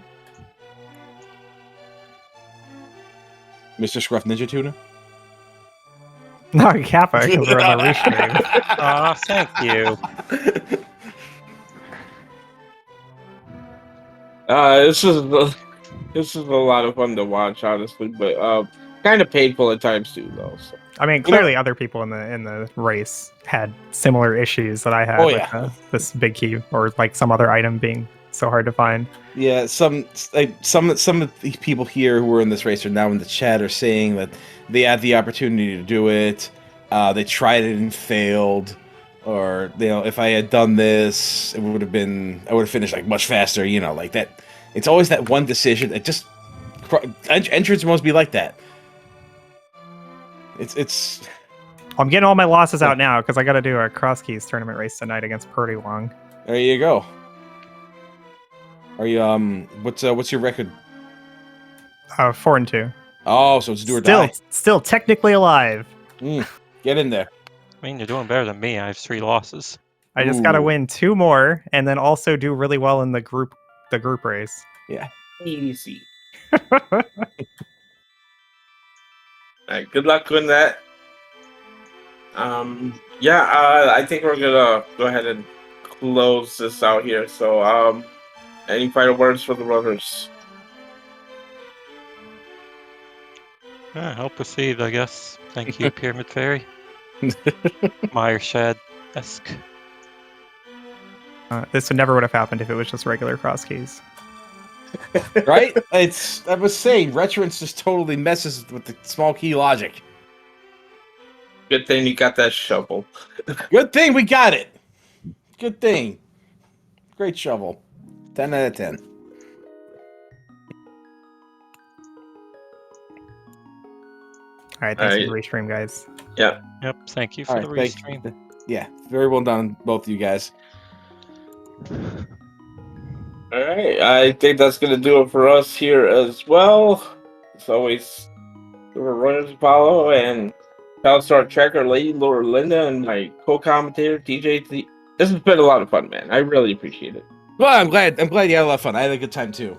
Mr. Scruff Ninja Tuna? Not Kappa, because we're on the restream. Aw, thank you. This is a lot of fun to watch, honestly, but kind of painful at times too, though. So. I mean, clearly other people in the race had similar issues that I had Oh, with yeah. this big key or like some other item being so hard to find. Yeah, some of the people here who were in this race are now in the chat are saying that they had the opportunity to do it, they tried it and failed, or if I had done this, I would have finished like much faster. Like that. It's always that one decision that just entrance must be like that. It's. I'm getting all my losses out now because I got to do a cross keys tournament race tonight against Purdy Long. There you go. Are you what's your record? 4-2. Oh, so it's do or die. Still technically alive. Get in there. I mean, you're doing better than me. I have 3 losses. I just got to win 2 more and then also do really well in the group race. Yeah. Easy. All right. Good luck with that. I think we're gonna go ahead and close this out here. So, any final words for the runners? Help received, I guess. Thank you, Pyramid Fairy. Meyer Shad-esque. This would have happened if it was just regular cross keys. Right? I was saying, Retrance just totally messes with the small key logic. Good thing you got that shovel. Good thing we got it. Good thing. Great shovel. 10 out of 10. All right, thanks for the restream, guys. Yeah. Yep, thank you for the restream. Yeah, very well done, both of you guys. All right, I think that's gonna do it for us here as well. As always, we're runners to follow, and shout out to our tracker, Lady Laura Linda, and my co-commentator, TJ. This has been a lot of fun, man. I really appreciate it. Well, I'm glad you had a lot of fun. I had a good time too.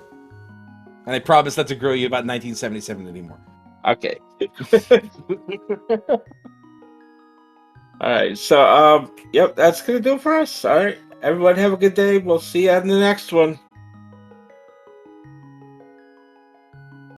And I promise not to grill you about 1977 anymore. Okay. All right, so yep, that's gonna do it for us. All right, everyone, have a good day. We'll see you in the next one.